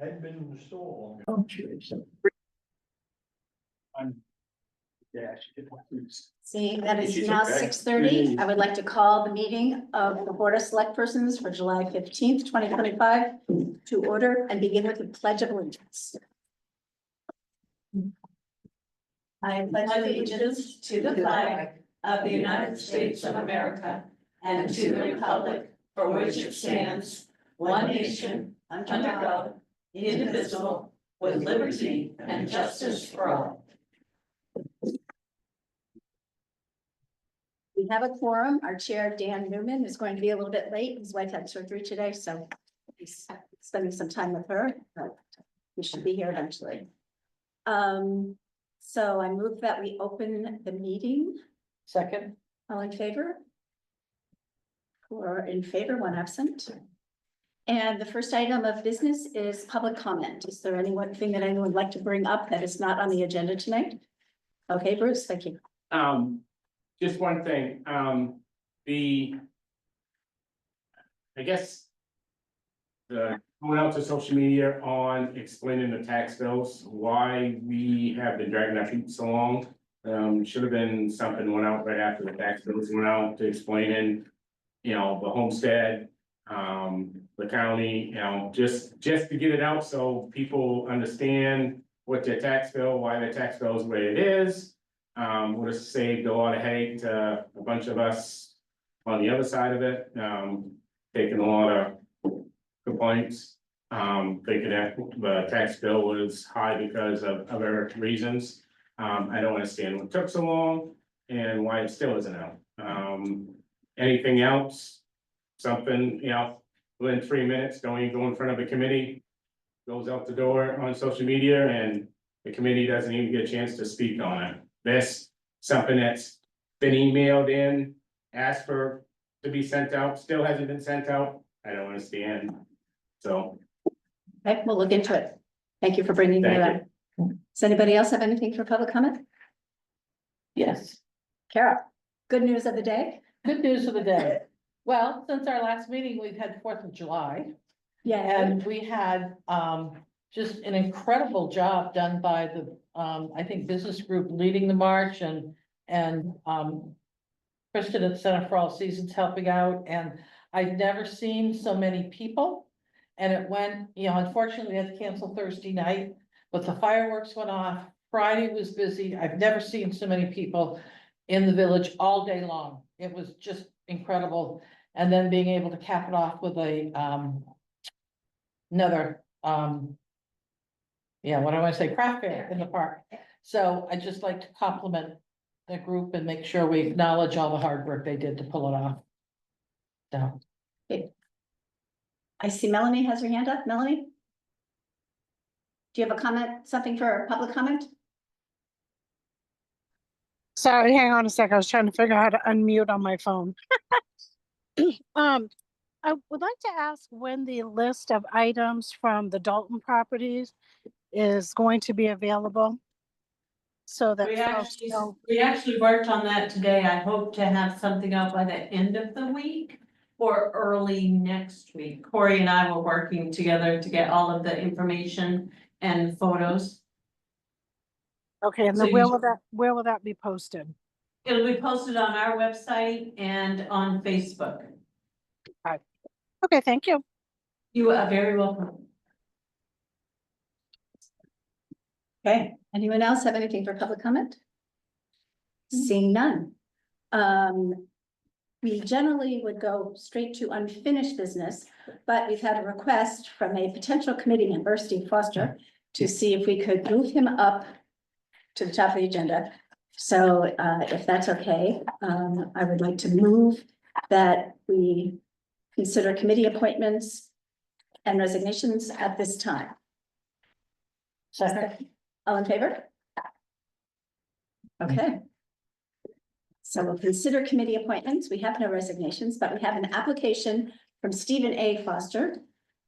Hadn't been in the store long. Oh, jeez. Seeing that it's She's now okay. 6:30, I would like to call the meeting of the Board of Select Persons for July 15th, 2025 to order and begin with the Pledge of Allegiance. I pledge allegiance to the flag of the United States of America and to the republic for which it stands, one nation, under God, indivisible, with liberty and justice for all. We have a quorum. Our chair, Dan Newman, is going to be a little bit late. His wife had surgery today, so he's spending some time with her. But we should be here eventually. So I move that we open the meeting. Second. All in favor? 4 in favor, 1 absent. And the first item of business is public comment. Is there anyone thing that anyone would like to bring up that is not on the agenda tonight? Okay, Bruce, thank you. Just one thing, I guess. Going out to social media on explaining the tax bills, why we have been dragging our feet so long. Should have been something went out right after the tax bills went out to explaining, the homestead. The county, just to get it out so people understand what their tax bill, why their tax bill is the way it is. Would have saved a lot of headache to a bunch of us on the other side of it, taking a lot of complaints. Thinking that the tax bill was high because of other reasons. I don't understand what took so long and why it still isn't out. Anything else? Something, within 3 minutes, go in front of a committee, goes out the door on social media, and the committee doesn't even get a chance to speak on it. This, something that's been emailed in, asked for to be sent out, still hasn't been sent out. I don't understand. So. Okay, we'll look into it. Thank you for bringing that up. Does anybody else have anything for public comment? Yes. Kara, good news of the day? Good news of the day. Well, since our last meeting, we've had 4th of July. Yeah. And we had just an incredible job done by the I think business group leading the march and Kristen at Center for All Seasons helping out, and I've never seen so many people. And it went, unfortunately, we had to cancel Thursday night, but the fireworks went off. Friday was busy. I've never seen so many people in the village all day long. It was just incredible. And then being able to cap it off with a another what do I say, craft fair in the park. So I just like to compliment the group and make sure we acknowledge all the hard work they did to pull it off. So. I see Melanie has her hand up. Melanie? Do you have a comment, something for public comment? Sorry, hang on a sec. I was trying to figure out how to unmute on my phone. I would like to ask when the list of items from the Dalton properties is going to be available. So that We actually worked on that today. I hope to have something out by the end of the week or early next week. Corey and I were working together to get all of the information and photos. Okay, and So where will that be posted? It'll be posted on our website and on Facebook. Okay, thank you. You are very welcome. Okay, anyone else have anything for public comment? Seeing none. We generally would go straight to unfinished business, but we've had a request from a potential committee member, Steve Foster, to see if we could move him up to the top of the agenda. So if that's okay, I would like to move that we consider committee appointments and resignations at this time. Second. All in favor? Okay. So we'll consider committee appointments. We have no resignations, but we have an application from Stephen A. Foster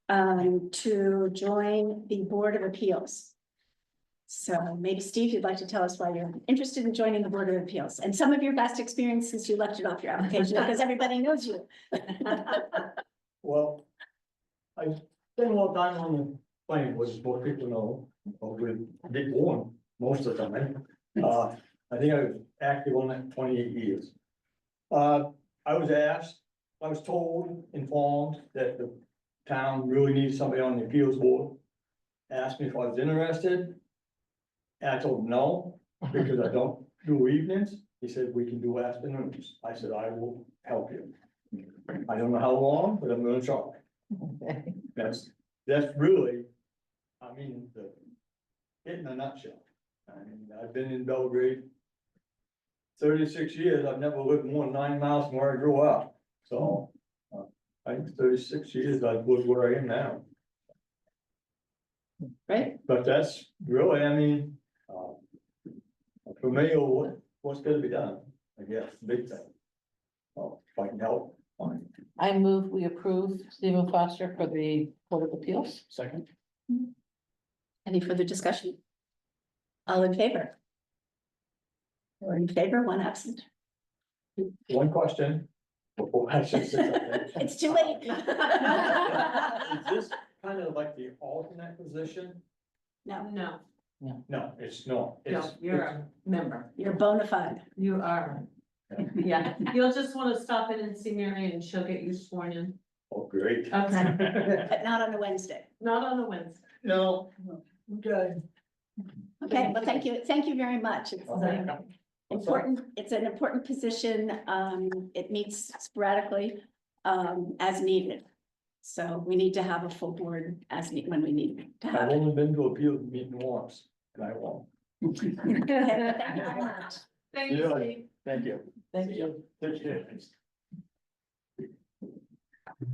to join the Board of Appeals. So maybe Steve, you'd like to tell us why you're interested in joining the Board of Appeals and some of your past experience since you left it off your application, because everybody knows you. Well, I spent a lot of time on the explain what most people know, or we did warn most of the time. I think I was active on that 28 years. I was told, informed that the town really needs somebody on the appeals board. Asked me if I was interested. And I told him no, because I don't do evenings. He said, we can do afternoons. I said, I will help you. I don't know how long, but I'm gonna try. That's really, I mean, it in a nutshell. I mean, I've been in Belgrade 36 years. I've never lived more than 9 miles from where I grew up. So, I think 36 years I've lived where I am now. Right? But that's really, I mean, for me, what's gonna be done, I guess, big thing. If I can help, fine. I move we approve Stephen Foster for the Board of Appeals. Second. Any further discussion? All in favor? Or in favor, one absent. One question. Before I should say something. It's too late. Is this kind of like the alternate position? No, No, No, it's not. no, It's, you're a member. you're bona fide. You are. Yeah, you'll just wanna stop in and see Mary and she'll get you sworn in. oh, great. Okay, But not on a Wednesday. not on a Wednesday. No, okay. Okay, well, thank you very much. It's Okay. important, it's an important position. It meets sporadically, as needed. So we need to have a full board when we need to have I've it. only been to a field meeting once, and I won't. Okay, Thank you very much. Thank you, Yeah. Steve. Thank you. Thank you. Take care.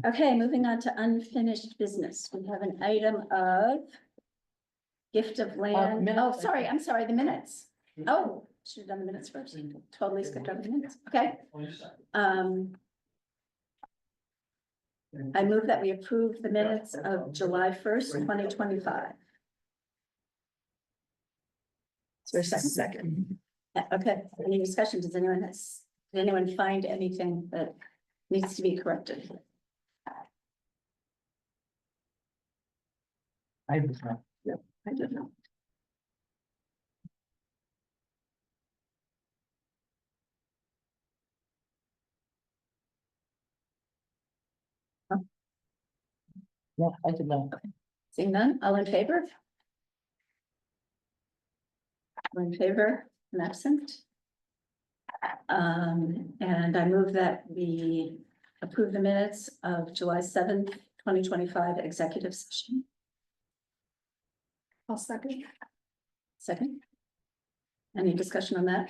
Okay, moving on to unfinished business. We have an item of gift of land. minutes. Oh, sorry, I'm sorry, the minutes. Oh, should have done the minutes first. Totally skipped over the minutes. Okay. I move that we approve the minutes of July 1st, 2025. Is there a second? Okay, any discussion? Did anyone find anything that needs to be corrected? I was not. I don't know. No, I did not. Seeing none, all in favor? All in favor, and absent? And I move that we approve the minutes of July 7th, 2025 executive session. I'll second. Second? Any discussion on that?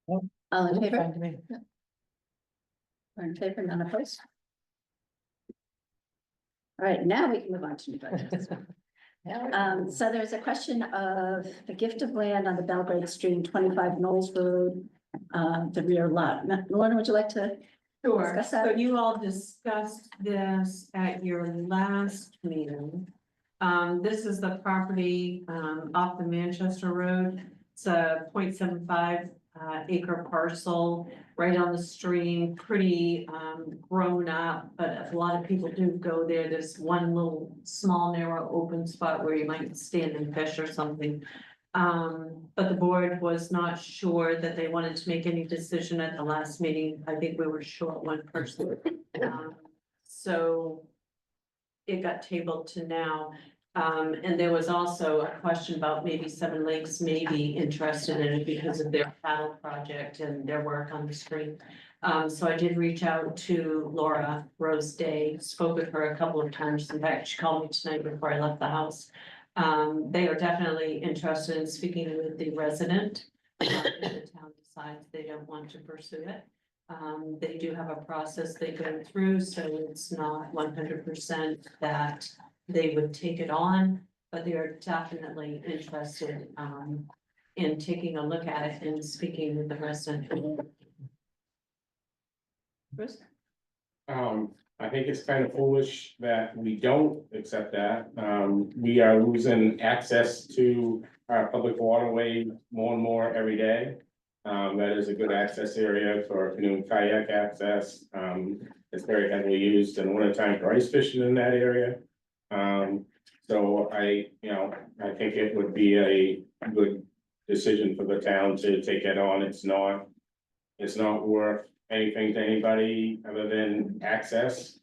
All in favor? Fine to me. All in favor, none opposed? All right, now we can move on to new budgets. So there's a question of the gift of land on the Belgrade Stream, 25 Knowles Road, the rear lot. Lorna, would you like to? Sure, Discuss so that. you all discussed this at your last meeting. This is the property, off the Manchester Road. It's a 0.75 acre parcel right on the stream, pretty, grown up, but a lot of people do go there. There's one little small narrow open spot where you might stand and fish or something. But the board was not sure that they wanted to make any decision at the last meeting. I think we were short one person. So it got tabled to now. And there was also a question about maybe Seven Lakes may be interested in it because of their paddle project and their work on the stream. So I did reach out to Laura Rose Day, spoke with her a couple of times. In fact, she called me tonight before I left the house. They are definitely interested in speaking with the resident. If the town decides they don't want to pursue it. They do have a process they go through, so it's not 100% that they would take it on, but they are definitely interested in taking a look at it and speaking with the resident. Bruce? I think it's kind of foolish that we don't accept that. We are losing access to our public waterway more and more every day. That is a good access area for canoe and kayak access. It's very heavily used in the wintertime for ice fishing in that area. So I think it would be a good decision for the town to take it on. It's not worth anything to anybody other than access.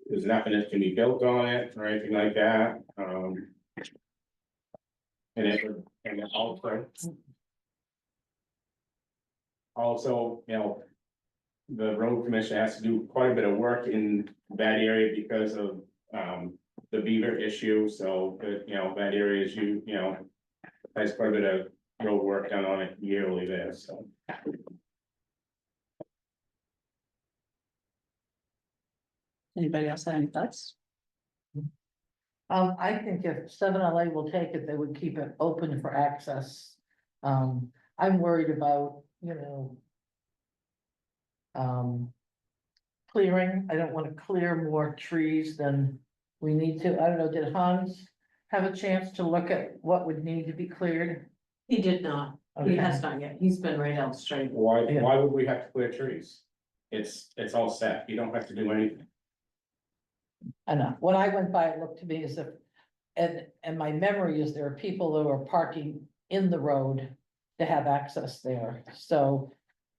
There's nothing that can be built on it or anything like that. And it would, and it also, the road commission has to do quite a bit of work in that area because of, the beaver issue, so, that area is, has quite a bit of road work done on it yearly there, so. Anybody else have any thoughts? I think if 7LA will take it, they would keep it open for access. I'm worried about, clearing. I don't want to clear more trees than we need to. I don't know, did Hans have a chance to look at what would need to be cleared? He did not, he Okay. has not yet, he's been right out straight. Why would we have to clear trees? It's all set, you don't have to do anything. I know, when I went by, it looked to me as if, and my memory is there are people who are parking in the road to have access there, so.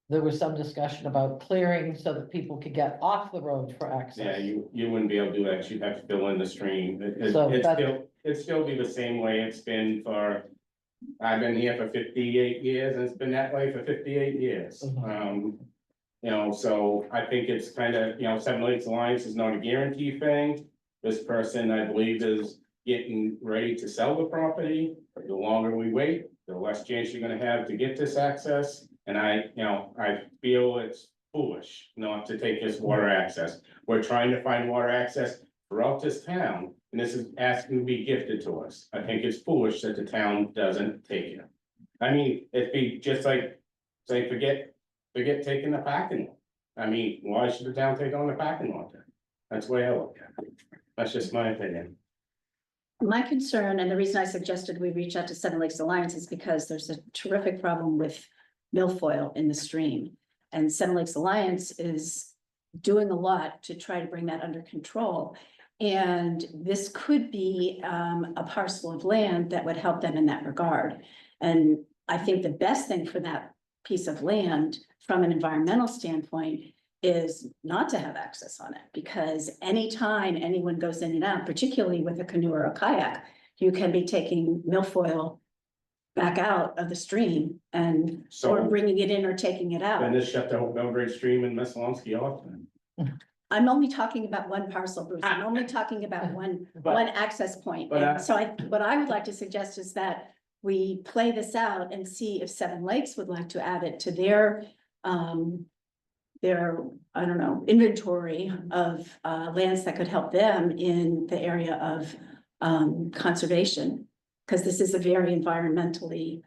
There was some discussion about clearing so that people could get off the road for access. Yeah, you wouldn't be able to do that, you'd have to fill in the stream. So It'd still be the same way it's been for, I've been here for 58 years, and it's been that way for 58 years. So I think it's kind of, Seven Lakes Alliance is not a guarantee thing. This person, I believe, is getting ready to sell the property. The longer we wait, the less chance you're gonna have to get this access. And I feel it's foolish not to take this water access. We're trying to find water access throughout this town, and this is asking to be gifted to us. I think it's foolish that the town doesn't take it. I mean, it'd be just like, say, forget taking the parking lot. I mean, why should the town take on the parking lot then? That's the way I look at it. That's just my opinion. My concern, and the reason I suggested we reach out to Seven Lakes Alliance is because there's a terrific problem with milfoil in the stream. And Seven Lakes Alliance is doing a lot to try to bring that under control. And this could be a parcel of land that would help them in that regard. And I think the best thing for that piece of land from an environmental standpoint is not to have access on it, because anytime anyone goes in and out, particularly with a canoe or a kayak, you can be taking milfoil back out of the stream and, or So bringing it in or taking it then out. this shut the whole Belgrade Stream and Messalonsky off then. I'm only talking about one parcel, Bruce. I'm only talking about one But- access point. but And so what I would like to suggest is that we play this out and see if Seven Lakes would like to add it to their, I don't know, inventory of, lands that could help them in the area of, conservation. Because this is a very environmentally,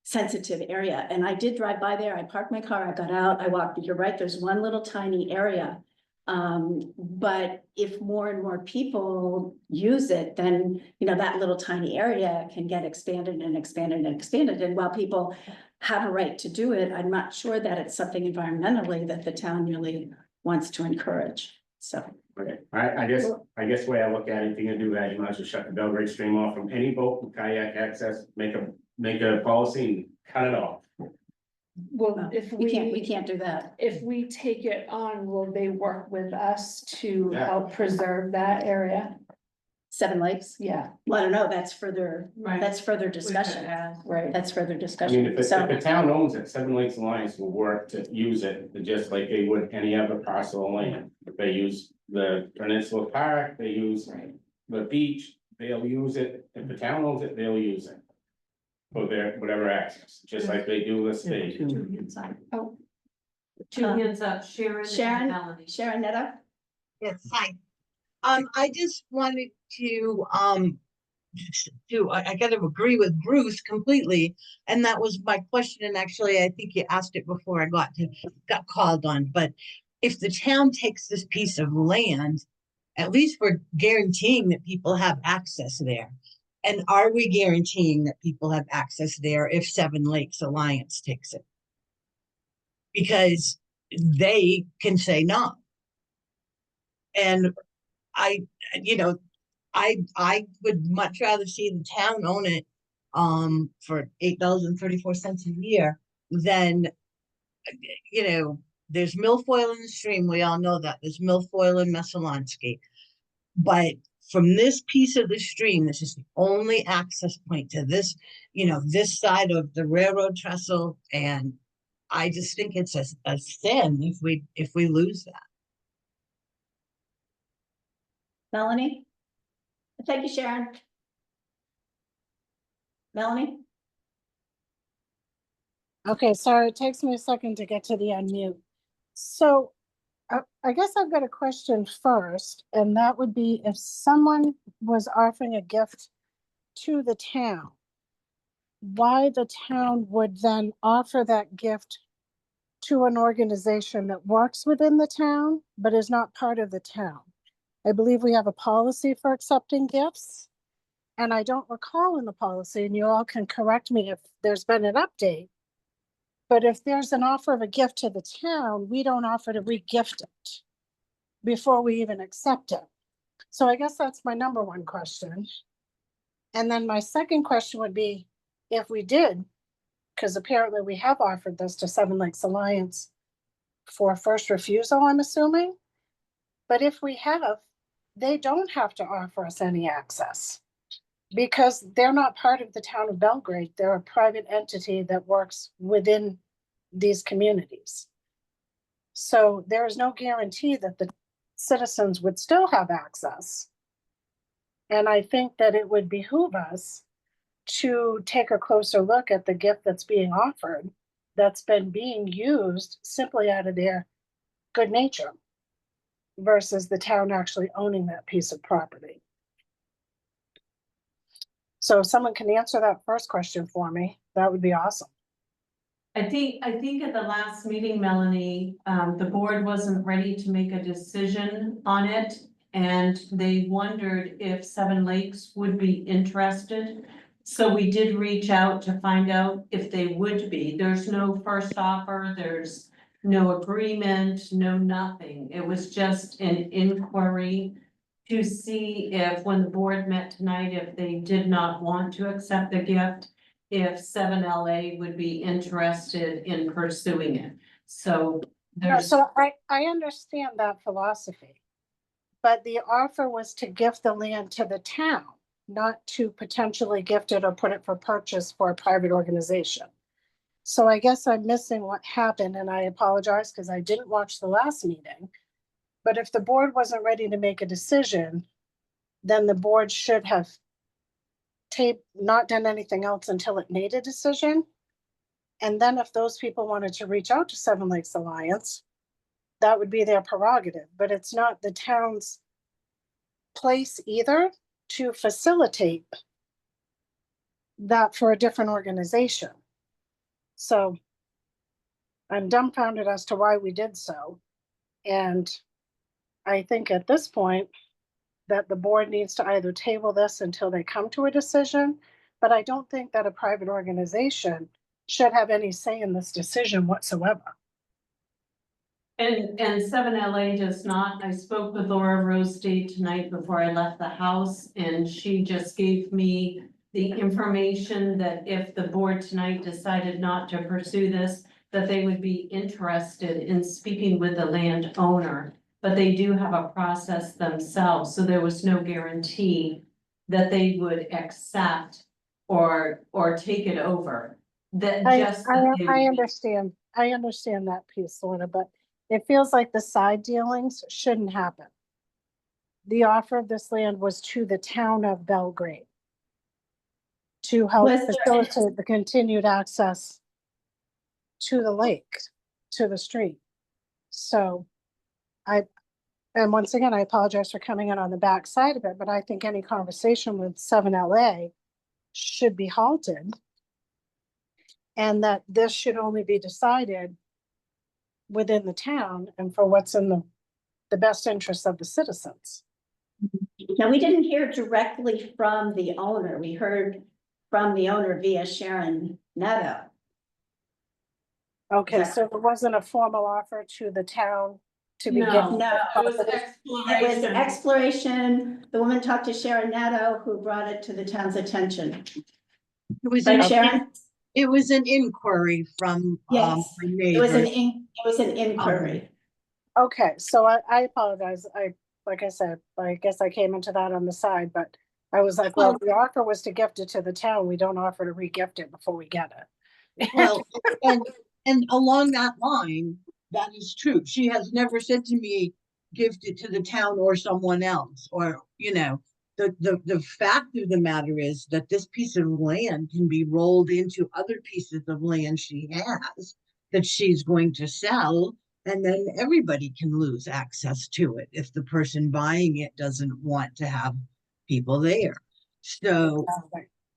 sensitive area. And I did drive by there. I parked my car, I got out, I walked, you're right, there's one little tiny area. But if more and more people use it, then, that little tiny area can get expanded and expanded and expanded. And while people have a right to do it, I'm not sure that it's something environmentally that the town really wants to encourage. So, Okay, I guess the way I look at it, if you're gonna do that, you might as well shut the Belgrade Stream off from any boat and kayak access, make a policy and cut it off. Well, if we we, can't do that. if we take it on, will they work with us to Yeah. help preserve that area? Seven Lakes? Yeah, Well, I don't know, that's further Right. discussion. right. That's further I mean, discussion. if So, the town owns it, Seven Lakes Alliance will work to use it, just like they would any other parcel of land. If they use the Peninsula Park, they use the beach, they'll use it. If the town owns it, they'll use it. For their whatever access, just like they do the state. Two hands up. Oh. Two hands up, Sharon Sharon? and Melanie. Sharon Netta? Yes, hi. I just wanted to, I gotta agree with Bruce completely. And that was my question, and actually, I think you asked it before I got called on, but if the town takes this piece of land, at least we're guaranteeing that people have access there. And are we guaranteeing that people have access there if Seven Lakes Alliance takes it? Because they can say no. And I, you know, I would much rather see the town own it for $8.34 a year than, there's milfoil in the stream. We all know that. There's milfoil in Messalonsky. But from this piece of the stream, this is the only access point to this, this side of the railroad trestle. And I just think it's a sin if we lose that. Melanie? Thank you, Sharon. Melanie? Okay, sorry, it takes me a second to get to the unmute. So I guess I've got a question first, and that would be if someone was offering a gift to the town, why the town would then offer that gift to an organization that works within the town, but is not part of the town. I believe we have a policy for accepting gifts. And I don't recall in the policy, and you all can correct me if there's been an update. But if there's an offer of a gift to the town, we don't offer to re-gift it before we even accept it. So I guess that's my number one question. And then my second question would be, if we did, because apparently we have offered this to Seven Lakes Alliance for first refusal, I'm assuming. But if we have, they don't have to offer us any access because they're not part of the town of Belgrade. They're a private entity that works within these communities. So there is no guarantee that the citizens would still have access. And I think that it would behoove us to take a closer look at the gift that's being offered, that's been being used simply out of their good nature versus the town actually owning that piece of property. So if someone can answer that first question for me, that would be awesome. I think at the last meeting, Melanie, the board wasn't ready to make a decision on it. And they wondered if Seven Lakes would be interested. So we did reach out to find out if they would be. There's no first offer, there's no agreement, no nothing. It was just an inquiry to see if, when the board met tonight, if they did not want to accept the gift, if 7LA would be interested in pursuing it. So there's. So I understand that philosophy, but the offer was to gift the land to the town, not to potentially gift it or put it for purchase for a private organization. So I guess I'm missing what happened, and I apologize because I didn't watch the last meeting. But if the board wasn't ready to make a decision, then the board should have not done anything else until it made a decision. And then if those people wanted to reach out to Seven Lakes Alliance, that would be their prerogative, but it's not the town's place either to facilitate that for a different organization. So I'm dumbfounded as to why we did so. And I think at this point that the board needs to either table this until they come to a decision, but I don't think that a private organization should have any say in this decision whatsoever. And 7LA does not. I spoke with Laura Rose Day tonight before I left the house, and she just gave me the information that if the board tonight decided not to pursue this, that they would be interested in speaking with the landowner, but they do have a process themselves, so there was no guarantee that they would accept or take it over. I understand that piece, Lorna, but it feels like the side dealings shouldn't happen. The offer of this land was to the town of Belgrade to help facilitate the continued access to the lake, to the street. So and once again, I apologize for coming in on the back side of it, but I think any conversation with 7LA should be halted. And that this should only be decided within the town and for what's in the best interest of the citizens. Now, we didn't hear directly from the owner. We heard from the owner via Sharon Netto. Okay, Yeah. so there wasn't a formal offer to the town to be No. given. No, It was it was exploration. exploration. The woman talked to Sharon Netto, who brought it to the town's attention. It was Right, an, Sharon? it was an inquiry from, Yes, my It was neighbors. it was an inquiry. Okay, so I apologize. Like I said, I guess I came into that on the side, but I was like, well, the offer was to gift it to the town. We don't offer to re-gift it before we get it. Well, and along that line, that is true. She has never said to me, gift it to the town or someone else, or, the fact of the matter is that this piece of land can be rolled into other pieces of land she has that she's going to sell, and then everybody can lose access to it if the person buying it doesn't want to have people there. So,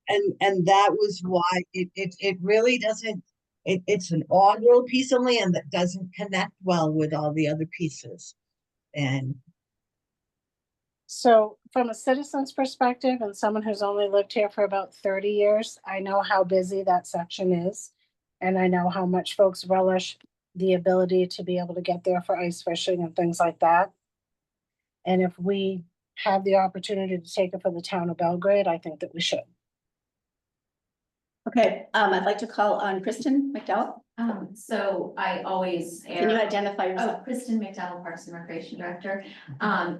and that was why it really doesn't, it's an odd little piece of land that doesn't connect well with all the other pieces. And So from a citizen's perspective and someone who's only lived here for about 30 years, I know how busy that section is. And I know how much folks relish the ability to be able to get there for ice fishing and things like that. And if we have the opportunity to take it for the town of Belgrade, I think that we should. Okay, I'd like to call on Kristen McDowell. So I always Can you err. identify Oh, yourself? Kristen McDowell, Parks and Recreation Director.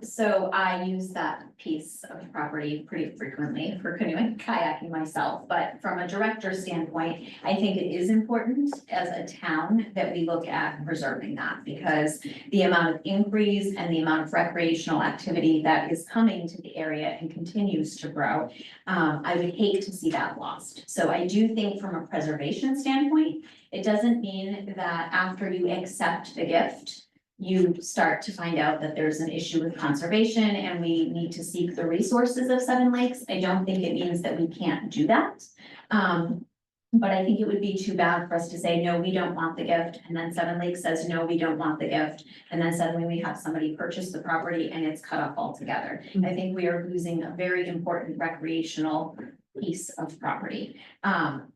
So I use that piece of property pretty frequently for canoeing, and kayaking myself. But from a director standpoint, I think it is important as a town that we look at preserving that, because the amount of inquiries and the amount of recreational activity that is coming to the area and continues to grow, I would hate to see that lost. So I do think from a preservation standpoint, it doesn't mean that after you accept the gift, you start to find out that there's an issue with conservation and we need to seek the resources of Seven Lakes. I don't think it means that we can't do that. But I think it would be too bad for us to say, no, we don't want the gift. And then Seven Lakes says, no, we don't want the gift. And then suddenly we have somebody purchase the property and it's cut off altogether. I think we are losing a very important recreational piece of property.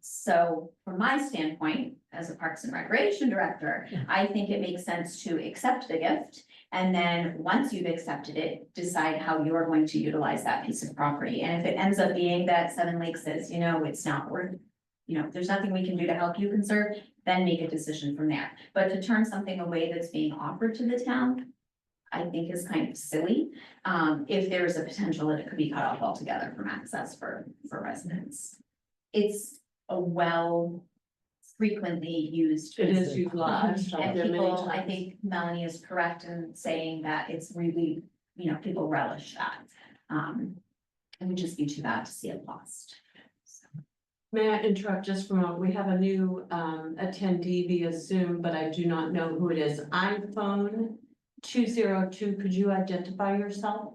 So from my standpoint, as a Parks and Recreation Director, I think it makes sense to accept the gift. And then once you've accepted it, decide how you're going to utilize that piece of property. And if it ends up being that Seven Lakes says, it's not worth, there's nothing we can do to help you conserve, then make a decision from there. But to turn something away that's being offered to the town, I think is kind of silly, if there is a potential that it could be cut off altogether from access for residents. It's a frequently used. It is utilized. And people, I think Melanie is correct in saying that it's really, people relish that. It would just be too bad to see it lost. May I interrupt just for a moment? We have a new attendee via Zoom, but I do not know who it is. iPhone 202, could you identify yourself?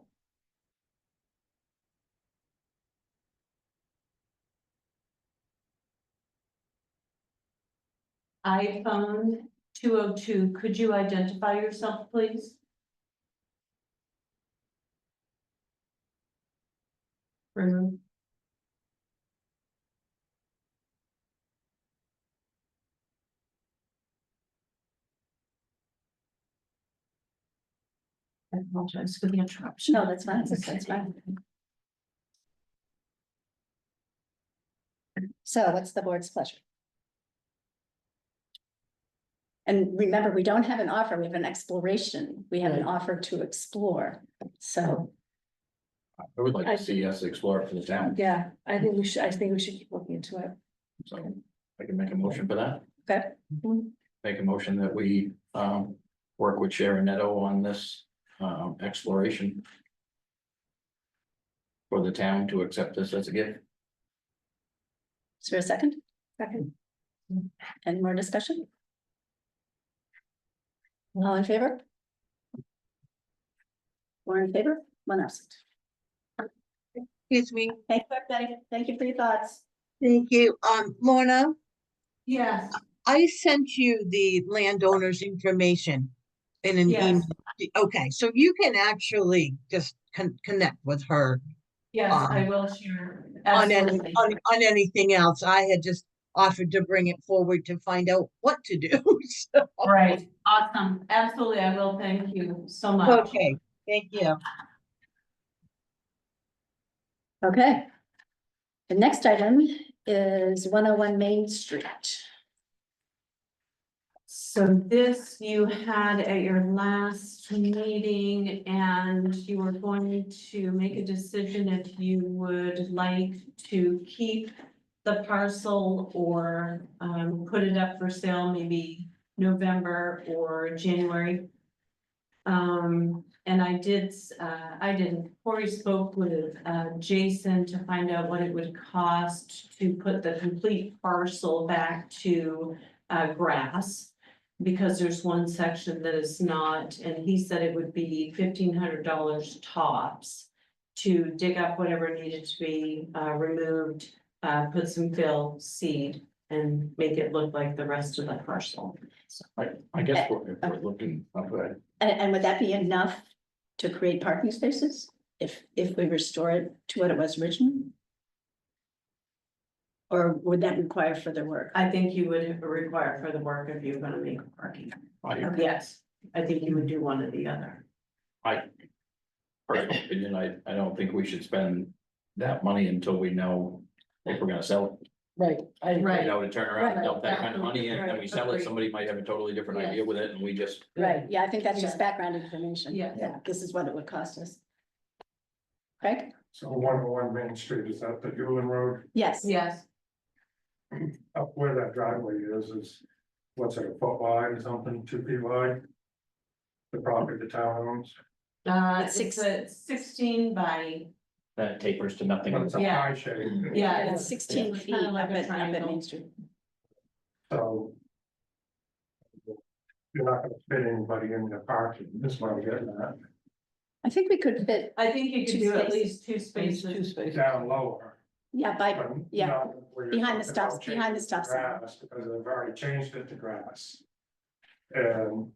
iPhone 202, could you identify yourself, please? Remove. I apologize for the interruption. No, that's fine, that's fine. So what's the board's pleasure? And remember, we don't have an offer, we have an exploration, we have an offer to explore, so. I would like to see us explore it for the town, Yeah, I think we should keep looking into it. so I can make a motion for that. Okay. Make a motion that we work with Sharon Netto on this exploration for the town to accept this as a gift. Is there a second? Second. Any more discussion? All in favor? Four in favor, one absent. excuse me, Thank you, everybody. Thank you for your thoughts. thank you. Lorna, Yes. I sent you the landowner's information. in an Yes. email? Okay, so you can actually just connect with her Yes, I will share. on Absolutely. on anything else. I had just offered to bring it forward to find out what to do. So, Right, awesome. Absolutely, I will. Thank you so much. okay, thank you. Okay. The next item is 101 Main Street. So this you had at your last meeting and you were going to make a decision if you would like to keep the parcel or put it up for sale maybe November or January. And I didn't, Corey spoke with Jason to find out what it would cost to put the complete parcel back to grass. Because there's one section that is not, and he said it would be $1,500 tops to dig up whatever needed to be removed, put some fill, seed, and make it look like the rest of the parcel. I guess if we're looking, okay. And would that be enough to create parking spaces if we restore it to what it was originally? Or would that require further work? I think you would require further work if you're gonna make parking. Yes, I think you would do one or the other. Personal opinion, I don't think we should spend that money until we know if we're gonna sell it. Right, You know, to turn around and Right, dump that kind of money and we sell it, Agreed. somebody might have a totally different Yes. idea with it and we just. Right, yeah, I think that's just Yeah. background information. Yeah. Yeah, this is what it would cost us. Craig? So 101 Main Street, is that the Hewlin Road? Yes. Yes, Up where that driveway is, what's it, a foot wide or something, 2 feet wide? The property the town owns, it's a 16 by, Then it tapers to nothing. but it's a Yeah. high shade. yeah. It's 16 It's feet kinda up like a at triangle. Main Street. So. You're not gonna fit anybody in the parking, this is what I'm getting at, I think we could fit, I think you could Two do at spaces. least 2 two spaces. spaces. down lower. yeah, by, but yeah, not where you're behind the talking stop, about behind the changing stop sign. grass, because they've already changed it to grass. And.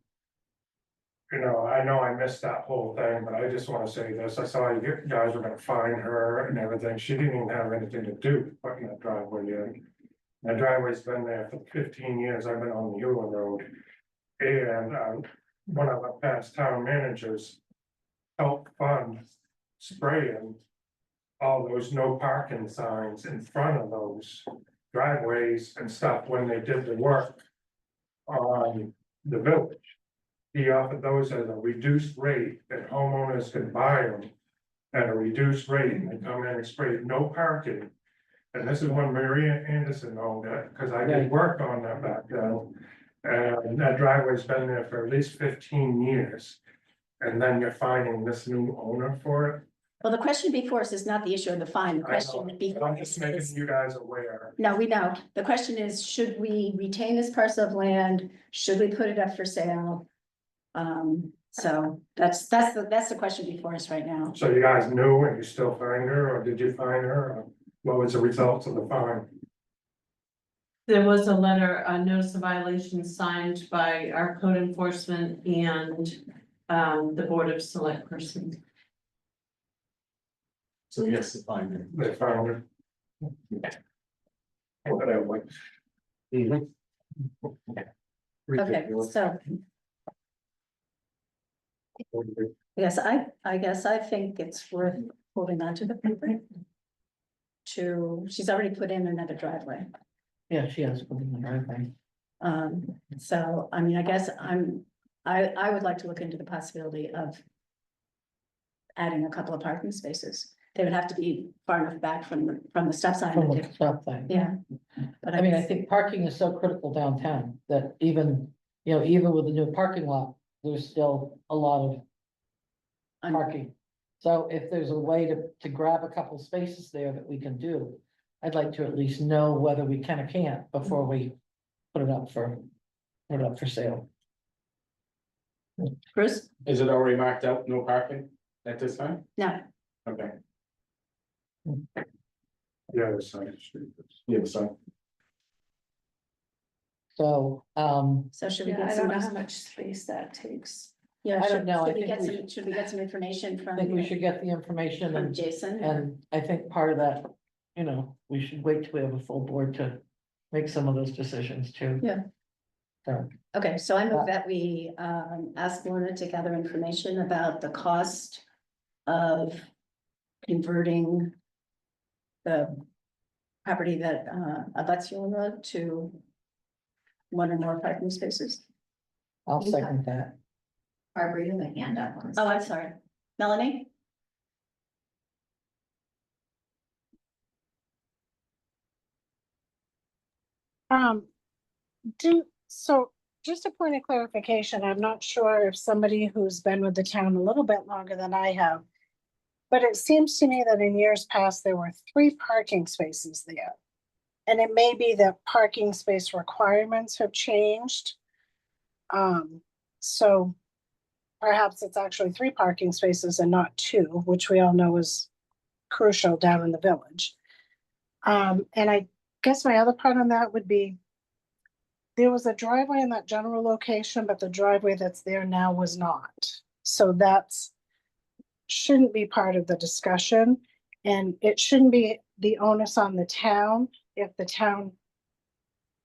I know I missed that whole thing, but I just wanna say this, I saw you guys were gonna find her and everything, she didn't even have anything to do with putting that driveway in. That driveway's been there for 15 years, I've been on the Hewlin Road. And, when I went past town managers. Help fund spraying. All those no parking signs in front of those driveways and stuff when they did the work. On the village. He offered those at a reduced rate that homeowners could buy them. At a reduced rate and they come in and spray no parking. And this is when Maria Anderson owned it, cause I Right. did work on that back then. And that driveway's been there for at least 15 years. And then you're finding this new owner for it. Well, the question before us is not the issue of the fine, the I question know, but before I'm us just making is. you guys aware. No, we know. The question is, should we retain this parcel of land? Should we put it up for sale? So that's the question before us right now. So you guys knew and you still find her, or did you find her? Or what was the results of the fine? There was a letter, a notice of violation signed by our code enforcement and the Board of Select Persons. So yes, it's fine. They found her. Whatever. Okay, so I guess I think it's worth holding on to the paper. She's already put in another driveway. Yeah, she has put in the driveway. So, I mean, I guess I would like to look into the possibility of. Adding a couple of parking spaces. They would have to be far enough back from the stop sign. From the stop sign. Yeah. But I mean, I think parking is so critical downtown that even with the new parking lot, there's still a lot of parking. So if there's a way to grab a couple spaces there that we can do, I'd like to at least know whether we can or can't before we put it up for sale. Bruce? Is it already marked out, no parking at this time? No, Okay, Yeah, the side of the street. yeah, so. So, so should we Yeah, get I don't know how some, much space that takes. Yeah, I don't should, know, I should we think get we some, should- should we get some information I from, think we should get the information from and, Jason? and I think part of that, you know, we should wait till we have a full board to make some of those decisions too. Yeah. So, Okay, so I move that we ask Lorna to gather information about the cost of converting the property that abuts Yulin Road to one or more parking spaces. I'll second that. Barbara, you have a hand up on this. Oh, I'm sorry. Melanie? So just a point of clarification, I'm not sure if somebody who's been with the town a little bit longer than I have. But it seems to me that in years past, there were 3 parking spaces there. And it may be that parking space requirements have changed. So perhaps it's actually 3 parking spaces and not 2, which we all know is crucial down in the village. And I guess my other part on that would be, there was a driveway in that general location, but the driveway that's there now was not. So that's shouldn't be part of the discussion, and it shouldn't be the onus on the town if the town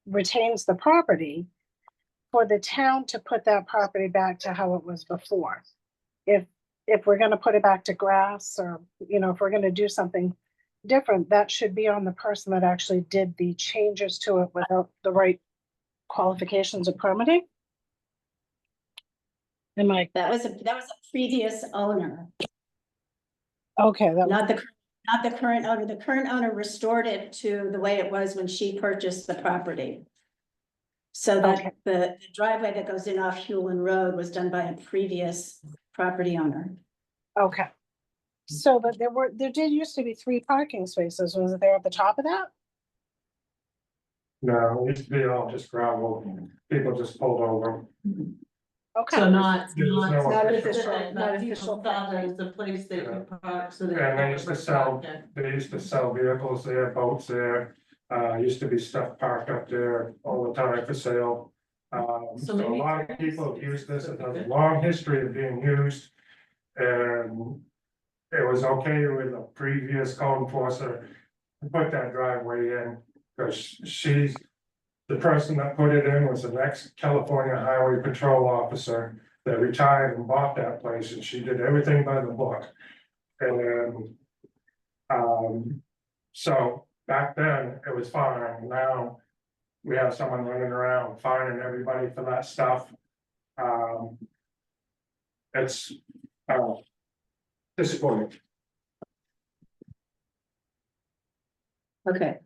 retains the property, for the town to put that property back to how it was before. If we're gonna put it back to grass, or, you know, if we're gonna do something different, that should be on the person that actually did the changes to it without the right qualifications of permitting. Am I, That was a previous owner, okay, that was, not the current owner. The current owner restored it to the way it was when she purchased the property. So Okay. that the driveway that goes in off Hewlin Road was done by a previous property owner. okay. So, but there did used to be 3 parking spaces, was it there at the top of that? No, it used to be all just gravel, people just pulled over. Okay. So not, There's no not official- not people official thought parking. it was the place they could park, so they. And they used to sell, Okay. they used to sell vehicles there, boats there, used to be stuff parked up there all the time for sale. So So a maybe lot of people have used this, it has a long history of being used. And it was okay with the previous code enforcer to put that driveway in, because she's. The person that put it in was an ex-California Highway Patrol officer that retired and bought that place, and she did everything by the book. And so back then, it was fine. Now we have someone running around fining everybody for that stuff. It's disappointing. Okay,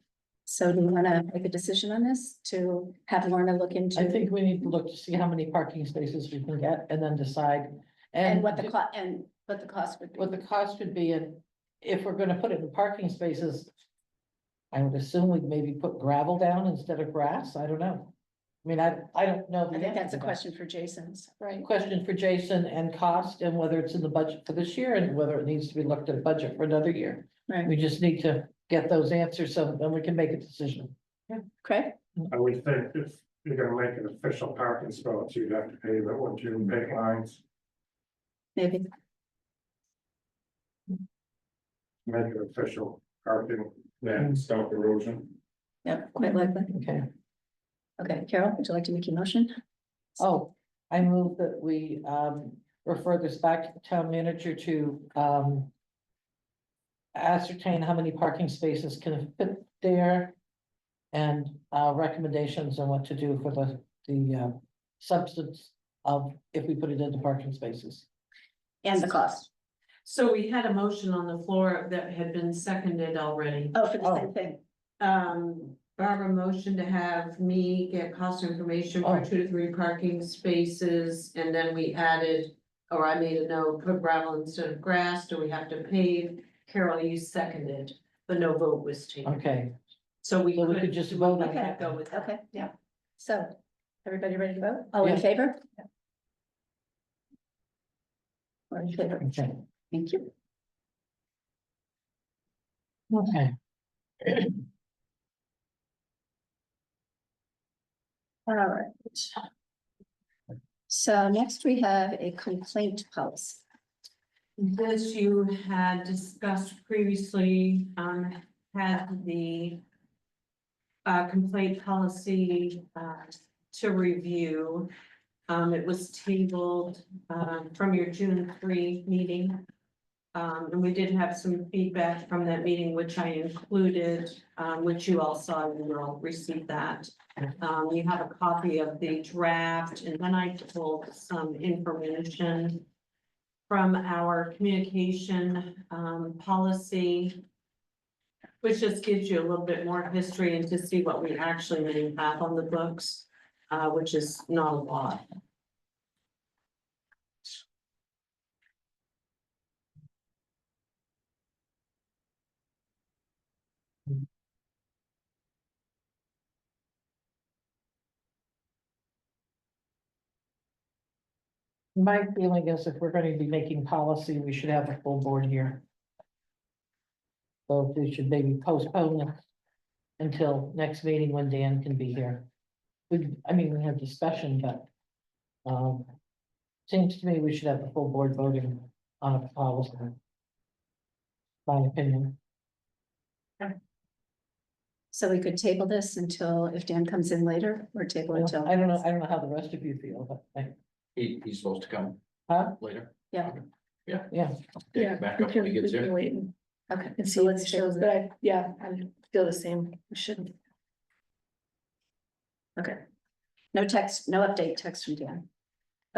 so do you wanna make a decision on this to have Lorna look into? I think we need to look to see how many parking spaces we can get and then decide. And what the cost would be. What the cost would be, and if we're gonna put it in parking spaces. I would assume we'd maybe put gravel down instead of grass, I don't know. I mean, I don't know. the I think answer that's a to that. question for Jason's, right? Question for Jason, and cost, and whether it's in the budget for this year, and whether it needs to be looked at a budget for another year. Right, We just need to get those answers, so then we can make a decision. Craig? I would think if you're gonna make an official parking spot, you'd have to pave it with your big lines, Maybe. make it official parking. Then stop erosion. Yep, quite likely. Okay. Okay, Carol, would you like to make your motion? Oh, I move that we refer this back to the town manager to ascertain how many parking spaces can fit there. And recommendations on what to do for the substance of if we put it into parking spaces. And the cost. So we had a motion on the floor that had been seconded already. Oh, for the Oh. same thing. Barbara motioned to have me get cost information for Oh. 2 to 3 parking spaces, and then we added. Or I made a note, put gravel instead of grass, do we have to pave? Carol, you seconded, but no vote was taken. Okay, So we So we could could just vote on we could that. Go with that. Okay, yeah. So, everybody ready to vote? All in Yeah. favor? All in favor? okay, Thank you. okay. All right. So next we have a complaint policy. This you had discussed previously, had the complaint policy, to review. It was tabled, from your June 3 meeting. And we did have some feedback from that meeting, which I included, which you all saw, you will receive that. You have a copy of the draft, and then I pulled some information from our communication, policy, which just gives you a little bit more history and to see what we actually may have on the books, which is not a lot. My feeling is if we're going to be making policy, we should have a full board here. So we should maybe postpone it until next meeting when Dan can be here. We have discussion, but seems to me we should have the full board voting on a policy. My opinion. So we could table this until, if Dan comes in later, or table it till. I don't know how the rest of you feel, but He's supposed to come huh? later. Yeah. Yeah, Take Yeah, it back we up when he can, gets we can here. wait and Okay, and so see if let's it table shows, it. but I feel the same, we should. Okay. No text, no update text from Dan.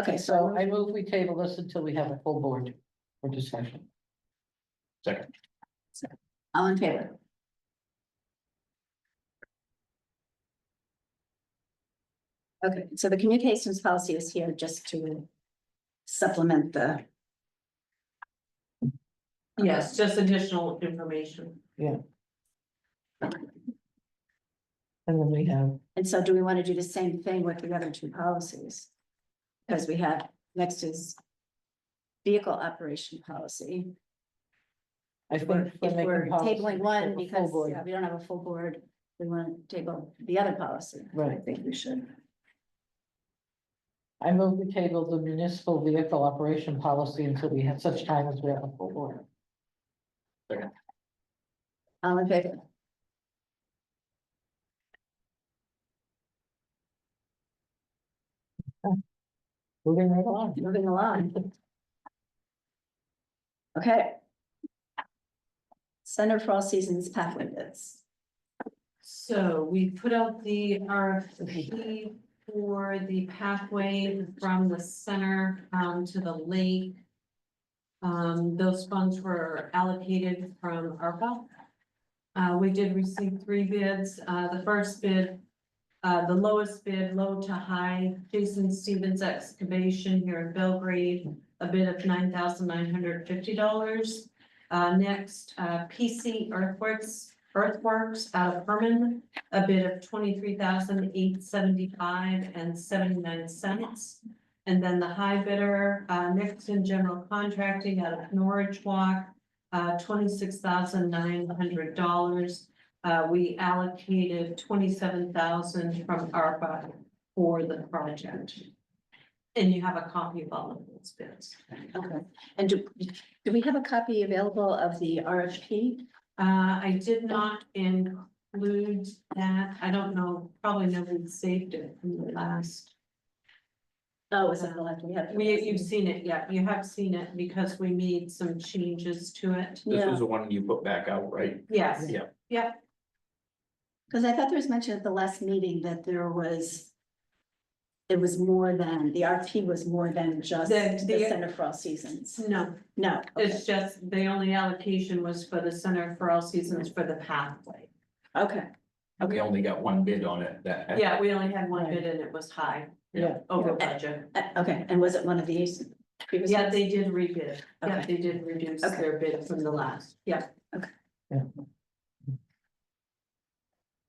Okay, so so I move we table this until we have a full board for discussion. Second, all in favor? Okay, so the communications policy is here just to supplement the. Yes, just additional information. And then we have, And so do we want to do the same thing with the other two policies? Because we have, next is vehicle operation policy. I If we're think. making policy, tabling we one have a full because board. we don't have a full board, we want to table the other policy. Right. I think we should. I move we table the municipal vehicle operation policy until we have such time as we have a full board. All in favor? Moving right along. Moving along. Okay. Center for All Seasons pathway bids. So we put out the RFP for the pathway from the center to the lake. Those funds were allocated from ARPA. We did receive 3 bids. The first bid, the lowest bid, low to high, Jason Stevens Excavation here in Belgrade, a bid of $9,950. Next, PC Earthworks out of Herman, a bid of $23,875.79. And then the high bidder, Nixon General Contracting out of Norwich Walk, $26,900. We allocated $27,000 from ARPA for the project. And you have a copy of all of those bids. Okay, and do we have a copy available of the RFP? I did not include that. I don't know, probably nobody saved it from the last. Oh, is it the left? We have. You've seen it, yeah, you have seen it because we made some changes to it. this Yeah. was the one you put back out, right? Yes. Yeah. Yeah, Because I thought there was mention at the last meeting that there was. It was more than, the RFP was more than just The- the Center for All Seasons. no, No, okay, it's just, the only allocation was for the Center for All Seasons for the pathway. okay, We only got one bid on it that. Yeah, we only had one bid and it was high, Yeah, over budget. okay, and was it one of these? previous Yeah, ones? they did rebid. Yeah, Okay. they did reduce Okay. their bid from the last. Yeah.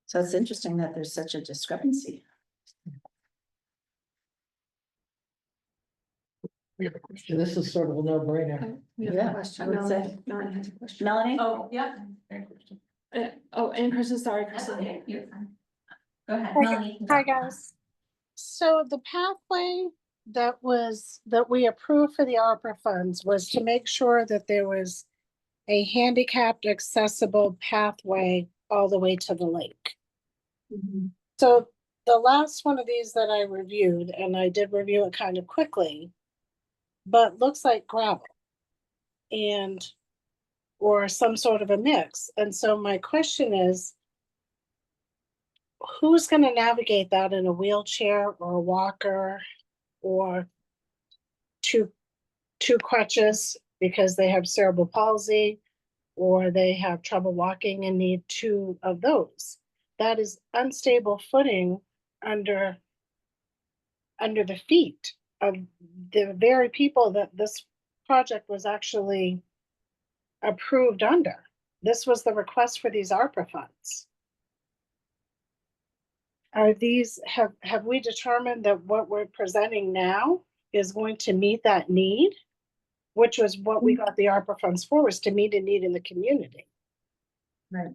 So it's interesting that there's such a discrepancy. We have a question. this is sort of a no-brainer. We have Yeah, a question. I would say. Melanie has a question. Melanie? Oh, yeah. And Kristen. And Kristen, sorry, That's Kristen. okay, you're fine. Go ahead, Hi, Melanie. Hi, guys. So the pathway, that we approved for the ARPA funds was to make sure that there was a handicapped accessible pathway all the way to the lake. So the last one of these that I reviewed, and I did review it kind of quickly, but looks like gravel and, or some sort of a mix. And so my question is, who's gonna navigate that in a wheelchair or a walker or two crutches because they have cerebral palsy or they have trouble walking and need two of those? That is unstable footing under the feet of the very people that this project was actually approved under. This was the request for these ARPA funds. Are these, have we determined that what we're presenting now is going to meet that need? Which was what we got the ARPA funds for, was to meet a need in the community. Right.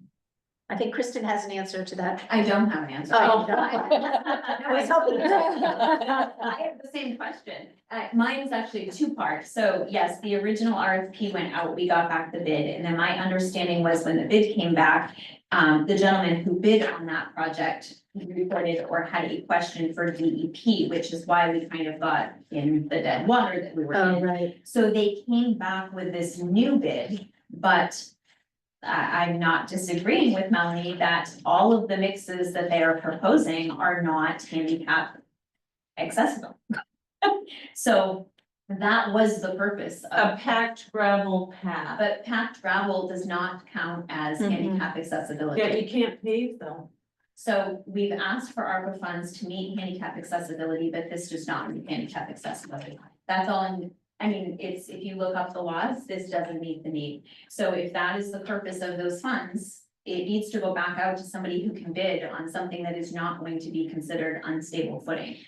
I think Kristen has an answer to that. I don't have an answer. Oh. I was hoping I have the same question. Mine is actually two-part. So yes, the original RFP went out, we got back the bid, and then my understanding was when the bid came back, the gentleman who bid on that project reported or had a question for DEP, which is why we kind of got in the dead water that we were Oh, in. right. So they came back with this new bid, but I'm not disagreeing with Melanie that all of the mixes that they are proposing are not handicap accessible. So that was the purpose A of, packed gravel path. but packed gravel does not count as handicap accessibility. Yeah, you can't pave though. So we've asked for ARPA funds to meet handicap accessibility, but this does not meet handicap accessibility. That's all I mean, it's, if you look up the laws, this doesn't meet the need. So if that is the purpose of those funds, it needs to go back out to somebody who can bid on something that is not going to be considered unstable footing.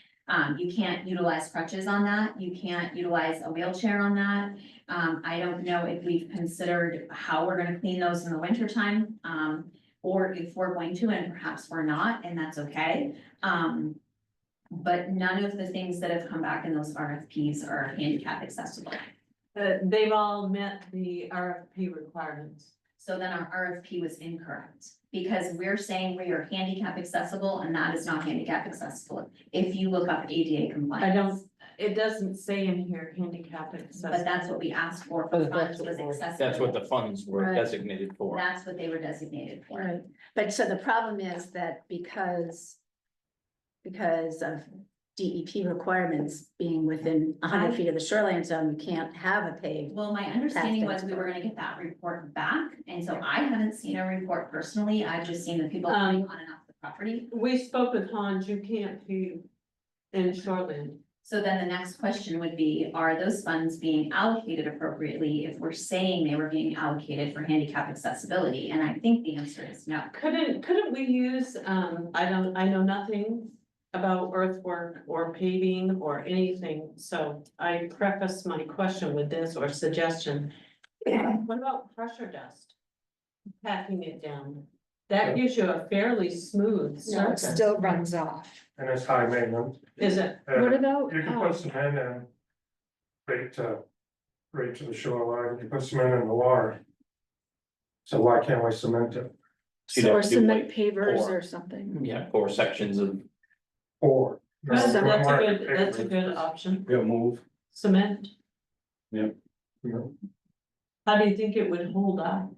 You can't utilize crutches on that. You can't utilize a wheelchair on that. I don't know if we've considered how we're gonna clean those in the winter time. Or if we're going to, and perhaps we're not, and that's okay. But none of the things that have come back in those RFPs are handicap accessible. They've all met the RFP requirements. So then our RFP was incorrect, because we're saying we are handicap accessible, and that is not handicap accessible. If you look up ADA compliance. It doesn't say in here handicap accessible. But that's what we asked for But funds that's what was we're- accessible. That's what the funds were Right. designated for. That's what they were designated for. Right, but so the problem is that because of DEP requirements being within 100 feet of the shoreline zone, you can't have a paved. Well, my understanding was we were gonna get that report back, and so I haven't seen a report personally, I've just seen the people coming on and off the property. We spoke with Hans, you can't pave in shoreline. So then the next question would be, are those funds being allocated appropriately if we're saying they were being allocated for handicap accessibility? And I think the answer is no. Couldn't we use, I know nothing about earthwork or paving or anything, so I preface my question with this or suggestion. What about pressure dust? Packing it down, that gives you a fairly smooth No, it surface. still runs off. And it's high maintenance. Is it? What about, You can put cement in right to the shoreline, you put cement in the water. So why can't we cement it? You'd have or to do cement like pavers four. or something? Yeah, or sections of, Or. That's a good option, Yeah, move. cement, You know, how do you think it would hold up?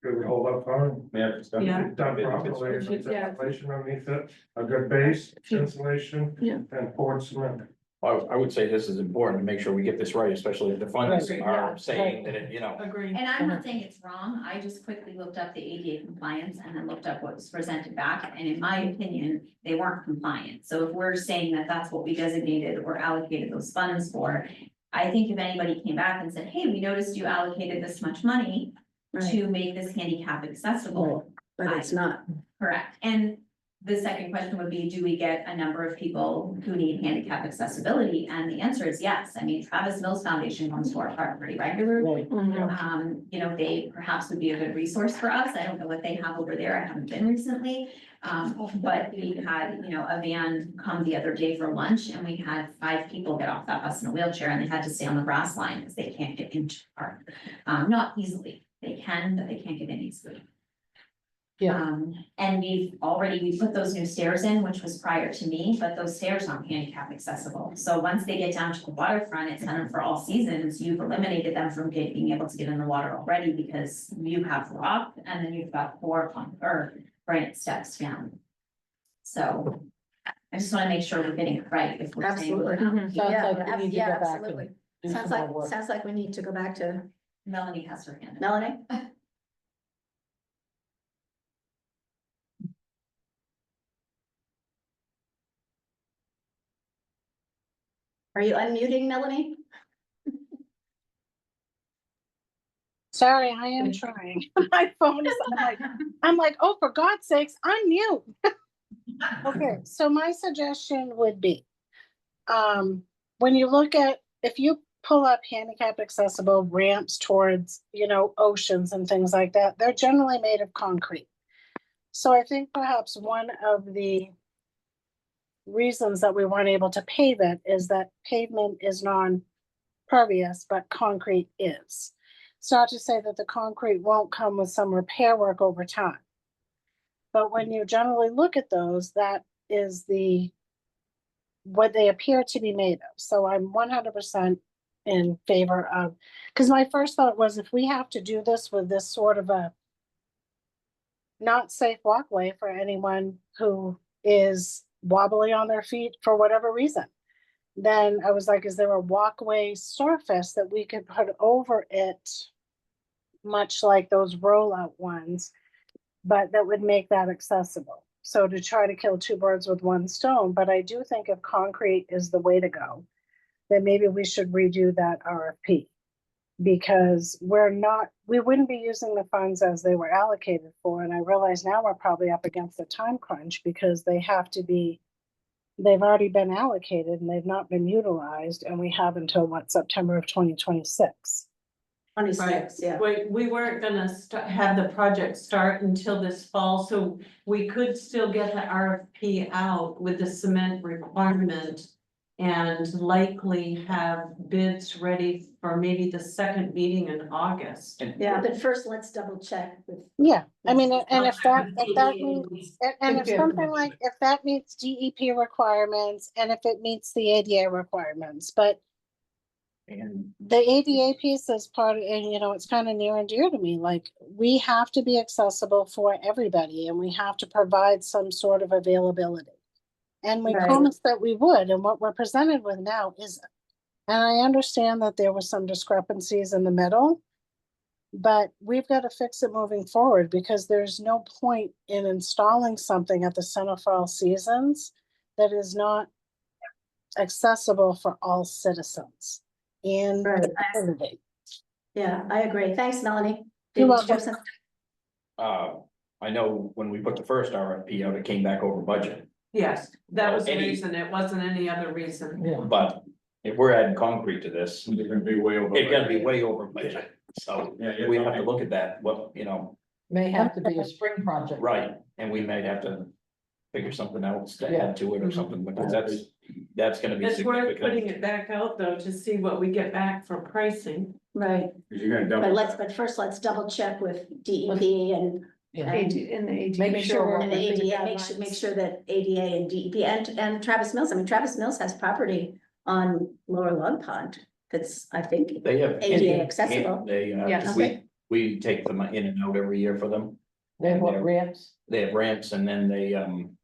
it would hold up fine. Yeah, it's done. Yeah. If done properly, If it- yeah. insulation underneath it, a good base, If you- insulation. Yeah. And poured cement. I would say this is important to make sure we get this right, especially if the funds Right, are yeah, saying that, you know. Agree. And I'm not saying it's wrong, I just quickly looked up the ADA compliance and then looked up what was presented back, and in my opinion, they weren't compliant. So if we're saying that that's what we designated or allocated those funds for, I think if anybody came back and said, hey, we noticed you allocated this much money Right, to make this handicap accessible, but it's not. correct, and the second question would be, do we get a number of people who need handicap accessibility? And the answer is yes. I mean, Travis Mills Foundation comes to our park pretty regularly. You know, they perhaps would be a good resource for us. I don't know what they have over there. I haven't been recently. But we had, you know, a van come the other day for lunch and we had 5 people get off that bus in a wheelchair and they had to stay on the grass line because they can't get into the park. Not easily. They can, but they can't get in easily. Yeah. And we put those new stairs in, which was prior to me, but those stairs aren't handicap accessible. So once they get down to the waterfront, it's kind of for all seasons, you've eliminated them from being able to get in the water already because you have rock and then you've got 4 granite steps down. So I just want to make sure we're getting it right if we're saying. Absolutely. Sounds Yeah, like we need to yeah, go back absolutely. and do Sounds some like, more work. sounds like we need to go back to Melanie has her hand up. Melanie. Are you unmuting, Melanie? Sorry, I am trying. My phone is, I'm like, oh, for God's sakes, unmute. Okay, so my suggestion would be, when you look at, if you pull up handicap accessible ramps towards, you know, oceans and things like that, they're generally made of concrete. So I think perhaps one of the reasons that we weren't able to pave it is that pavement is non-pervious, but concrete is. It's not to say that the concrete won't come with some repair work over time. But when you generally look at those, that is what they appear to be made of. So I'm 100% in favor of, because my first thought was if we have to do this with this sort of a not safe walkway for anyone who is wobbly on their feet for whatever reason, then I was like, is there a walkway surface that we could put over it, much like those rollout ones, but that would make that accessible? So to try to kill 2 birds with 1 stone, but I do think if concrete is the way to go, then maybe we should redo that RFP. Because we wouldn't be using the funds as they were allocated for, and I realize now we're probably up against a time crunch because they've already been allocated and they've not been utilized, and we have until September of 2026. 26, yeah. We weren't gonna have the project start until this fall, so we could still get the RFP out with the cement requirement. And likely have bids ready for maybe the second meeting in August. Yeah, but first let's double check with. Yeah, I mean, and if that means, and if something like, if that meets DEP requirements and if it meets the ADA requirements, but And the ADA piece is part of, and you know, it's kind of near and dear to me, like, we have to be accessible for everybody and we have to provide some sort of availability. And we Right. promised that we would, and what we're presented with now isn't. And I understand that there were some discrepancies in the middle, but we've got to fix it moving forward because there's no point in installing something at the Center for All Seasons that is not accessible for all citizens in Right. the community. Yeah, I agree. Thanks, Melanie. You're Did you have welcome. some- I know when we put the first RFP out, it came back over budget, Yes, that was the Any- reason. It wasn't any other reason. Yeah. but if we're adding concrete to this, It's gonna be way over. it's gonna be way over budget. So Yeah, we have to look at that, what, you know, May have to be a spring project. right, and we may have to figure something else to add to it or something, because that's gonna be It's worth putting significant. it back out though to see what we get back for pricing. Right, You're gonna double. but first let's double check with DEP and Yeah. In the AD. Make sure we're- and the ADA, make sure that ADA and DEP and Travis Mills, I mean, Travis Mills has property on Lower Log Pond. That's, I think, They have. ADA accessible. They, Yes. we take them in and out every year for them. They have what, ramps? They have ramps, and then they,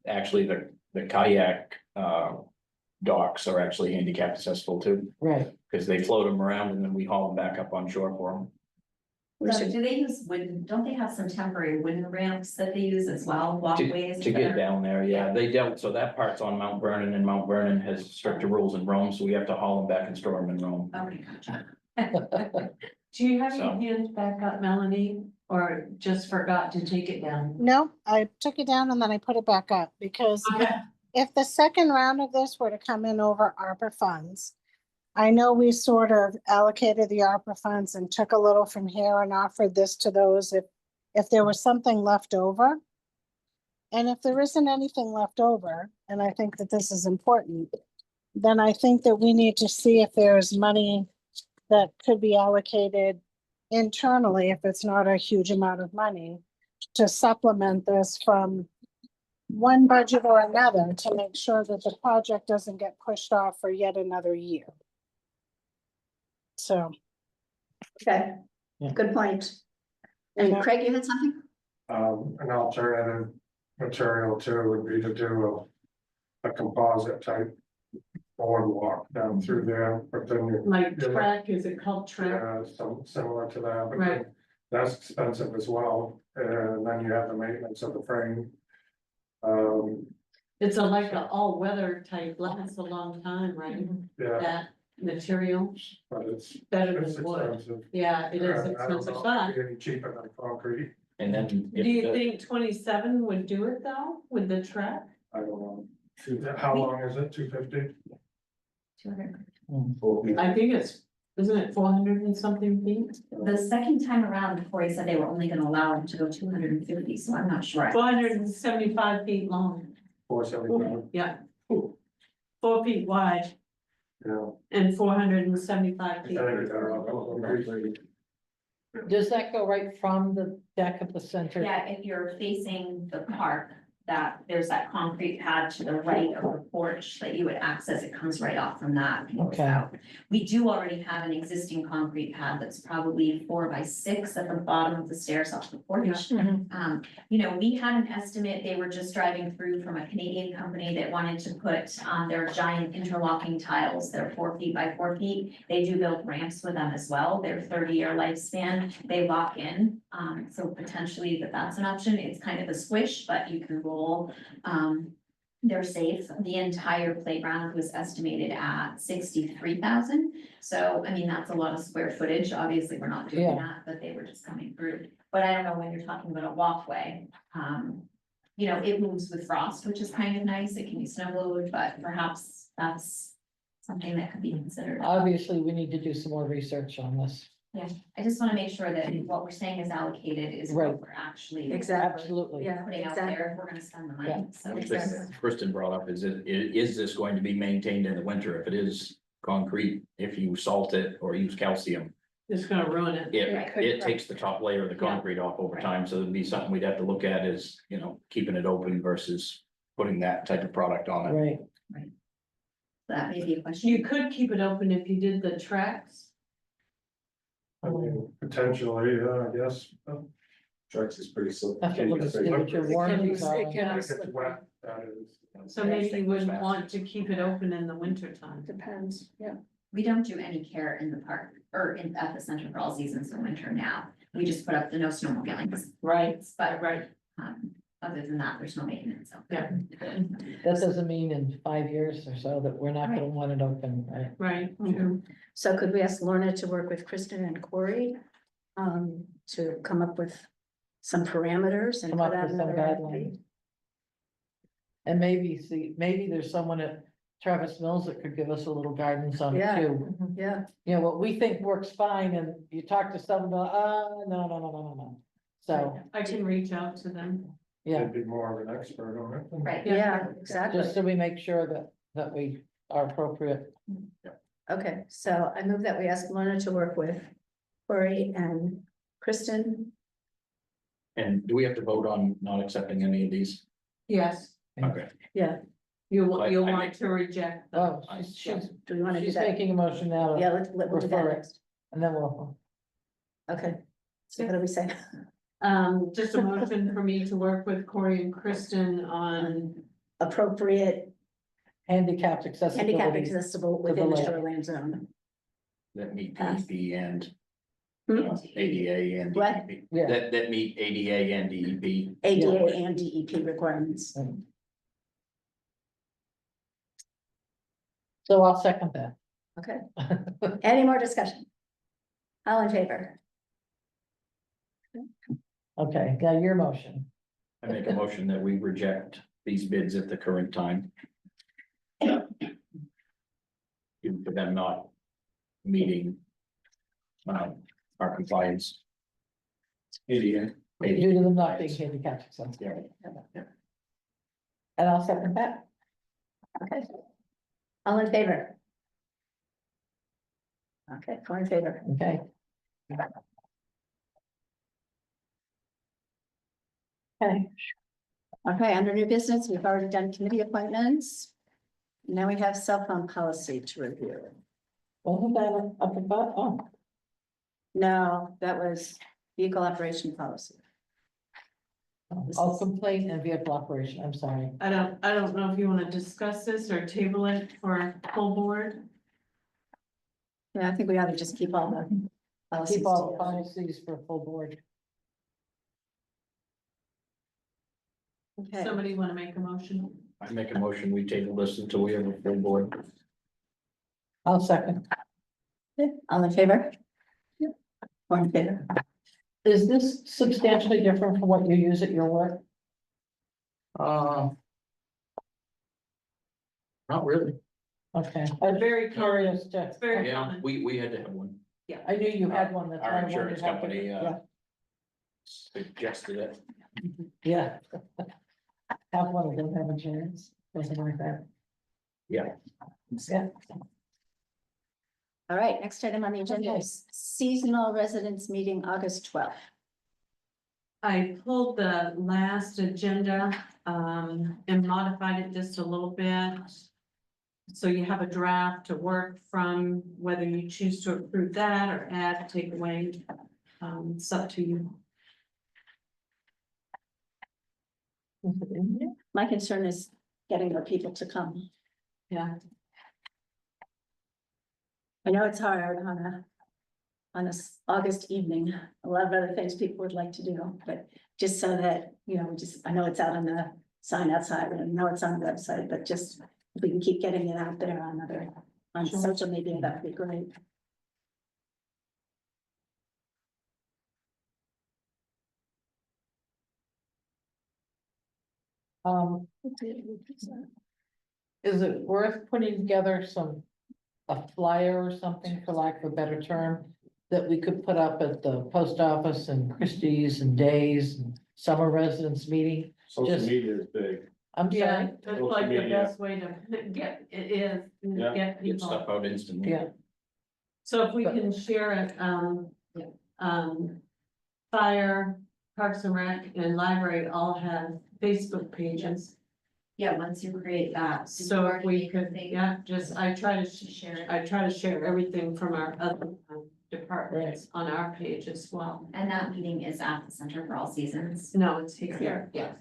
actually, the kayak, docks are actually handicap accessible too, Right. because they float them around and then we haul them back up on shore for them. We So should- do they use wooden, don't they have some temporary wooden ramps that they use as well, walkways? To that get are- down there, yeah, they don't, so that part's on Mount Vernon, and Mount Vernon has stricter rules in Rome, so we have to haul them back and store them in Rome. Okay, gotcha. Do you have So- your hands back up, Melanie? Or just forgot to take it down? No, I took it down and then I put it back up because Okay. if the second round of this were to come in over ARPA funds, I know we sort of allocated the ARPA funds and took a little from here and offered this to those if there was something left over. And if there isn't anything left over, and I think that this is important, then I think that we need to see if there's money that could be allocated internally, if it's not a huge amount of money, to supplement this from one budget or another to make sure that the project doesn't get pushed off for yet another year. So, Okay, Yeah. good point. And Craig, you had something? An alternative material too would be to do a composite type boardwalk down through there, but then you. Like Yeah. track, is it called track? Some similar to that, but Right. that's expensive as well, and then you have the maintenance of the frame. It's like a all-weather type, lasts a long time, right? Yeah, That material, but it's better it's than wood. expensive. Yeah, it is I don't expensive, know if but it'd be any cheaper than concrete, And then. if do you the- think 27 would do it though, with the track? I don't know. How long is it, 250? 200. I think isn't it 400 and something feet? The second time around, Corey said they were only gonna allow him to go 250, so I'm not sure. 475 feet long, 475, yeah. 4 feet wide yeah. and 475 I feet. think it's better off. Does that go right from the deck of the center? Yeah, if you're facing the park, that there's that concrete pad to the right of the porch that you would access, it comes right off from that. and goes Okay. out. We do already have an existing concrete pad that's probably 4 by 6 at the bottom of the stairs off the porch. You know, we had an estimate, they were just driving through from a Canadian company that wanted to put their giant interlocking tiles, they're 4 feet by 4 feet. They do build ramps with them as well, they're 30-year lifespan, they lock in, so potentially that's an option, it's kind of a squish, but you can roll. They're safe, the entire playground was estimated at 63,000. So, I mean, that's a lot of square footage, obviously, we're not doing Yeah. that, but they were just coming through. But I don't know, when you're talking about a walkway, you know, it moves with frost, which is kind of nice, it can be snow blowed, but perhaps that's something that could be considered. Obviously, we need to do some more research on this. I just wanna make sure that what we're saying is allocated is Right. what we're actually Exactly. Absolutely. Yeah, putting out exactly. there, if we're gonna spend the money, Yeah. so. Which thing Kristen brought up is this going to be maintained in the winter? If it is concrete, if you salt it or use calcium, It's gonna ruin it. it takes the top layer of the concrete off over time, so it'd be something we'd have to look at is, you know, keeping it open versus putting that type of product on it. Right. That may be a question. You could keep it open if you did the tracks. I mean, potentially, I guess. Trucks is pretty slow. Have to look and see what your warranties are. It can- If it's wet, that is. So maybe you wouldn't want to keep it open in the winter time. Depends, yeah. We don't do any care in the park or at the center for all seasons in winter now. We just put up the no snowmobiling. Right, But, right. other than that, there's no maintenance. So. Yeah. That doesn't mean in 5 years or so that we're not gonna want it open, right? Right. So could we ask Lorna to work with Kristen and Corey to come up with some parameters and Come put up out with some another guidelines. RFP? And maybe there's someone at Travis Mills that could give us a little guidance on it Yeah. too. Yeah, You know, what we think works fine and you talk to someone about, no. So, I can reach out to them. yeah, They'd be more of an expert on it. Right. yeah, exactly. just so we make sure that we are appropriate. Okay, so I move that we ask Lorna to work with Corey and Kristen. And do we have to vote on not accepting any of these? Yes, Okay. Yeah, you'll I want make- to reject them. Oh, I- she's do we want to do she's that? making a motion now, Yeah, we'll do that refer it. next. and then we'll, Okay, so what do we say? Just a motion for me to work with Corey and Kristen on, Appropriate handicap handicap accessibility. accessible within the lake. shoreline zone. That meet Pass. DEP and Hmm? ADA and What? DEP. Yeah. That meet ADA and DEP. ADA and DEP requirements. So I'll second that. Okay, any more discussion? All in favor? Okay, got your motion. I make a motion that we reject these bids at the current time. Due to them not meeting. Our compliance. Due to them not being handicapped accessible. Yeah. And I'll second that. Okay. All in favor? Okay, 4 in favor. Okay. Okay, Okay, under new business, we've already done committee appointments. Now we have cell phone policy to review. wasn't that up above? Oh, No, that was vehicle operation policy. oh, complaint and vehicle operation, I'm sorry. I don't know if you wanna discuss this or table it for full board. Yeah, I think we ought to just keep all the policies. Keep all the together. policies for full board. Okay, Somebody wanna make a motion? I make a motion, we table this until we have a full board. I'll second. all in favor? 4 in favor. Is this substantially different from what you use at your work? Not really. Okay, I'm very curious to. It's very Yeah, common. we had to have one. I knew you had one that's. Our why I wondered insurance how- company, Yeah, suggested it. yeah. Have one of them have insurance, something like that. Yeah. Yeah, All right, next item on the agenda is seasonal residents meeting August 12th. I pulled the last agenda, and modified it just a little bit. So you have a draft to work from, whether you choose to approve that or add, take away, it's up to you. is it in here? My concern is getting more people to come. Yeah. I know it's hard on August evening, a lot of other things people would like to do, but just so that, I know it's out on the sign outside, and I know it's on the website, but just if we can keep getting it out there on Sure. social media, that would be great. Is it worth putting together a flyer or something, for lack of a better term, that we could put up at the post office and Christie's and Days and summer residents meeting? Social Just- media is big. I'm Yeah, sorry, that's Social like the media. best way to get, it is, Yeah. get Get people. stuff out instantly. yeah, So if we But- can share it, fire, Parks and Rec and library all have Facebook pages. Yeah, once you create that. So if we could, yeah, just, I try to Share it. I try to share everything from our other departments on our page as well. And that meeting is at the Center for All Seasons. No, it's here. Yeah.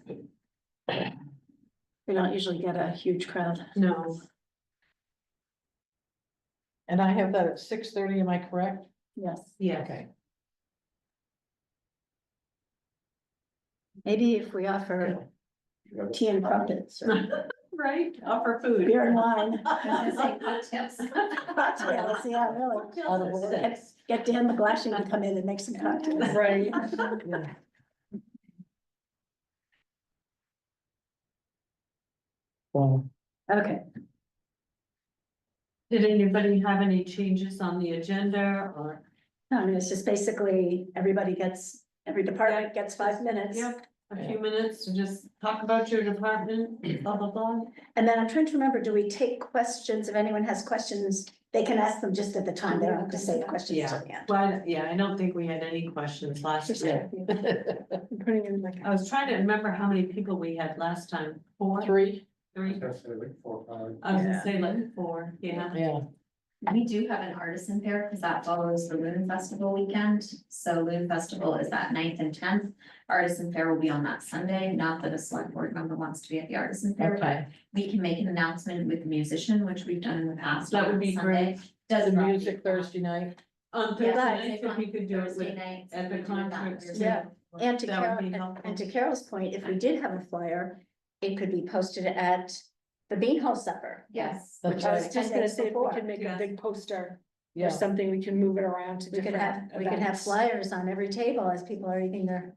We don't usually get a huge crowd. No, and I have that at 6:30, am I correct? Yes, yeah. Okay. maybe if we offer tea and crumpets or Right, offer food. beer and wine. I was gonna say cocktails. Cocktails, yeah, really. Get Dan McGlashy to come in and make some cocktails. Right. Yeah. Well, Okay, Did anybody have any changes on the agenda or? no, I mean, it's just basically, every department gets 5 minutes. Yep, a few minutes to just talk about your department, blah, blah, blah. And then I'm trying to remember, do we take questions? If anyone has questions, they can ask them just at the time. They don't have to save questions Yeah. at the end. Well, yeah, I don't think we had any questions last year. I'm putting it in my. I was trying to remember how many people we had last time. 4? 3, 3? That's like 4 or 5. I was gonna say like 4, yeah. yeah, We do have an artisan fair because that follows the Loon Festival weekend. So Loon Festival is that 9th and 10th. Artisan fair will be on that Sunday. Not that a select board member wants to be at the artisan fair, but okay. we can make an announcement with the musician, which we've done in the past. That would on be Sunday. great. Does The drop music you- Thursday night. On Thursday Yeah, night, if we could do it Thursday with, nights, at the we do that concerts. Thursday. Yeah. And to That would Carol, be helpful. and to Carol's point, if we did have a flyer, it could be posted at the Bean Hall supper. Yes. That's Which right. was 10 days before. make a big poster. Yeah. or something, we can move it around to We could different have, we could have events. flyers on every table as people are eating their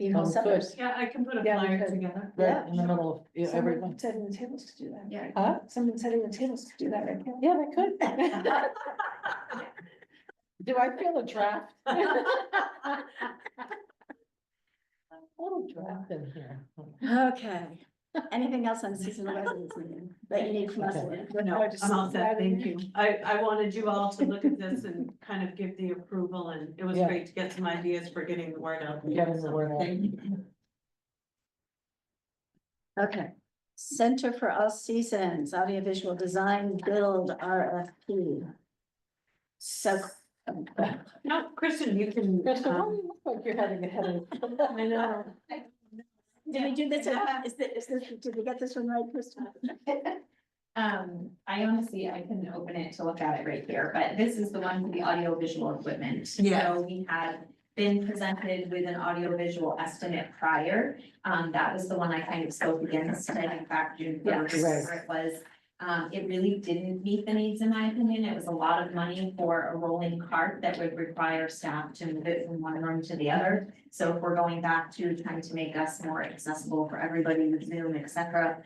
Oh, beef suppers. Yeah, I can put a Yeah, we flyer could. together. Right in the middle of Someone everyone. setting the tables to do that. Yeah. Huh? Someone setting the tables to do that, right? Carol? Yeah, they could. Do I feel a draft? A little draft in here. Okay, anything else on seasonal residence meeting that you need from us? Okay. No, I'm all set, thank you. I wanted you all to look at this and kind of give the approval, and it was Yeah. great to get some ideas for getting the word out. there. Getting the word out. Thank you. Okay, Center for All Seasons, Audiovisual Design Build RFP. So. No, Kristen, you can. Kristen, why do you look like you're having a headache? I know. Did we do this? Did we get this one right, Kristen? I honestly, I couldn't open it to look at it right here, but this is the one for the audio visual equipment. Yeah. So we had been presented with an audio visual estimate prior. That was the one I kind of spoke against, and in fact, June first, Right. it was. It really didn't meet the needs, in my opinion. It was a lot of money for a rolling cart that would require staff to move it from one room to the other. So if we're going back to trying to make us more accessible for everybody with Zoom, et cetera,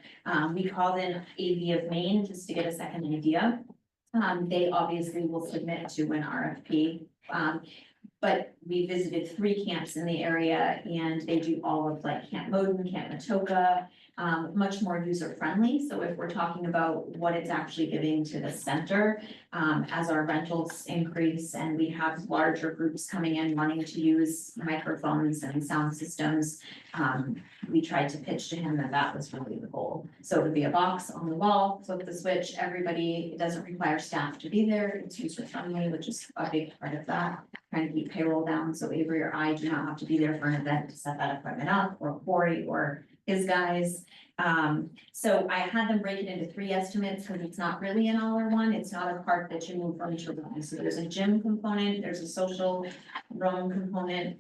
we called in AV of Maine just to get a second idea. They obviously will submit to an RFP. But we visited 3 camps in the area, and they do all of like Camp Moden, Camp Matoka, much more user friendly. So if we're talking about what it's actually giving to the center, as our rentals increase and we have larger groups coming in wanting to use microphones and sound systems, we tried to pitch to him that that was really the goal. So it would be a box on the wall, flip the switch, everybody, it doesn't require staff to be there, it's user friendly, which is a big part of that. Trying to keep payroll down, so Avery or I do not have to be there for an event to set that equipment up, or Corey or his guys. So I had them break it into 3 estimates, because it's not really an all-or-one, it's not a part that you move from to room. So there's a gym component, there's a social room component,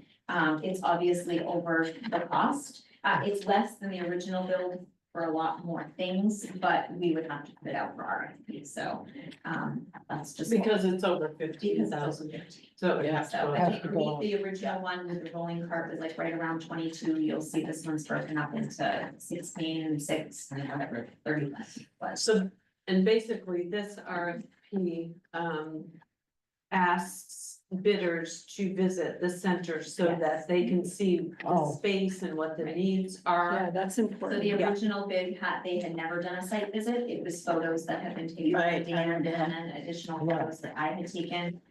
it's obviously over the cost. It's less than the original build for a lot more things, but we would have to put it out for RFP, so, that's just. Because it's over 15,000, so it has So to. I think the original one with the rolling cart was like right around 22, you'll see this one's broken up into 16, 6, and whatever, 30 was. So, and basically this RFP, asks bidders to visit the center so Yes. that they can see the Oh. space and what the needs Yeah, are. that's So important. the original bid they had never done a site visit, it was photos that had been taken by Right. Dan and then additional Yeah. photos that I had taken.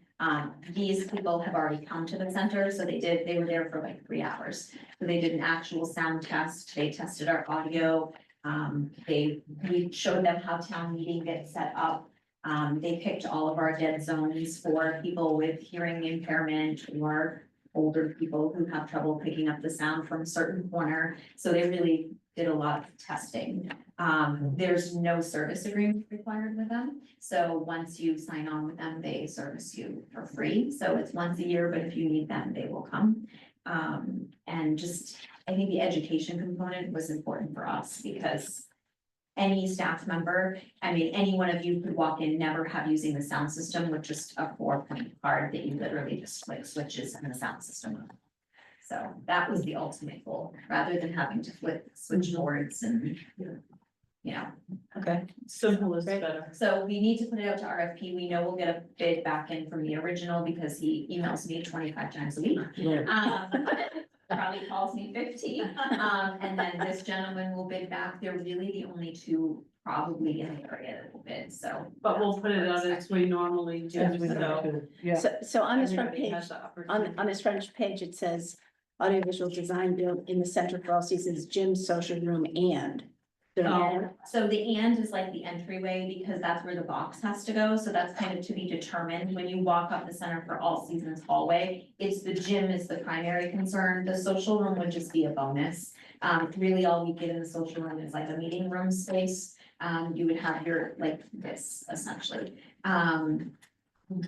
These people have already come to the center, so they were there for like 3 hours. So they did an actual sound test, they tested our audio. We showed them how town meeting gets set up. They picked all of our dead zones for people with hearing impairment or older people who have trouble picking up the sound from a certain corner. So they really did a lot of testing. There's no service agreement required with them. So once you sign on with them, they service you for free. So it's once a year, but if you need them, they will come. And just, I think the education component was important for us because any staff member, I mean, any one of you could walk in, never have using the sound system with just a 4-point card that you literally just click switches and the sound system. So that was the ultimate goal, rather than having to flip switchboards and, you know. Okay. Simple is Right. better. So we need to put it out to RFP. We know we'll get a bid back in from the original because he emails me 25 times a week. Probably calls me 50. And then this gentleman will bid back. They're really the only 2 probably in the area that will bid, so. But we'll put it out as we normally do, As we so. know to, yeah. So on this front everybody page, has the opportunity. on this front page, it says audiovisual design built in the Center for All Seasons gym, social room, and. Oh, so the and is like the entryway because that's where the box has to go, so that's kind of to be determined when you walk up the Center for All Seasons hallway. It's the gym is the primary concern, the social room would just be a bonus. Really all we get in the social room is like a meeting room space. You would have your, like this essentially.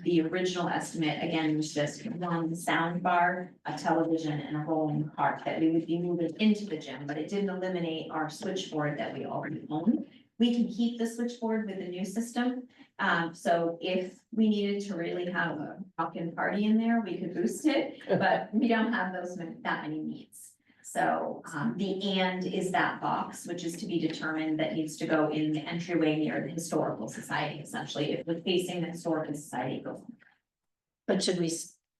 The original estimate, again, was just 1 sound bar, a television and a rolling cart that we would be moving into the gym, but it didn't eliminate our switchboard that we already own. We can keep the switchboard with the new system. So if we needed to really have a rockin' party in there, we could boost it, but we don't have that many needs. So, the and is that box, which is to be determined, that needs to go in the entryway near the historical society, essentially, if we're facing the historical society, go. But should we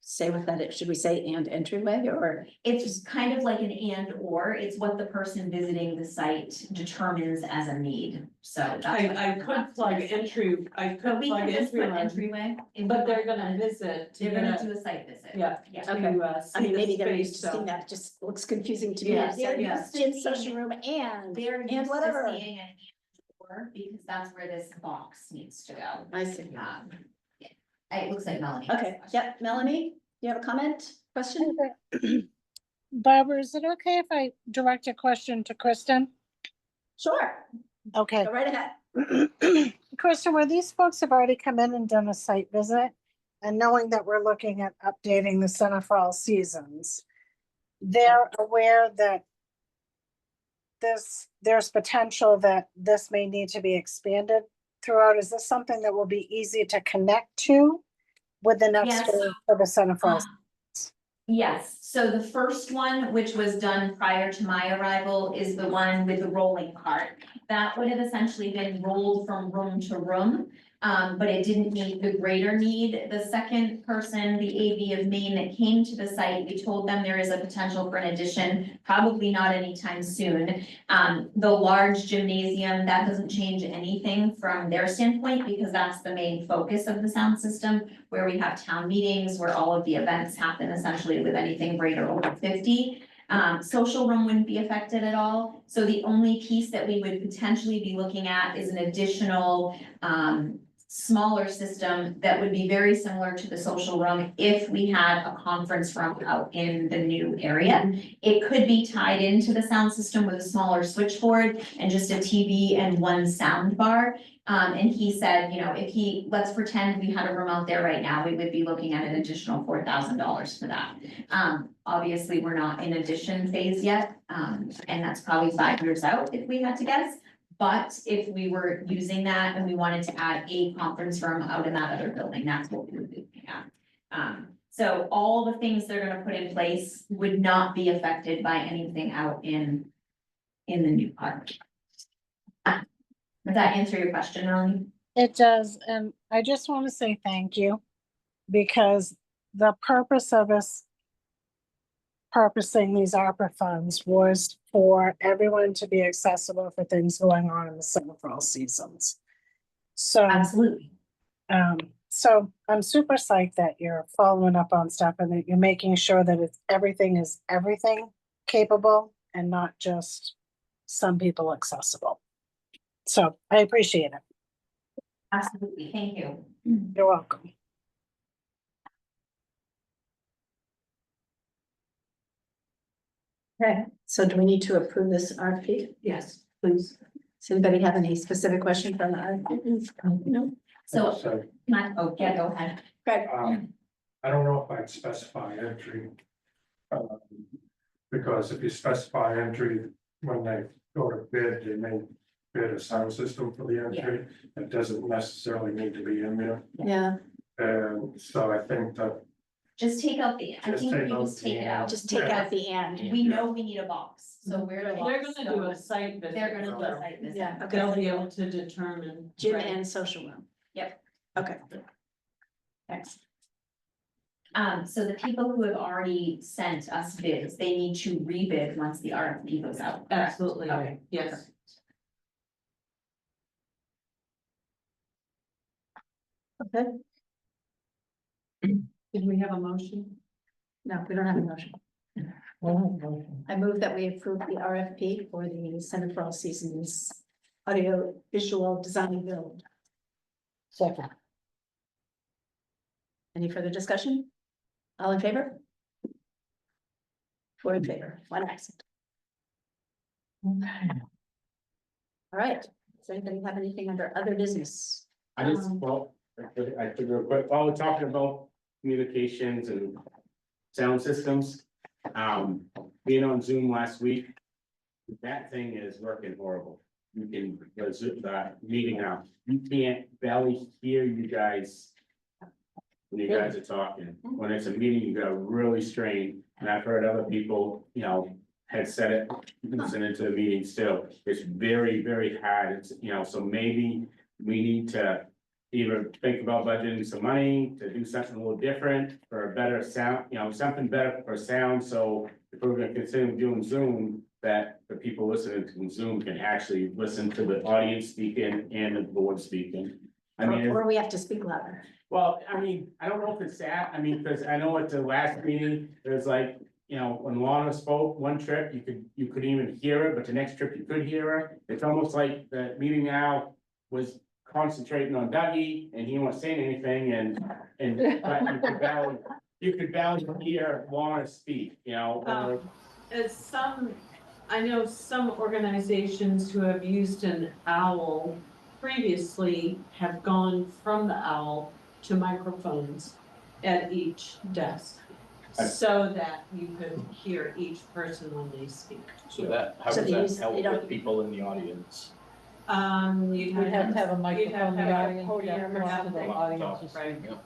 say what that is? Should we say and entryway or? It's kind of like an and or, it's what the person visiting the site determines as a need, so. that's what I we're could left plug to say. entry, I But could we plug can just put entryway, entryway. in but they're the- gonna visit. to They're gonna get a- do a site visit. Yeah. Yeah. to, Okay. see I mean, the maybe they're space, used to so. seeing that, it just looks confusing to me. Yeah, It's like, yeah. in social room and They're used whatever. to seeing an and or, because that's where this box needs to go. I see. Yeah. It looks like Melanie. has a Okay, question. yep, Melanie, you have a comment, question? Barbara, is it okay if I direct a question to Kristen? Sure, Okay. go right ahead. Kristen, where these folks have already come in and done a site visit, and knowing that we're looking at updating the Center for All Seasons, they're aware that there's potential that this may need to be expanded throughout. Is this something that will be easy to connect to with the next Yes. phase for the Center for All? Um, Yes, so the first one, which was done prior to my arrival, is the one with the rolling cart. That would have essentially been rolled from room to room, but it didn't meet the greater need. The second person, the AV of Maine that came to the site, we told them there is a potential for an addition, probably not anytime soon. The large gymnasium, that doesn't change anything from their standpoint, because that's the main focus of the sound system, where we have town meetings, where all of the events happen essentially with anything greater over 50. Social room wouldn't be affected at all. So the only piece that we would potentially be looking at is an additional, smaller system that would be very similar to the social room if we had a conference room out in the new area. It could be tied into the sound system with a smaller switchboard and just a TV and one sound bar. And he said, you know, let's pretend we had a room out there right now, we would be looking at an additional $4,000 for that. Obviously, we're not in addition phase yet, and that's probably 5 years out if we had to guess. But if we were using that and we wanted to add a conference room out in that other building, that's what we would be looking at. So all the things they're gonna put in place would not be affected by anything out in the new park. Does that answer your question, Melanie? It does, and I just want to say thank you, because the purpose of us purposing these ARPA funds was for everyone to be accessible for things going on in the Center for All Seasons. So, Absolutely. so I'm super psyched that you're following up on stuff and that you're making sure that everything is everything capable and not just some people accessible. So I appreciate it. Absolutely, thank you. You're welcome. Okay, so do we need to approve this RFP? Yes, please. Does anybody have any specific question from the RFP? No? So, So, yeah, go ahead. Greg? I don't know if I'd specify entry. Because if you specify entry, when they go to bid, they may bid a sound system for the entry. It doesn't necessarily need to be in there. Yeah, And so I think that Just take out the, I Just think take we out just the take it end. out. just take out the and. We know we need a box, so where the They're box gonna do a goes, site visit. they're gonna do a site visit. Yeah, They'll okay. be able to determine. Gym Right. and social room. Yep. Okay. Thanks. So the people who have already sent us bids, they need to rebid once the RFP goes out. correct? Absolutely, Okay. yes. Okay, Did we have a motion? no, we don't have a motion. I move that we approve the RFP for the Center for All Seasons audio visual design build. Second. Any further discussion? All in favor? 4 in favor, 1 absent. All right, does anybody have anything under other business? I just, well, I could real quick, while we're talking about communications and sound systems. Being on Zoom last week, that thing is working horrible. you can, visit the meeting now, you can't barely hear you guys. When you guys are talking, when it's a meeting, you gotta really strain, and I've heard other people, you know, had said it, listening to the meeting still, it's very, very hard, it's, you know, so maybe we need to. Either think about budgeting some money to do something a little different for a better sound, you know, something better for sound, so if we're gonna continue doing Zoom. That the people listening to Zoom can actually listen to the audience speaking and the board speaking. I mean, Or we have to speak louder. well, I mean, I don't know if it's that, I mean, because I know at the last meeting, there's like, you know, when Lana spoke, one trip, you could even hear it, but the next trip you could hear her. It's almost like the meeting now was concentrating on Dougie and he wasn't saying anything but you could barely hear Lana speak, you know, or. As I know some organizations who have used an owl previously have gone from the owl to microphones at each desk. So that you could hear each person when they speak. So that, how So does they that use- help they don't- with people in the audience? You'd We'd have to have a you'd microphone in the have audience, podium yeah, or go out to the something. audience. and Right. speak.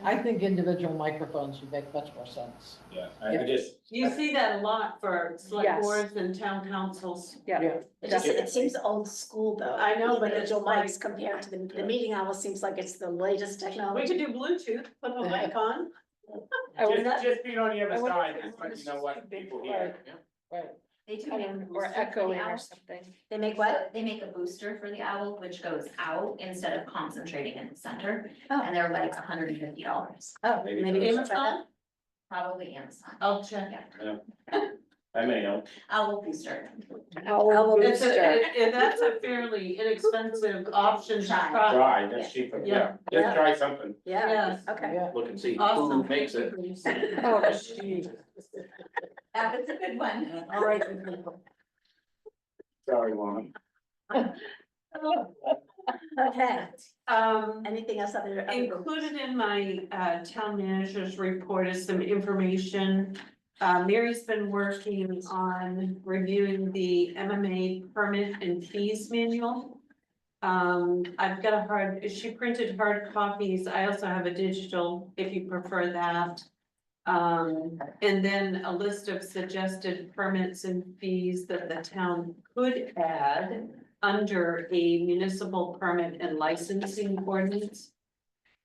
I think individual microphones would make much more sense. Yeah, I just, You see that a lot for select Yes. boards and town councils. Yeah. It seems old school though. I know, but it's Individual like- mics compared to the meeting owl seems like it's the latest We technology. could do Bluetooth, put a mic on. I would not- Just being on the other I wonder side, if just it's let you know what people big, hear. Right. They do I make a don't know, or booster for the echoing or owl. something. They make what? They make a booster for the owl, which goes out instead of concentrating in the center, Oh, and they're like $150, oh, maybe we should try that. Amazon, probably Amazon. I'll check. Yeah, I may know. owl booster. Owl It's booster. and that's a fairly inexpensive option to Try. try. Try, that's cheaper, yeah, Yeah. just try something. Yeah, Yes. okay. Yeah. look and see who Awesome. makes it. Oh, geez. That was a good one. All right. Sorry, Lana. Okay, Um, anything else other? included in my town manager's report is some information. Mary's been working on reviewing the MMA permit and fees manual. I've got she printed hard copies. I also have a digital if you prefer that. And then a list of suggested permits and fees that the town could add under a municipal permit and licensing ordinance.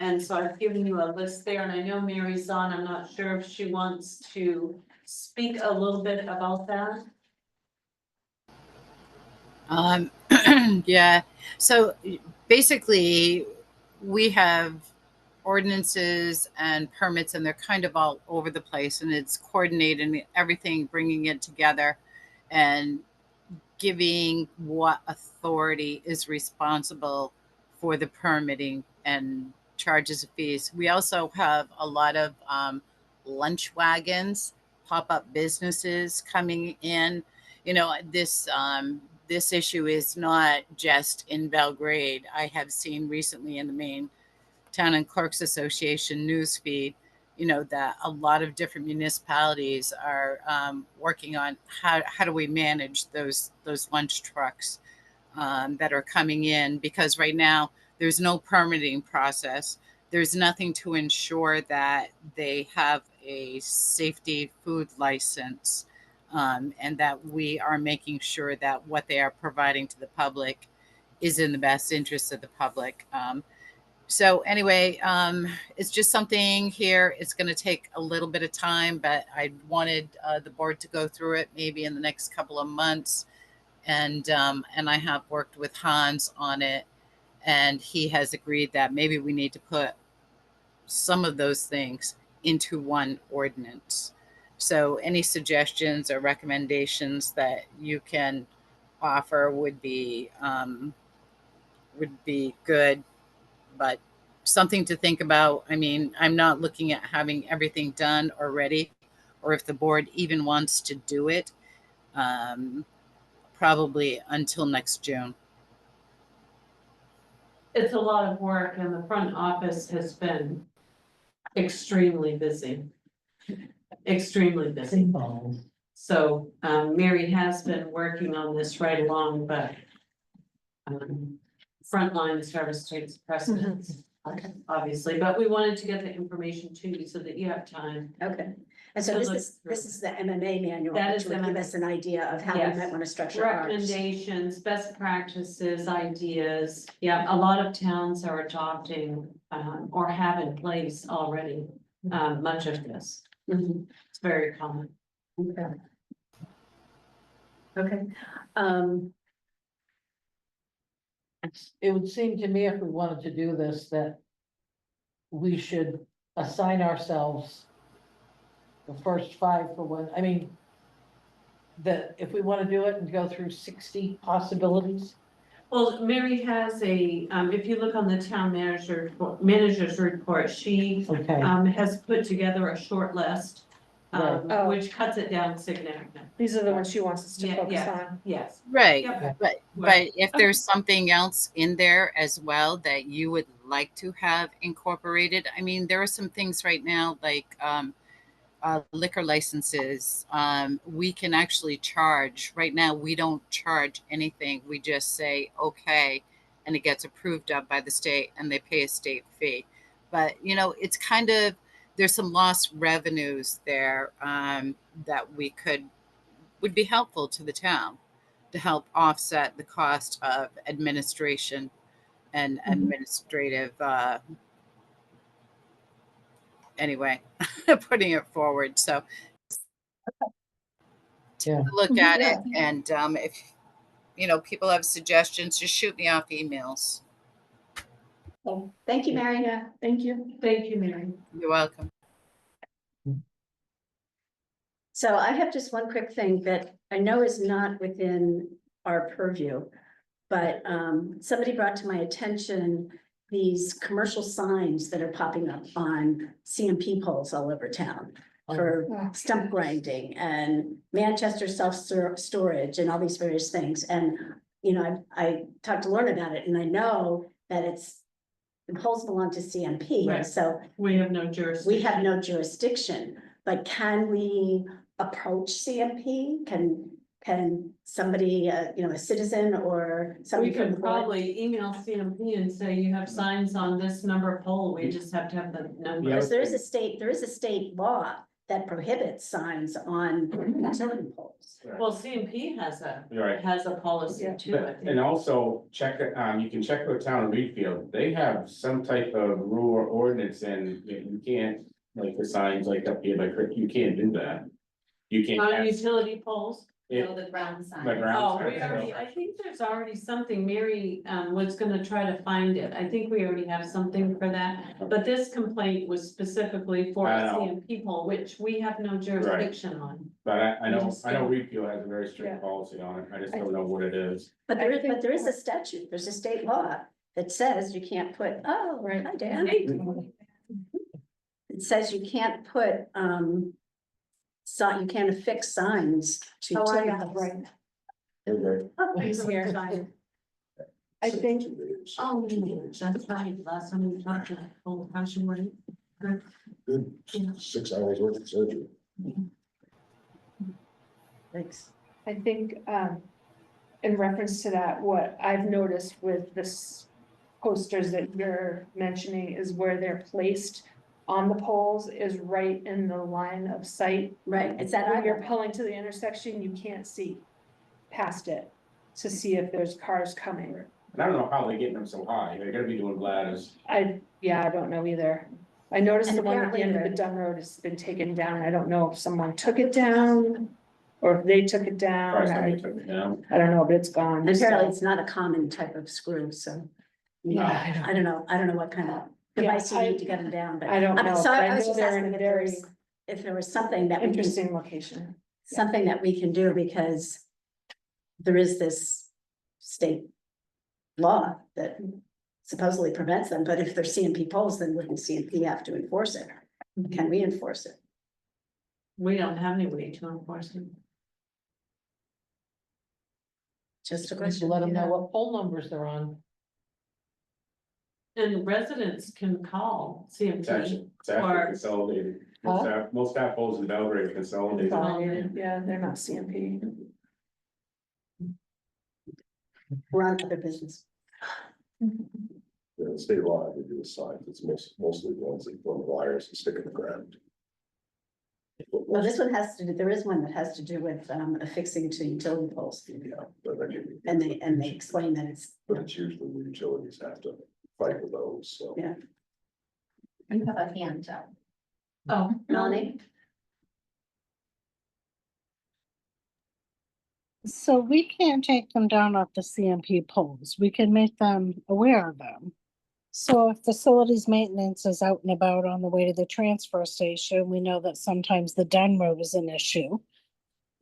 And so I've given you a list there, and I know Mary's on, I'm not sure if she wants to speak a little bit about that. Yeah, so basically, we have ordinances and permits, and they're kind of all over the place, and it's coordinating everything, bringing it together, and giving what authority is responsible for the permitting and charges of fees. We also have a lot of lunch wagons, pop-up businesses coming in. You know, this issue is not just in Belgrade. I have seen recently in the Maine Town and Clerks Association newsfeed, you know, that a lot of different municipalities are working on how do we manage those lunch trucks that are coming in, because right now there's no permitting process. There's nothing to ensure that they have a safety food license, and that we are making sure that what they are providing to the public is in the best interest of the public. So anyway, it's just something here. It's going to take a little bit of time, but I wanted the board to go through it maybe in the next couple of months. And I have worked with Hans on it, and he has agreed that maybe we need to put some of those things into one ordinance. So any suggestions or recommendations that you can offer would be good, but something to think about. I mean, I'm not looking at having everything done already, or if the board even wants to do it, probably until next June. It's a lot of work, and the front office has been extremely busy. Extremely busy. So, Mary has been working on this right along, but frontline service takes precedence. Obviously, but we wanted to get the information to you so that you have time. Okay, and so To this look is, through. this is the MMA manual, That which is would give MMA. us an idea of how we Yes. might want to structure ours. Recommendations, best practices, ideas. Yeah, a lot of towns are adopting, or have in place already, much of this. Mhm. It's very common. Okay. Okay, It would seem to me if we wanted to do this, that we should assign ourselves the first 5 for one, I mean, that if we want to do it and go through 60 possibilities. Well, Mary has a, if you look on the town manager's report, she, Okay, has put together a short list. Right. Oh. Which cuts it down significantly. These are the ones she wants us to Yeah, focus yes, on. yes. Right, Yep. but Right. if there's something else in there as well that you would like to have incorporated, I mean, there are some things right now like liquor licenses. We can actually charge. Right now, we don't charge anything. We just say okay, and it gets approved of by the state, and they pay a state fee. But you know, it's kind of there's some lost revenues there that would be helpful to the town to help offset the cost of administration and administrative anyway putting it forward, so yeah. look at Yeah. it, and if people have suggestions, just shoot me off emails. well, thank you, Mary. Yeah, thank you. Thank you, Mary. You're welcome. So I have just one quick thing that I know is not within our purview. But somebody brought to my attention these commercial signs that are popping up on CMP poles all over town. For stump grinding and Manchester self-storage and all these various things. And, you know, I talked to Lauren about it and I know that the poles belong to CMP, Right. so We have no jurisdiction. we have no jurisdiction. But can we approach CMP? Can somebody, a citizen or We somebody from the could board? probably email CMP and say you have signs on this number pole, we just have to have the number. Because there is a state law that prohibits signs on utility poles. Well, CMP has You're right. a policy too, I think. And also check, you can check with town of Reedfield, they have some type of rule or ordinance and you can't, like the signs like up here, like you can't do that. You can't On have, utility poles. Yeah. So the ground sign. The ground Oh, sign. we already, I think there's already something, Mary, was gonna try to find it, I think we already have something for that. But this complaint was specifically for I know. CMP pole, which we have no jurisdiction on. but I know just Reedfield has a very Yeah. strict policy on it, I just don't know what it is. But I think- there is a statute, there's a state law that says you can't put, oh, Right. hi, Dan. It says you can't put, you can't affix signs to. Oh, I utility got it, poles. right. Oh, He's here. I think, Oh, that's right, last time we talked to the whole passion word. Good, 6 hours worth of surgery. Thanks. I think, in reference to that, what I've noticed with this posters that you're mentioning is where they're placed on the poles is right in the line of sight. Right, it's that When you're eyeball. pulling to the intersection, you can't see past it to see if there's cars coming. And I don't know how they're getting them so high, they're gonna be doing ladders. I don't know either. I noticed And the one at the end of the apparently Dunn Road has been taken down. I don't know if someone took it down or if they took it down. Probably somebody took it down. I don't know, but it's gone. And apparently so- it's not a common type of screw, so. Yeah, I don't know what kind of device you need to get them down, but. I don't know, So but I I was know just they're asking in a if there very was, if there was something that we can, interesting location. something that we can do, because there is this state law that supposedly prevents them, but if they're CMP poles, then wouldn't CMP have to enforce it? Can we enforce it? We don't have any way to enforce it. Just a Just question. let them know what poll numbers they're on. And residents can call It's CMP. actually Or- consolidated. Huh? Most staff polls in Belgrade are consolidated. Consolidated, yeah, they're not CMP. We're on other business. The state law, they do the signs, it's mostly the ones that run wires and stick in the ground. Well, this one has to do, there is one that has to do with affixing to utility poles. Yeah, but I mean. And they explain that it's, But it's usually the utilities have to fight with those, so. Yeah. You have a hand up. Oh, Melanie, So we can't take them down off the CMP poles. We can make them aware of them. So if facilities maintenance is out and about on the way to the transfer station, we know that sometimes the Dunn Road is an issue.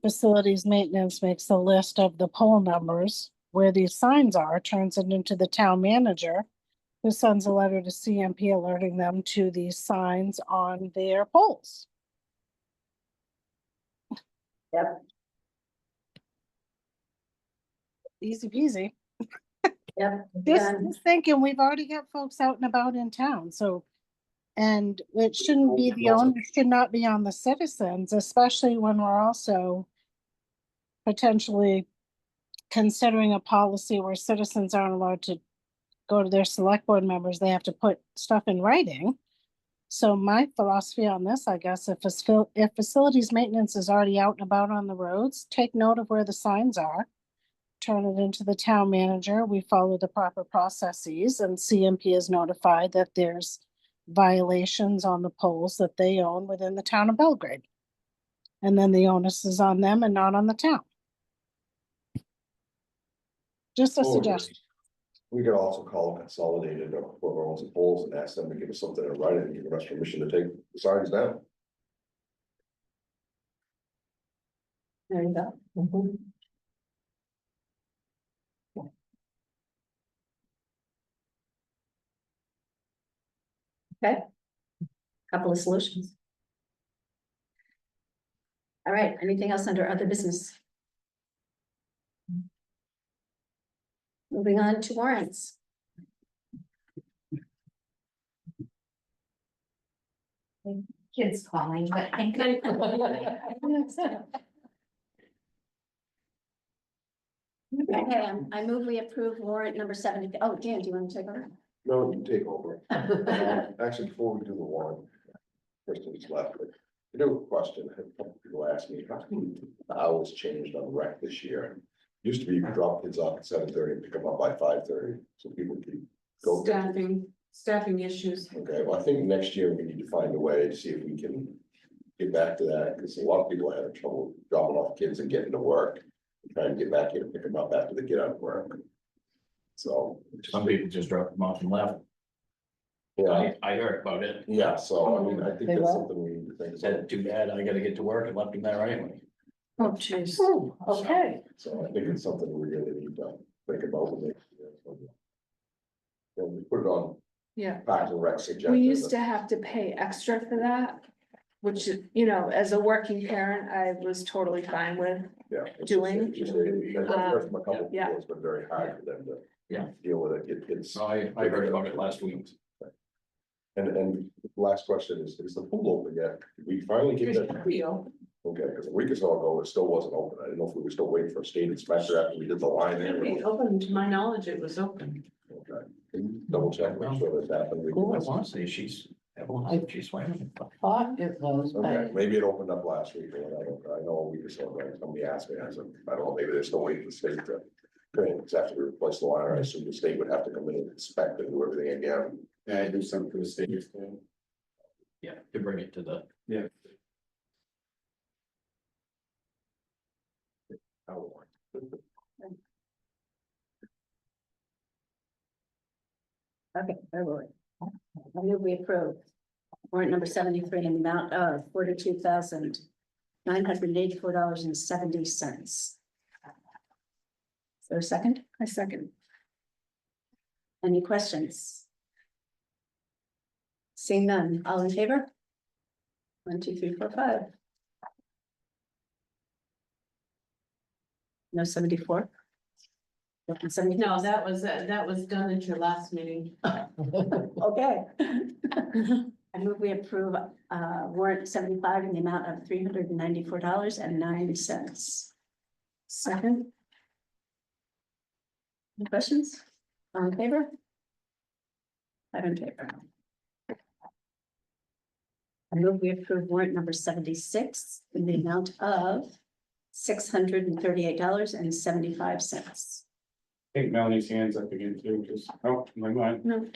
Facilities maintenance makes a list of the pole numbers where these signs are, turns it into the town manager, who sends a letter to CMP alerting them to these signs on their poles. Yep. Easy peasy. yep. Just thinking, we've already got folks out and about in town, so. And it shouldn't be the owner, should not be on the citizens, especially when we're also potentially considering a policy where citizens aren't allowed to go to their select board members, they have to put stuff in writing. So my philosophy on this, I guess, if facilities maintenance is already out and about on the roads, take note of where the signs are. Turn it into the town manager, we follow the proper processes, and CMP is notified that there's violations on the poles that they own within the town of Belgrade. And then the onus is on them and not on the town. Just a Or suggestion. We could also call Consolidated or whoever owns the poles and ask them to give us something in writing and give us permission to take the signs down. There you go. Okay. Couple of solutions. All right, anything else under other business? Moving on to warrants. Kids calling, but I think. Okay, I move we approve warrant number 70. Oh, Dan, do you want to take over? No, you take over. Actually, before we do the one, person who's left, but I do have a question. I had a couple people ask me, how come the hours changed on rec this year? Used to be you could drop kids off at 7:30 and pick them up by 5:30, so people could go. Staffing issues. Okay, well, I think next year we need to find a way to see if we can get back to that, because a lot of people have trouble dropping off kids and getting to work. Trying to get back in and pick them up after they get out of work. So. Some people just dropped them off and left. Yeah, I heard about it. yeah, so I mean, I think They that's will? something we need to think Said, about. too bad, I gotta get to work and left him there anyway. Oh, jeez. Okay. So I think it's something we really need to think about with next year. And we put it on Yeah, Parks and Rec agenda. we used to have to pay extra for that, which, you know, as a working parent, I was totally fine with. Yeah. it's doing, just I've heard from a couple of yeah. people, it's been very hard for them to. Yeah. Deal with it, get kids. So I heard about it last week. And the last question is the pool open yet? Did we finally get that? Okay, because a week or so ago, it still wasn't open. I didn't know if we were still waiting for a state inspection after we did the line there. Open, to my knowledge, it was open. Okay. Can you double check, make sure that's happened? Cool, I wanna say she's swimming. Thought it was, Okay, but maybe it opened up last week or whatever. I know a week or so ago, somebody asked me, I said, I don't know, maybe they're still waiting for the state to. Because after we replace the line, I assume the state would have to come in and inspect and do everything again. Yeah, do something for the state. Yeah, to bring it to the. Yeah. Okay, I move we approve warrant number 73 in the amount of $42,984.70. Is there a second? I second. Any questions? Seeing none, all in favor? 1, 2, 3, 4, 5. No 74? Open 70? No, that was done at your last meeting. Okay. I move we approve warrant 75 in the amount of $394.09. Second. Any questions? All in favor? I'm in favor. I move we approve warrant number 76 in the amount of $638.75. I think Melanie's hands up again too, just, oh, my mind. No.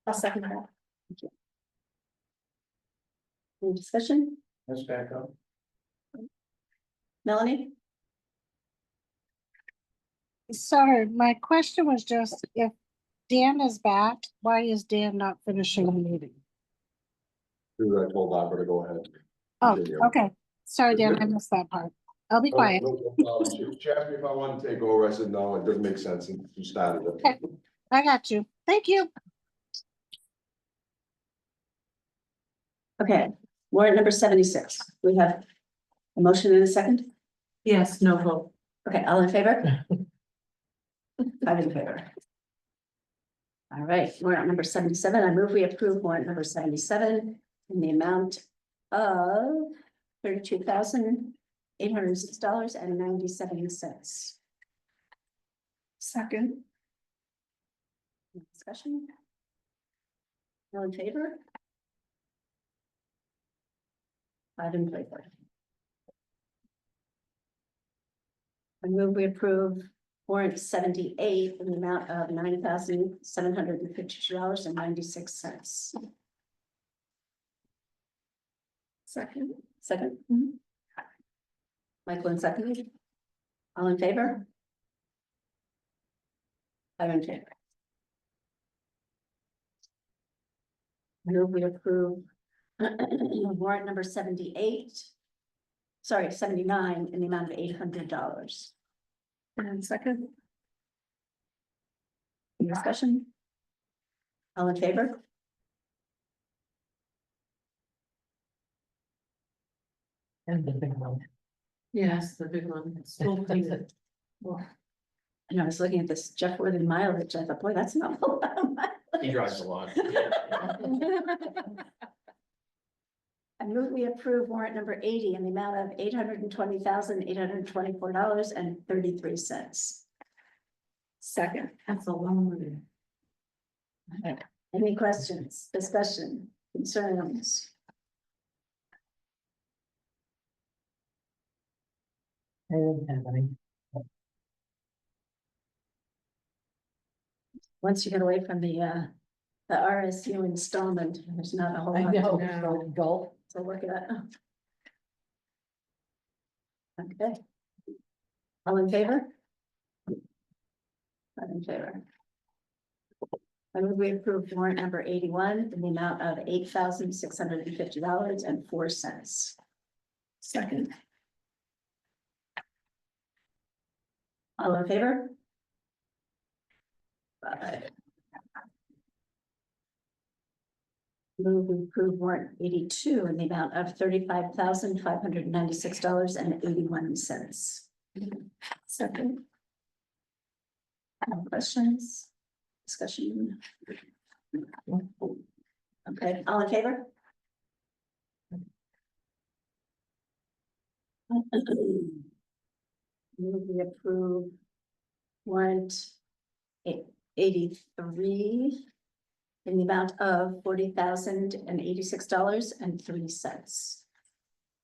I'll second that. Thank you. Any discussion? Let's back up. Melanie? Sorry, my question was just if Dan is back, why is Dan not finishing the meeting? I told Barbara to go ahead. Oh, Continue. okay. Sorry, Dan, I missed that part. I'll be Oh, quiet. no problem. She asked me if I wanted to take over. I said, no, it doesn't make sense. And she started it. Okay. I got you. Thank you. Okay, warrant number 76. We have a motion in a second. Yes, no vote. Okay, all in favor? I'm in favor. All right, warrant number 77. I move we approve warrant number 77 in the amount of $32,806.97. Second. Discussion? All in favor? I'm in favor. I move we approve warrant 78 in the amount of $9,752.96. Second. Second? Michael and second. All in favor? I'm in favor. I move we approve warrant number 78. Sorry, 79 in the amount of $800. And second. Any discussion? All in favor? And the big one. Yes, the big one. Still clean. And I was looking at this Jeff Worthy mileage. I thought, boy, that's not a lot of mileage. He drives a lot. I move we approve warrant number 80 in the amount of $820,824.33. Second. That's a long one. Any questions, discussion, concerns? I didn't have any. Once you get away from the RSU installment, there's not a whole I lot know, to so gulp. look at. Okay. All in favor? I'm in favor. I move we approve warrant number 81 in the amount of $8,650.04. Second. All in favor? Aye. Move we approve warrant 82 in the amount of $35,596.81. Second. No questions? Discussion? Okay, all in favor? Move we approve warrant 83 in the amount of $40,086.03.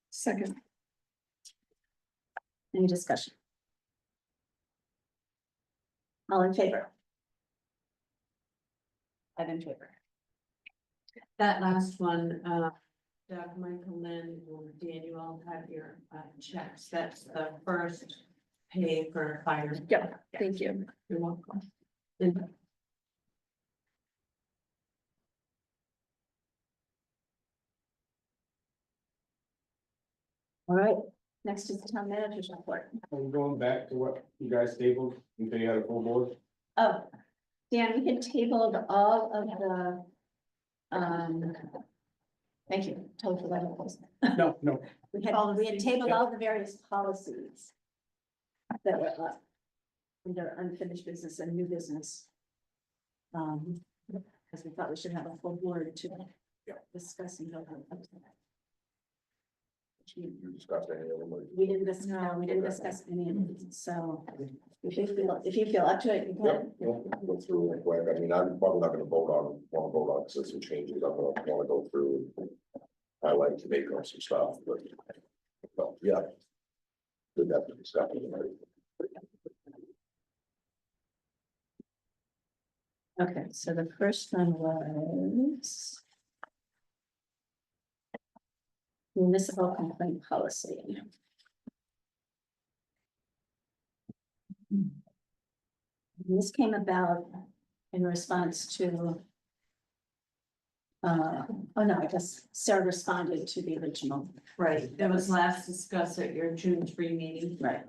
Second. Any discussion? All in favor? I'm in favor. That last one, Doug, Michael, Lynn, or Daniel have your checks. That's the first pay for fire. Yeah, thank you. You're welcome. And All right, next is the town manager's report. I'm going back to what you guys tabled, until you had a full board. Oh, Dan, we can table all of the, thank you, totally forgot about this. No, no. We had tabled all the various policies that were up under unfinished business and new business. Because we thought we should have a full board to discuss and go over. you discussed any of them? Or- We didn't discuss, no, we didn't discuss any of these, so if you feel up to it, you Yeah, can. yeah, go through it quick. I mean, I'm probably not gonna want to vote on, because some changes, I'm gonna wanna go through. I like to make up some stuff, but yeah. Good to have the discussion, right? Okay, so the first one was municipal complaint policy. This came about in response to oh no, I guess Sarah responded to the original. Right, that was last discussed at your June 3 meeting. Right.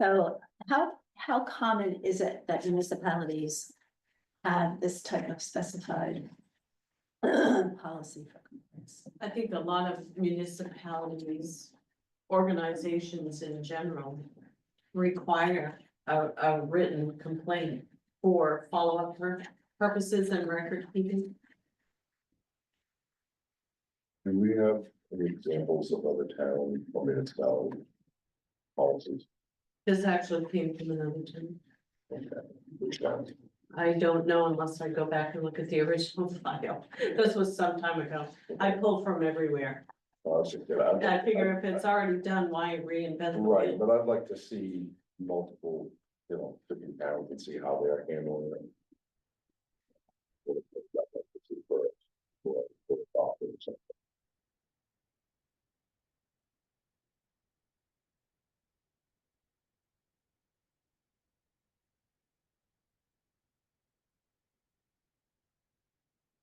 So how common is it that municipalities have this type of specified policy for complaints? I think a lot of municipalities, organizations in general, require a written complaint for follow-up purposes and record keeping. Do we have any examples of other town or municipality policies? This actually came from another town. Okay, which towns? I don't know unless I go back and look at the original file. This was some time ago. I pull from everywhere. That's a good- I'd- I figure if it's already done, why reinvent the Right, wheel? but I'd like to see multiple, different towns and see how they're handling it. For the thought or something.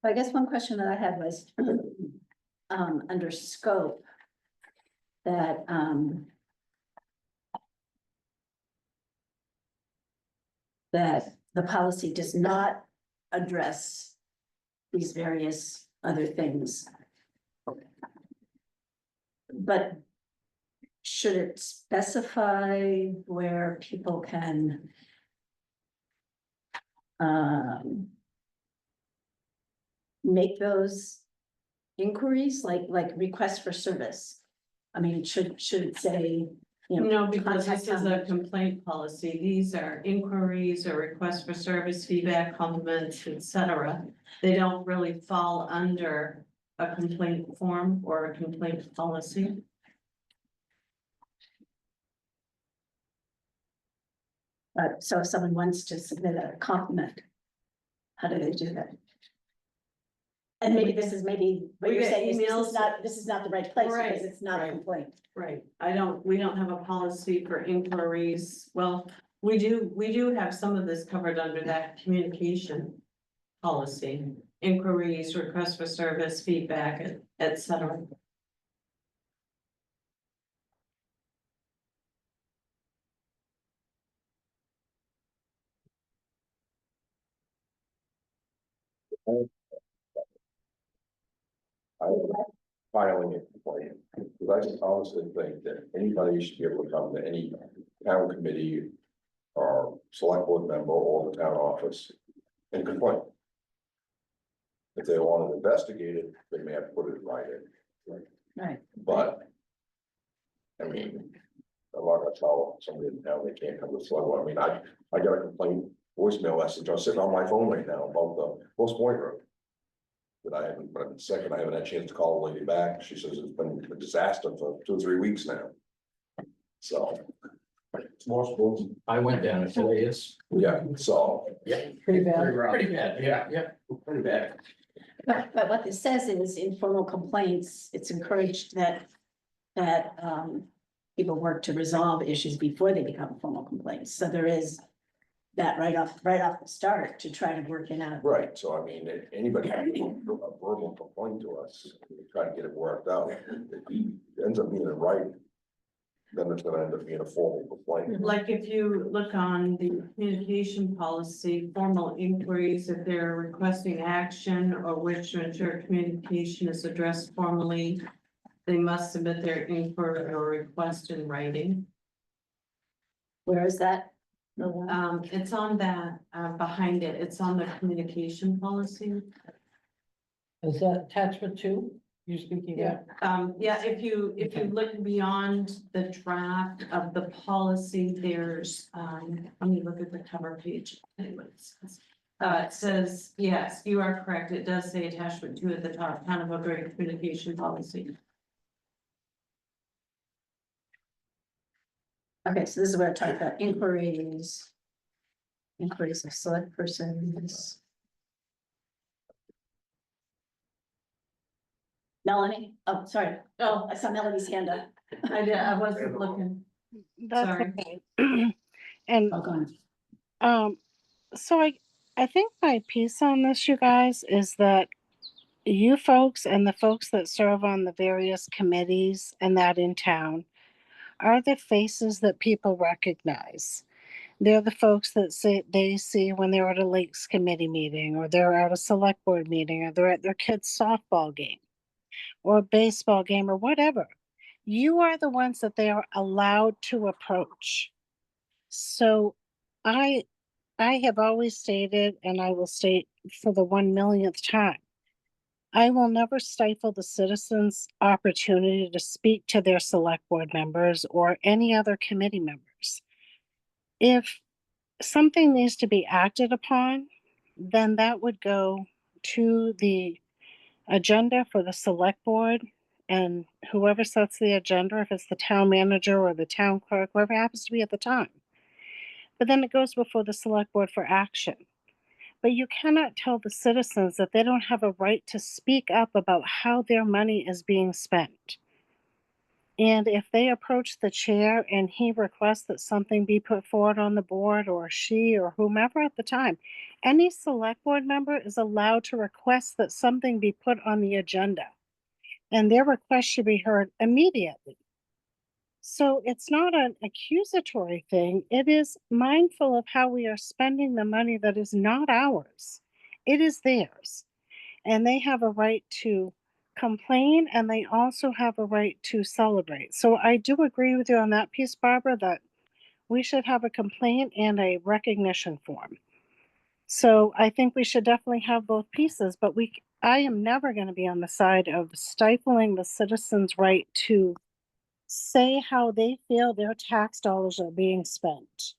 I guess one question that I had was, under scope, that, that the policy does not address these various other things. But should it specify where people can make those inquiries, like requests for service? I mean, should it say, you know? No, because this contact is a town- complaint policy. These are inquiries or requests for service, feedback, compliments, etc. They don't really fall under a complaint form or a complaint policy. So if someone wants to submit a compliment, how do they do that? And maybe this is what We you're get saying is emails. this is not the right place Right, because it's not a right. complaint. Right, we don't have a policy for inquiries. Well, we do have some of this covered under that communication policy. Inquiries, requests for service, feedback, etc. Filing a complaint, because I honestly think that anybody should be able to come to any town committee. Or select board member or the town office and complain. If they want to investigate it, they may have to put it in writing. Right. But. I mean, I'm not gonna tell somebody in town they can't come to the select board. I mean, I got a complaint voicemail message, I'm sitting on my phone right now about the Post Point Road. That I haven't, but I've been sick and I haven't had a chance to call the lady back. She says it's been a disaster for 2 or 3 weeks now. So. Small schools. I went down it today, yes. Yeah, so. Yeah. Pretty bad. Pretty bad, yeah, pretty bad. But what this says is informal complaints, it's encouraged that people work to resolve issues before they become formal complaints. So there is that right off the start to try to work it out. Right, so I mean, if anybody has a verbal complaint to us, we try to get it worked out. If it ends up being in writing, then it's gonna end up being a formal complaint. Like if you look on the communication policy, formal inquiries, if they're requesting action or wish to ensure communication is addressed formally, they must submit their inquiry or request in writing. Where is that? It's on that, behind it, it's on the communication policy. Is that attachment two you're speaking of? Yeah, if you look beyond the draft of the policy, there's, let me look at the cover page. Anyway, it says, yes, you are correct. It does say attachment two at the top, kind of a great communication policy. Okay, so this is where I talk about inquiries. Inquiries of select persons. Melanie, oh, sorry, Oh, I saw Melanie's hand up. I wasn't looking. That's Sorry. okay. And Oh, go on. so I think my piece on this, you guys, is that you folks and the folks that serve on the various committees and that in town are the faces that people recognize. They're the folks that they see when they're at a Lakes Committee meeting, or they're at a select board meeting, or they're at their kid's softball game or baseball game or whatever. You are the ones that they are allowed to approach. So I have always stated, and I will state for the 1 millionth time, I will never stifle the citizens' opportunity to speak to their select board members or any other committee members. If something needs to be acted upon, then that would go to the agenda for the select board, and whoever sets the agenda, if it's the town manager or the town clerk, whoever happens to be at the time. But then it goes before the select board for action. But you cannot tell the citizens that they don't have a right to speak up about how their money is being spent. And if they approach the chair and he requests that something be put forward on the board, or she or whomever at the time, any select board member is allowed to request that something be put on the agenda. And their request should be heard immediately. So it's not an accusatory thing. It is mindful of how we are spending the money that is not ours. It is theirs. And they have a right to complain, and they also have a right to celebrate. So I do agree with you on that piece, Barbara, that we should have a complaint and a recognition form. So I think we should definitely have both pieces, but I am never going to be on the side of stifling the citizens' right to say how they feel their tax dollars are being spent.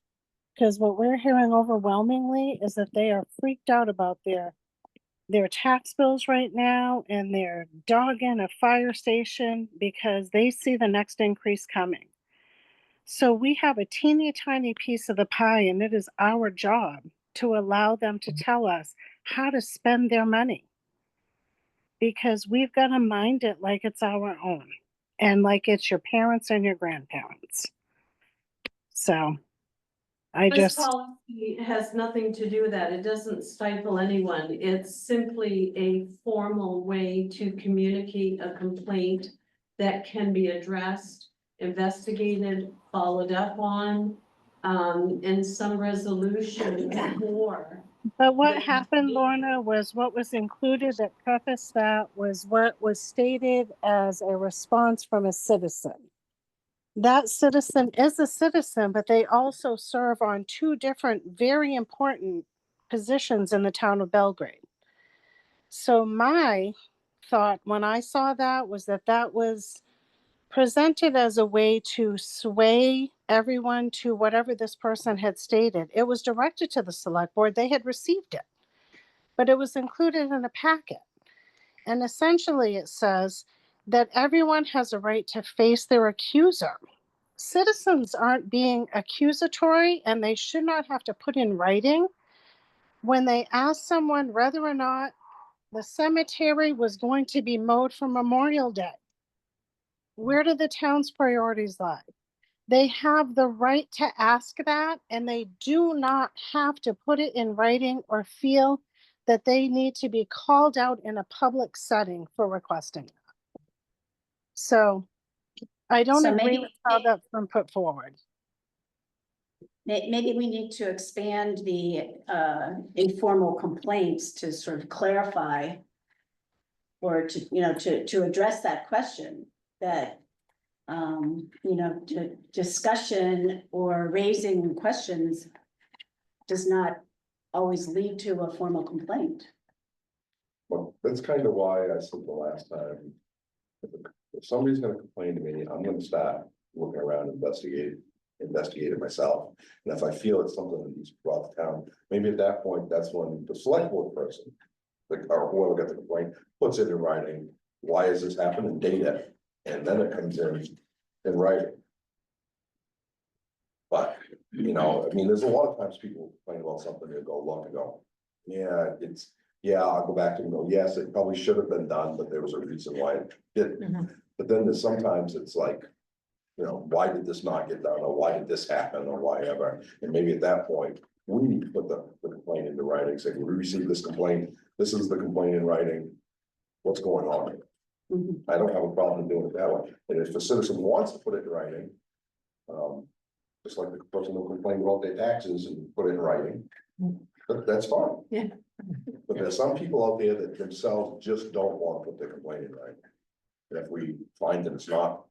Because what we're hearing overwhelmingly is that they are freaked out about their tax bills right now, and they're dogging a fire station because they see the next increase coming. So we have a teeny tiny piece of the pie, and it is our job to allow them to tell us how to spend their money, because we've got to mind it like it's our own, and like it's your parents and your grandparents. So This policy has nothing to do with that. It doesn't stifle anyone. It's simply a formal way to communicate a complaint that can be addressed, investigated, followed up on, and some resolution or. But what happened, Lorna, was what was included that prefaced that was what was stated as a response from a citizen. That citizen is a citizen, but they also serve on two different very important positions in the town of Belgrade. So my thought when I saw that was that that was presented as a way to sway everyone to whatever this person had stated. It was directed to the select board. They had received it, but it was included in a packet. And essentially it says that everyone has a right to face their accuser. Citizens aren't being accusatory, and they should not have to put in writing when they ask someone whether or not the cemetery was going to be mowed for Memorial Day. Where do the town's priorities lie? they have the right to ask that, and they do not have to put it in writing or feel that they need to be called out in a public setting for requesting that. So I don't So agree maybe- with how that's been put forward. Maybe we need to expand the informal complaints to sort of clarify. Or to, you know, to address that question that, you know, to discussion or raising questions does not always lead to a formal complaint. Well, that's kind of why I said the last time. If somebody's gonna complain to me, I'm gonna start looking around, investigate it myself. And if I feel it's something that needs brought to town, maybe at that point, that's when the select board person, or whoever got the complaint, puts it in writing. Why is this happening? Date it, and then it comes in writing. But, you know, I mean, there's a lot of times people complain about something, they go, look and go, yeah, I'll go back and go, yes, it probably should have been done, but there was a reason why it didn't. But then there's sometimes it's like, you know, why did this not get done, or why did this happen, or whatever, and maybe at that point, we need to put the complaint into writing, say, we received this complaint, this is the complaint in writing. What's going on? I don't have a problem doing it that way, and if the citizen wants to put it in writing. Just like the person who complained about their taxes and put it in writing, that's fine. Yeah. But there's some people out there that themselves just don't want to put their complaint in writing. And if we find that it's not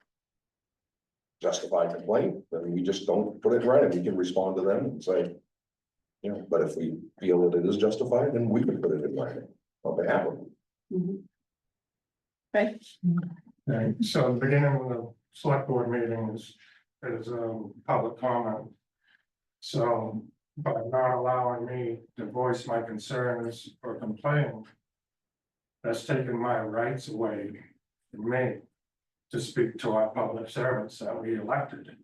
justified complaint, then we just don't put it in writing. We can respond to them and say, you know, but if we feel that it is justified, then we can put it in writing on behalf of them. Right? Right, so the beginning of the select board meeting is public comment. So by not allowing me to voice my concerns or complain, that's taken my rights away from me to speak to our public servants that we elected.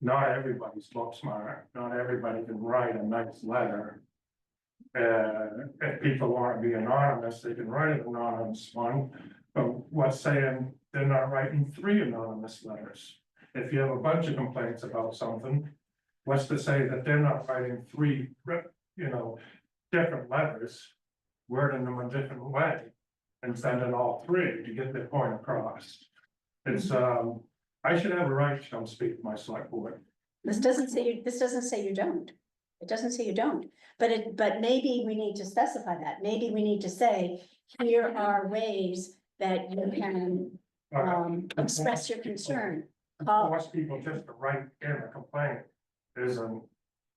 Not everybody's book smart, not everybody can write a nice letter. If people want to be anonymous, they can write an anonymous one, but what's saying they're not writing 3 anonymous letters? If you have a bunch of complaints about something, what's to say that they're not writing 3, you know, different letters, wording them a different way, and sending all 3 to get their point across? It's, I should have a right to come speak to my select board. This doesn't say you don't. It doesn't say you don't, but maybe we need to specify that. Maybe we need to say, here are ways that you can express your concern. Force people just to write in a complaint isn't.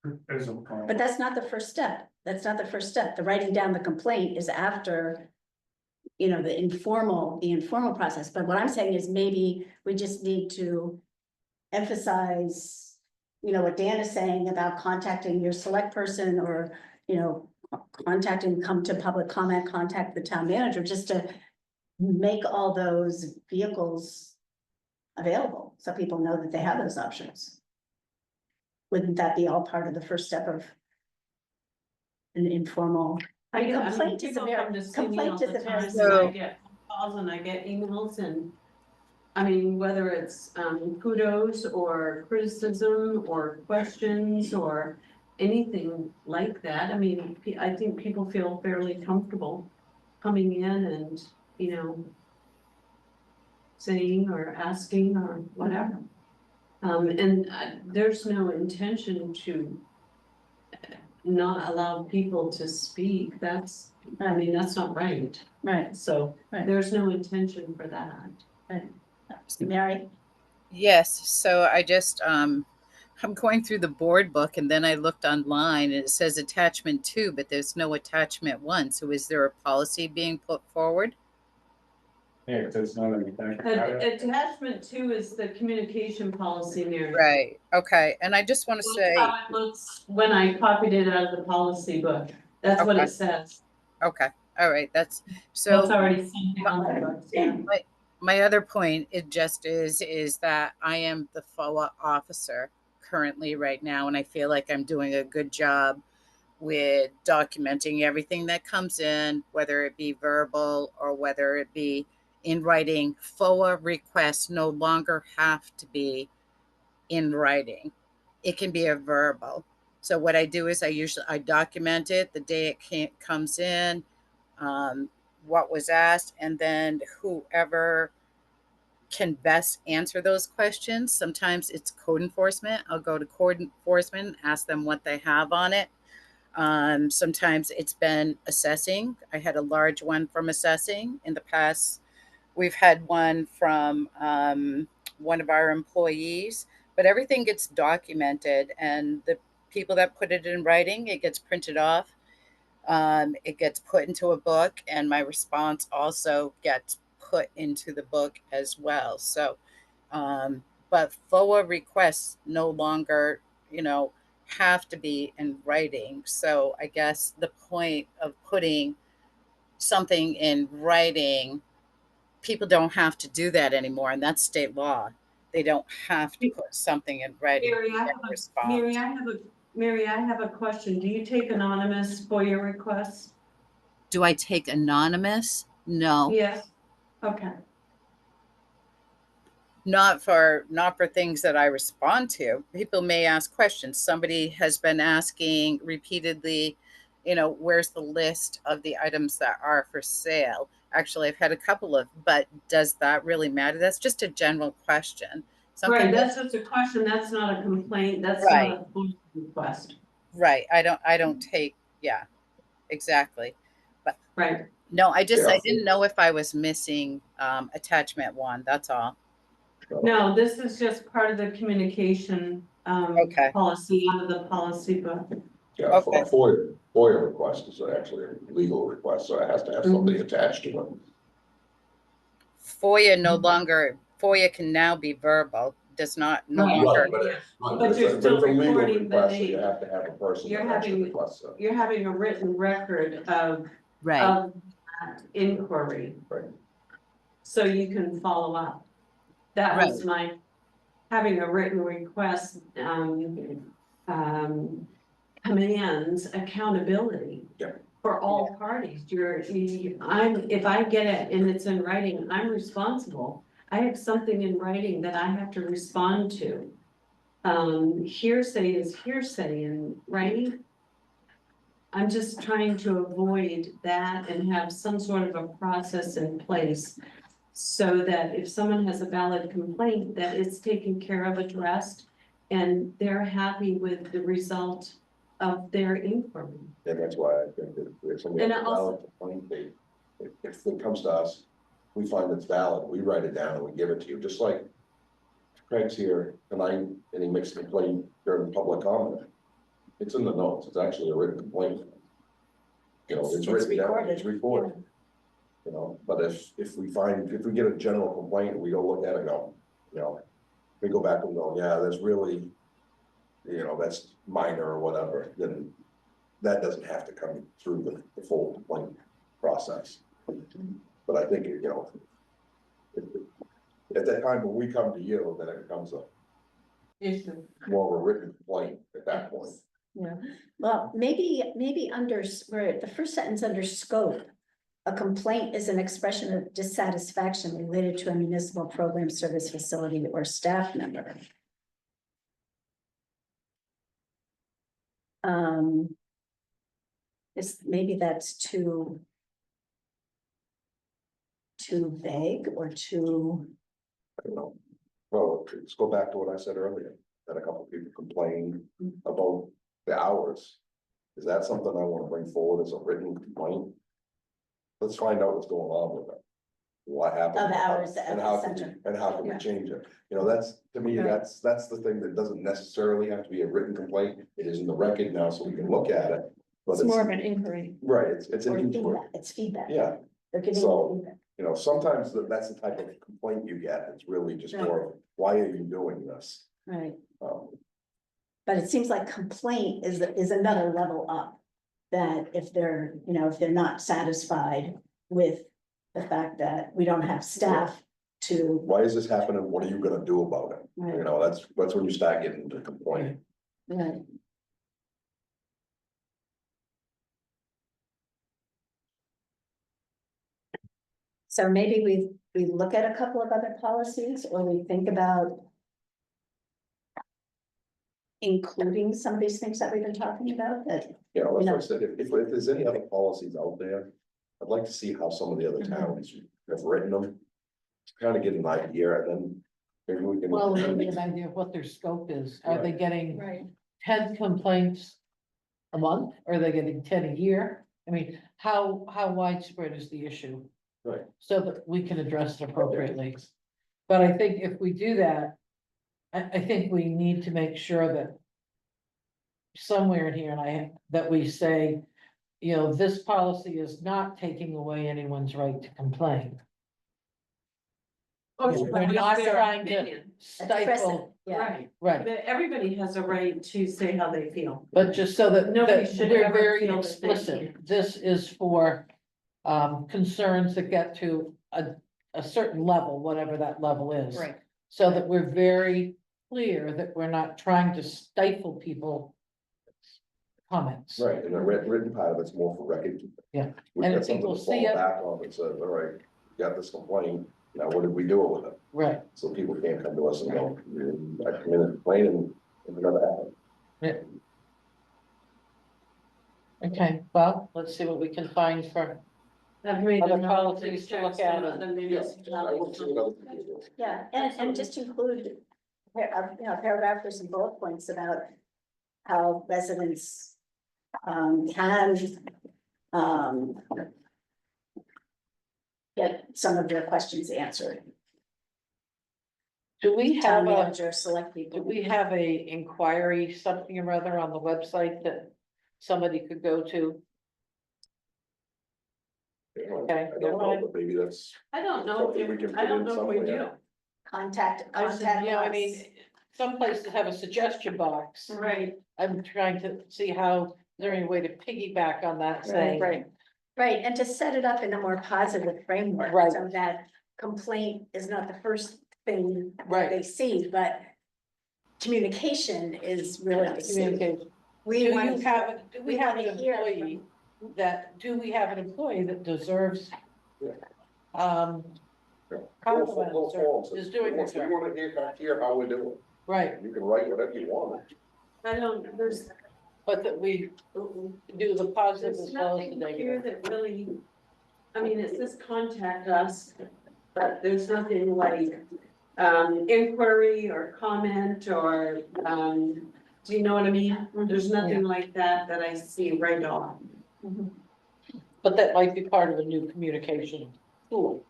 But that's not the first step. That's not the first step. The writing down the complaint is after, you know, the informal process. But what I'm saying is maybe we just need to emphasize, you know, what Dan is saying about contacting your select person, or, you know, come to public comment, contact the town manager, just to make all those vehicles available, so people know that they have those options. Wouldn't that be all part of the first step of an informal? Complaint is a very, complaint is a very. I get calls and I get emails, and I mean, whether it's kudos or criticism or questions or anything like that, I mean, I think people feel fairly comfortable coming in and, you know, saying or asking or whatever. And there's no intention to not allow people to speak. That's, I mean, that's not right. Right, So Right. there's no intention for that. right. Mary? Yes, so I just I'm going through the board book, and then I looked online and it says attachment 2, but there's no attachment 1. So is there a policy being put forward? Yeah, it's not anything. Attachment 2 is the communication policy, Mary. Right. Okay. And I just want to That's say, how it looks when I copied it out of the policy book. That's what Okay. it says. okay. All right. That's That's so already something on the books, yeah. my other point, it just is that I am the FOA officer currently right now, and I feel like I'm doing a good job with documenting everything that comes in, whether it be verbal or whether it be in writing. FOA requests no longer have to be in writing. It can be a verbal. So what I do is I document it the day it comes in, what was asked, and then whoever can best answer those questions. Sometimes it's code enforcement. I'll go to code enforcement, ask them what they have on it. Sometimes it's been assessing. I had a large one from assessing in the past. We've had one from one of our employees, but everything gets documented, and the people that put it in writing, it gets printed off. It gets put into a book, and my response also gets put into the book as well. So, but FOA requests no longer, have to be in writing. So I guess the point of putting something in writing, people don't have to do that anymore, and that's state law. They don't have to put something in writing. Mary, I have a question. Do you take anonymous for your requests? Do I take anonymous? No. Yes. Okay. Not for things that I respond to. People may ask questions. Somebody has been asking repeatedly, where's the list of the items that are for sale? Actually, I've had a couple of, but does that really matter? That's just a general question. Right, that's just a question. That's not a complaint. That's Right. not a request. Right. I don't take, yeah, exactly. But right. No, I didn't know if I was missing attachment 1. That's all. No, this is just part of the communication Okay. policy under the policy book. Yeah, Okay. a FOIA request is actually a legal request, so it has to have something attached to it. FOIA can now be verbal, does not no Right. longer. But you're still It's a legal recording the request, so name. you have to have a person You're that actually having- requests it. You're having a written record of Right. that inquiry. Right. So you can follow up. That was my, having a written request, commands accountability. Yeah. For all parties, if I get it and it's in writing, I'm responsible. I have something in writing that I have to respond to. Hearsay is hearsay in writing. I'm just trying to avoid that and have some sort of a process in place. So that if someone has a valid complaint, that it's taken care of, addressed, and they're happy with the result of their inquiry. And that's why I think that if somebody And has a valid complaint, if it comes to us, we find it's valid, we write it down and we give it to you, just like Craig's here tonight and he makes a complaint during public comment. It's in the notes, it's actually a written complaint. It's written down, it's recorded. But if we get a general complaint and we go look at it and go, we go back and go, yeah, that's really, that's minor or whatever, then that doesn't have to come through the full complaint process. But I think, at that time when we come to you, then it becomes more of a written complaint at that point. Yeah, well, maybe under, where the first sentence under scope, a complaint is an expression of dissatisfaction related to a municipal program, service, facility, or staff member. Maybe that's too vague or too. I don't know. Well, let's go back to what I said earlier, that a couple of people complained about the hours. Is that something I want to bring forward as a written complaint? Let's find out what's going on with it. What happened? Oh, the hours at and the how center. can we change it? That's, to me, that's the thing that doesn't necessarily have to be a written complaint. It is in the record now, so we can look at it. But It's more of an inquiry. Right, it's an Or inquiry. feedback, it's feedback. Yeah, They're giving So- you feedback. sometimes that's the type of complaint you get. It's really just more of, why are you doing this? Right, Um, but it seems like complaint is another level up. That if they're not satisfied with the fact that we don't have staff to. Why is this happening? What are you gonna do about it? Right. That's when you start getting to complaining. Right. So maybe we look at a couple of other policies, or we think about including some of these things that we've been talking about, that, You know, You know. as I said, if there's any other policies out there, I'd like to see how some of the other Mhm. towns have written them. Kind of get an idea, and then maybe we can. Well, maybe an idea of what their scope is. Are they getting right, 10 complaints a month? Or are they getting 10 a year? I mean, how widespread is the issue? Right. So that we can address it appropriately. But I think if we do that, I think we need to make sure that somewhere in here, that we say, you know, this policy is not taking away anyone's right to complain. Oh, We're but not their trying to opinion. express it, stifle, yeah. Right, right, but everybody has a right to say how they feel. but just so that, Nobody that should we're ever very feel that they explicit, can't. this is for. Concerns that get to a certain level, whatever that level is. Right. So that we're very clear that we're not trying to stifle people. Comments. Right, and the written part of it's more for record keeping. Yeah, We've and got if something people to see fall it- back on that says, all right, you got this complaint, now what did we do with it? Right, So people can't come to us and go, I come in and complain and it never happened. okay, well, let's see what we can find for, I've made Other a note of policies to checks look at. from other I will municipalities. see what other people do. Yeah, and just include, you know, paragraph or some bullet points about how residents can get some of their questions answered. do we Town have a, manager, select do people. we have a inquiry, something or other on the website that somebody could go to? You know, Okay, I don't know, but maybe that's. I don't know, Something we can I put don't in know if we do. somewhere. Contact I said, us. You know, I mean, some places have a suggestion box. Right, I'm trying to see how, is there any way to piggyback on that, saying. Right, and to set it up in a more positive framework, Right. so that complaint is not the first thing Right. they see, but communication is really the key. Communication. We Do want you to have, do we we have wanna an hear employee do we have an employee that deserves? Yeah. Compliments Little or forms. is doing We their job, want to hear how we're doing. right, You can write whatever you want. I don't, there's, but that we do the positive there's as well as the nothing here negative. that really, I mean, it says contact us, but there's nothing like, inquiry or comment or, do you know what I mean? There's nothing like that that I see right off. But that might be part of a new communication tool.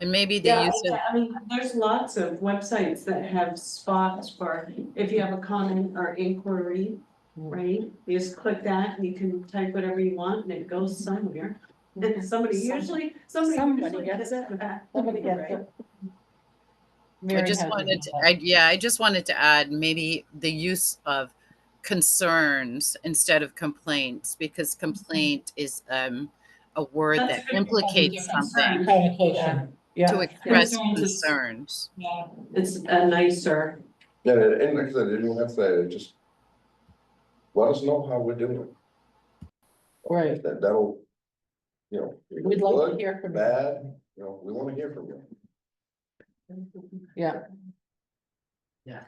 And maybe the Yeah, use of, I mean, there's lots of websites that have spots for, if you have a comment or inquiry, right? You just click that and you can type whatever you want and it goes somewhere. And somebody usually gets it back. Somebody gets it. I Mary just has her wanted, hand up. I just wanted to add maybe the use of concerns instead of complaints, because complaint is a word That's that a good implicates point. something, Communication, to yeah, express Concerns is- concerns. It's a nicer, Yeah, and like I said, you don't have to just. Let us know how we're doing. right, That'll, you know. we'd like to good, hear from you, Bad, you know, we want to hear from you. yeah. Yeah.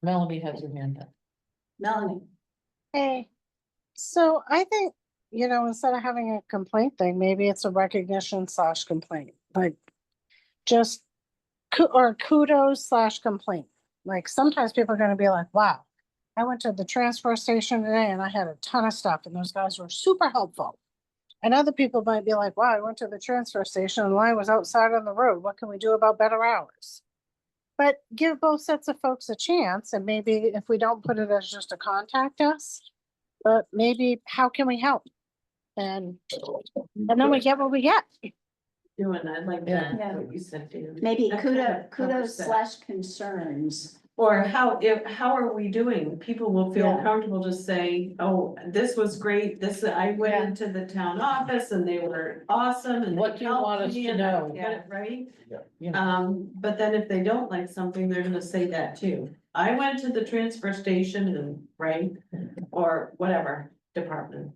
Melanie has her hand up. Melanie, Hey, so I think, you know, instead of having a complaint thing, maybe it's a recognition / complaint, like just or kudos / complaint. Like sometimes people are gonna be like, wow, I went to the transfer station today and I had a ton of stuff and those guys were super helpful. And other people might be like, wow, I went to the transfer station and the line was outside on the road. What can we do about better hours? But give both sets of folks a chance, and maybe if we don't put it as just a contact us, but maybe how can we help? And then we get what we get. doing, I like Yeah. that, what you said, Dan. maybe That kind of kudos covers that. / concerns. Or how are we doing? People will feel Yeah. comfortable to say, oh, this was great, I went Yeah. into the town office and they were awesome and. What they do you want helped us me to and I know? get it right? You know, But then if they don't like something, they're gonna say that too. I went to the transfer station and, right, or whatever department.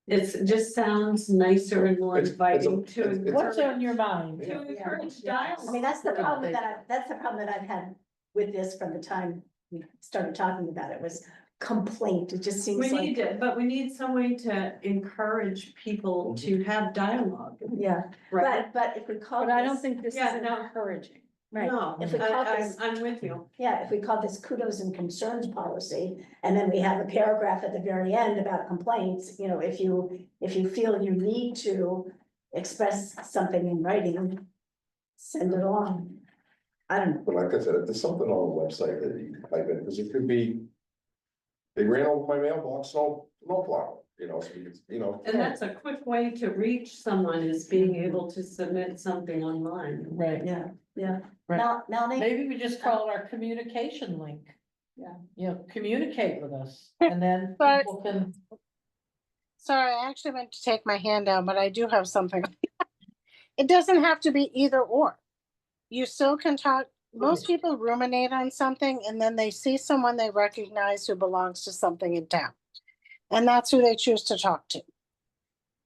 It just sounds nicer and more It's- inviting it's to. What's on your mind? To encourage I dialogue. mean, that's the problem that's the problem that I've had with this from the time we started talking about it, was complaint. It just We seems need like, it, but we need some way to encourage people to have dialogue, yeah, right? but if we call But I don't this, think this is Yeah, no. encouraging. right, No, if we call this, I'm with you. yeah, if we call this kudos and concerns policy, and then we have a paragraph at the very end about complaints, you know, if you feel you need to express something in writing, send it along. I don't know. But like I said, if there's something on the website that you can type in, because it could be. They ran over my mailbox, no plow, you know, so it's, you know. And that's a quick way to reach someone is being able to submit something online. Right, Yeah, yeah. Right. Melanie? maybe we just call it our communication link. Yeah. You know, communicate with us, and then But- people can, Sorry, I actually meant to take my hand down, but I do have something. It doesn't have to be either or. You still can talk, most people ruminate on something and then they see someone they recognize who belongs to something in town. And that's who they choose to talk to.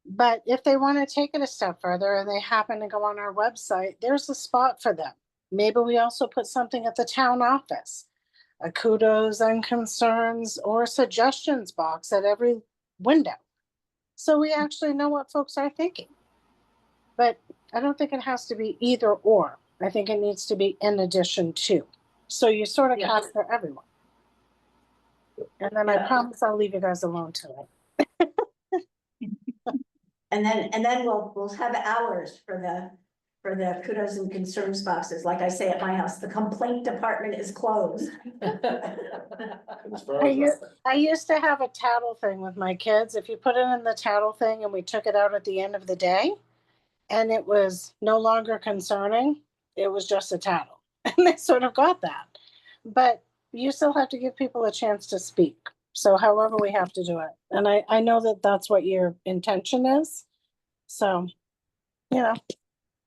But if they want to take it a step further and they happen to go on our website, there's a spot for them. Maybe we also put something at the town office, a kudos and concerns or suggestions box at every window. So we actually know what folks are thinking. But I don't think it has to be either or. I think it needs to be in addition to. So you sort of Yeah. capture everyone. And then I Yeah. promise I'll leave you guys alone tonight. And then we'll have hours for the kudos and concerns boxes. Like I say at my house, the complaint department is closed. And as far I as used, I used to have a tattle thing with my kids. If you put it in the tattle thing and we took it out at the end of the day, and it was no longer concerning, it was just a tattle. And they sort of got that. But you still have to give people a chance to speak. So however we have to do it. And I know that that's what your intention is. So, you know,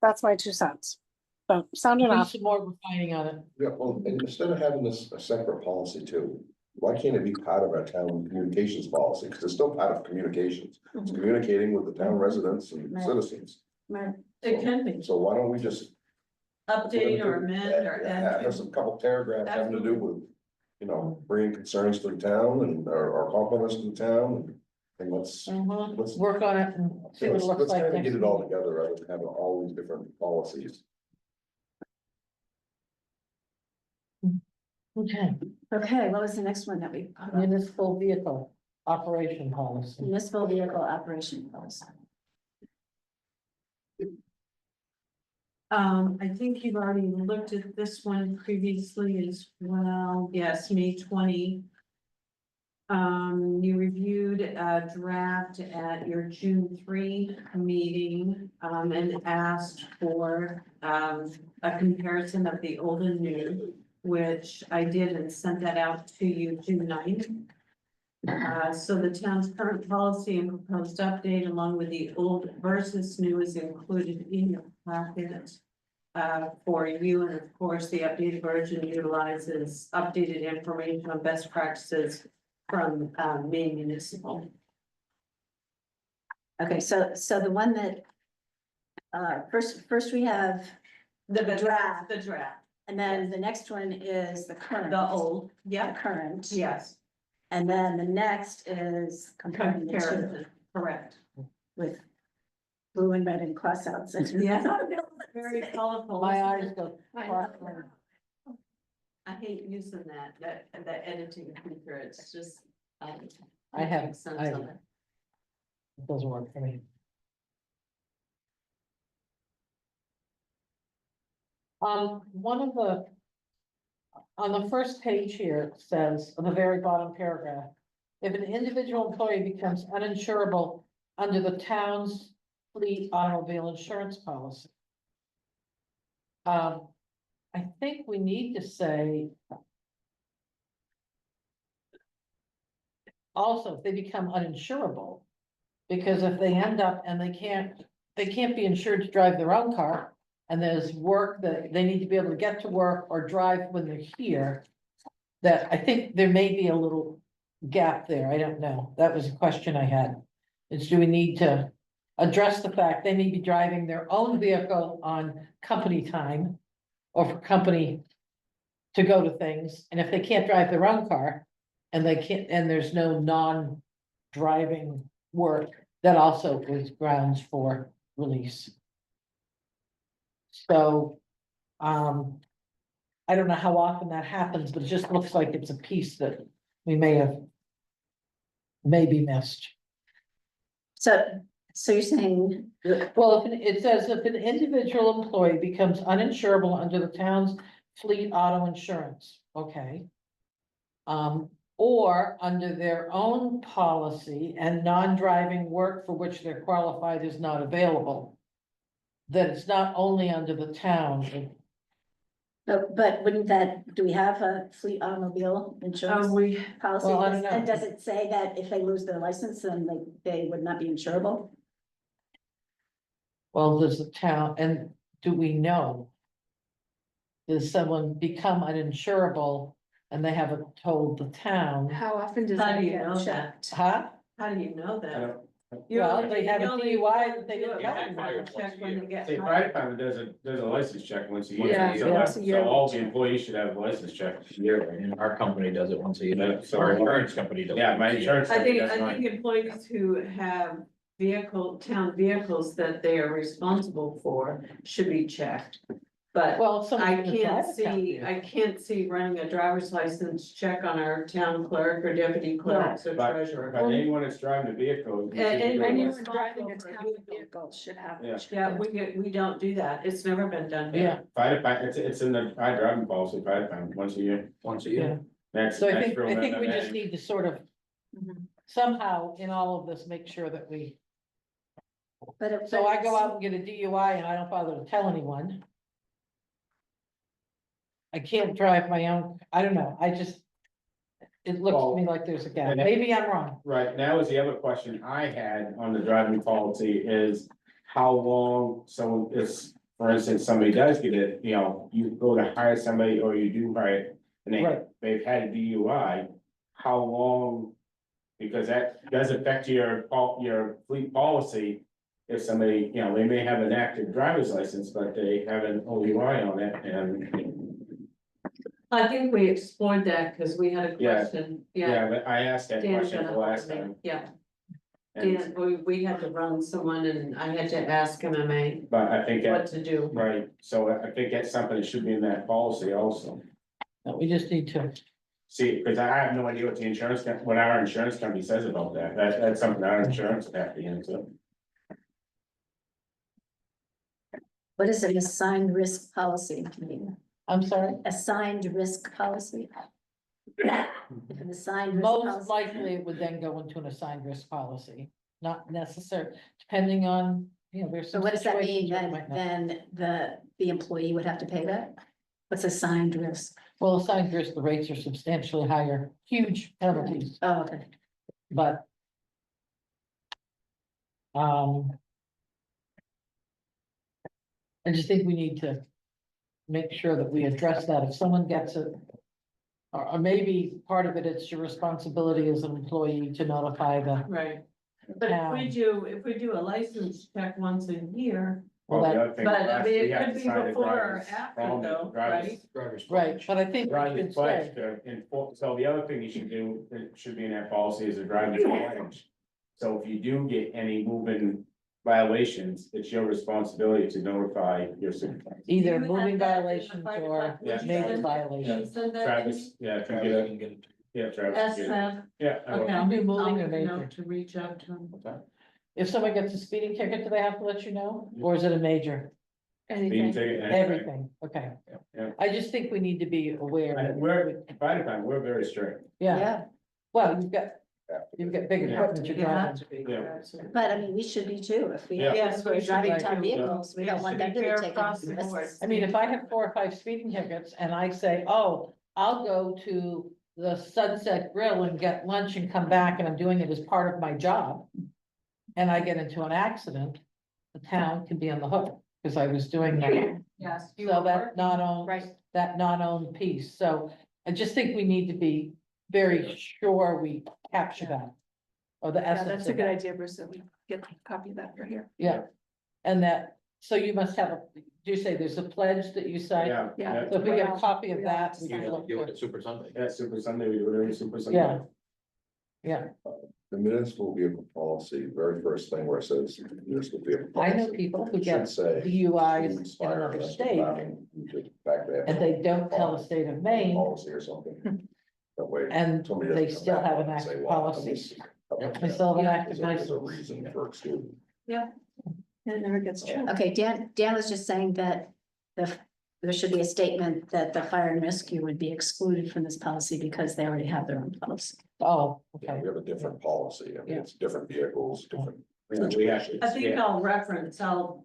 that's my 2 cents. But sound do enough. some more refining on it. Yeah, well, and instead of having this a separate policy too, why can't it be part of our town communications policy? Because it's still part of communications. It's communicating with the town residents and Right. citizens. Right. It can be So why don't we just. update or amend or add. Have some couple paragraphs having to do with, you know, bringing concerns to the town and, or compliments to the town. And let's, let's, Work on it and see what it looks let's like kind of next get it all week. together rather than having all these different policies. Okay, Okay, what was the next one that we? municipal vehicle operation policy. Municipal vehicle operation policy. I think you've already looked at this one previously as well. Yes, May 20. You reviewed a draft at your June 3 meeting, and asked for, a comparison of the old and new, which I did and sent that out to you June 9. So the town's current policy and proposed update along with the old versus new is included in your packet. For you, and of course, the updated version utilizes updated information on best practices from Maine Municipal. Okay, so the one that, first we have The draft. The draft, And then the next one is the current. the old, The yeah, current. yes, And then the next is comparing the two comparison, correct. with blue and red and crossouts. Yeah. Very colorful. My isn't eyes it? go. I hate using that editing feature, it's just. I have- makes sense I- of it. It doesn't work for me. One of the. On the first page here, it says, on the very bottom paragraph, if an individual employee becomes uninsurable under the town's fleet automobile insurance policy. I think we need to say. Also, if they become uninsurable, because if they end up and they can't be insured to drive their own car. And there's work that they need to be able to get to work or drive when they're here. That I think there may be a little gap there, I don't know, that was a question I had. is do we need to address the fact they may be driving their own vehicle on company time or for company to go to things, and if they can't drive their own car and they can't, and there's no non-driving work, that also is grounds for release. So, I don't know how often that happens, but it just looks like it's a piece that we may have maybe missed. So you're saying, Well, it says if an individual employee becomes uninsurable under the town's fleet auto insurance, okay. Or under their own policy and non-driving work for which they're qualified is not available. Then it's not only under the town, but wouldn't that, do we have a fleet automobile insurance We, policy? well, I don't know. And does it say that if they lose their license, then they would not be insurable? well, does the town, and do we know? Does someone become uninsurable and they haven't told the town, How often does how that do you get know checked? that? huh? How do you know I that? don't- Well, they have a DUI that they do didn't a tell background them. check when they get See, hired. fire department does a license check once a year. Yeah, So once a year. So all the employees should have a license check yearly. And our company does it once a year, Yeah, so- our insurance company does. it Yeah, my once a year. insurance. I company think, does I mine. think employees who have town vehicles that they are responsible for should be checked. But Well, someone. I can't see running a driver's license check on our town clerk or deputy clerks or But treasurer. anyone that's driving a vehicle. you should And- do and it. Anyone driving a town vehicle should have. Yeah. Yeah, we don't do that. It's never been done. here. Yeah, Fire department, it's in the fire driving policy, fire department, once a year. Once a yeah. year. That's. So I that's think, real I think we MMA. just need to sort of Mhm. somehow in all of this, make sure that we, But it. so I go out and get a DUI and I don't bother to tell anyone. I can't drive my own, I don't know, I just, it looks to me like there's a gap, and it- maybe I'm wrong. Right, that was the other question I had on the driving policy is how long someone is, for instance, somebody does get it, you know, you go to hire somebody or you do hire it. And Right. they've had a DUI, how long? Because that does affect your fleet policy. If somebody, you know, they may have an active driver's license, but they have an OUI on it and. I think we explored that because we had a Yeah. question. Yeah. Yeah, but I asked that Dan question got the a last hold of me. time. Yeah, and- Dan, we had to run someone and I had to ask MMA But I think what that, to do. right, so I think that's something that should be in that policy also. No, we just need to, See, because I have no idea what the insurance, what our insurance company says about that, that's something our insurance would have to answer. What is an assigned risk policy? I'm sorry, Assigned risk policy? If an assigned risk most policy. likely it would then go into an assigned risk policy, not necessary, depending on, you know, there's So some what does that mean? situations where it Then, might not. then the employee would have to pay that? What's assigned risk? Well, assigned risk, the rates are substantially higher, huge penalties, Oh, okay. but. I just think we need to make sure that we address that if someone gets it. Or maybe part of it, it's your responsibility as an employee to notify the Right. But if we do a license check once a year, Well, The that- other thing but for us, it we have could to be sign the before or driver's after phone, though, driver's- right, but I think we Driver's should pledge say, to enforce, so the other thing you should do, that should be in that policy is a driver's pledge. So if you do get any moving violations, it's your responsibility to notify your supervisor. either Do you have moving that in the violations fire or department? Yeah. major Can you violations. send that to me? Travis, yeah, if you get it, yeah, Travis. Ask get it. them. Yeah. I will. Okay, I'll do moving I'll or make a major. note to reach out to them. If someone gets a speeding ticket, do they have to let you know, or is it a major? Speeding Anything. ticket, and- Everything, okay. Yeah. I just think we need to be aware. And that we're, by the time, we're very strict. Yeah, well, you've got big Yeah. equipment you're You have driving. to be. Yeah. correct. But I mean, we should be too, if we. Yeah. Yes, we We're should driving be town too. vehicles, we don't It want should them be to be fair taking across the risks. board. I mean, if I have 4 or 5 speeding tickets and I say, oh, I'll go to the Sunset Grill and get lunch and come back and I'm doing it as part of my job. And I get into an accident, the town can be on the hook, because I was doing that. Yes. you So were that working. non-owned, Right. that non-owned piece, so I just think we need to be very sure we capture that. or the Yeah, essence that's a of good that. idea, Bruce, that we get a copy of that for here. Yeah, and that, so you must have, do you say there's a pledge that you sign? Yeah, Yeah. yeah. So if we get a copy of We all have that, to we sign can it. look Do it for, at Super Sunday. Yeah, Super Sunday, we do it every Super Sunday. yeah. Yeah, The municipal vehicle policy, very first thing where it says municipal vehicle. I know policy, people who it get should say DUIs includes in fire another arrest, state, bombing, the fact they have and they don't tell the state of Maine, policy or something. That way. and somebody they doesn't come still back have and an say, active well, policy. this- They still have an active There's a license. reason for excluding. And it never gets changed. Okay, Dan was just saying that there should be a statement that the fire and rescue would be excluded from this policy because they already have their own policy. Oh, Yeah, okay, we have a different policy, I mean, Yeah. it's different vehicles, different. We actually- I think Yeah. I'll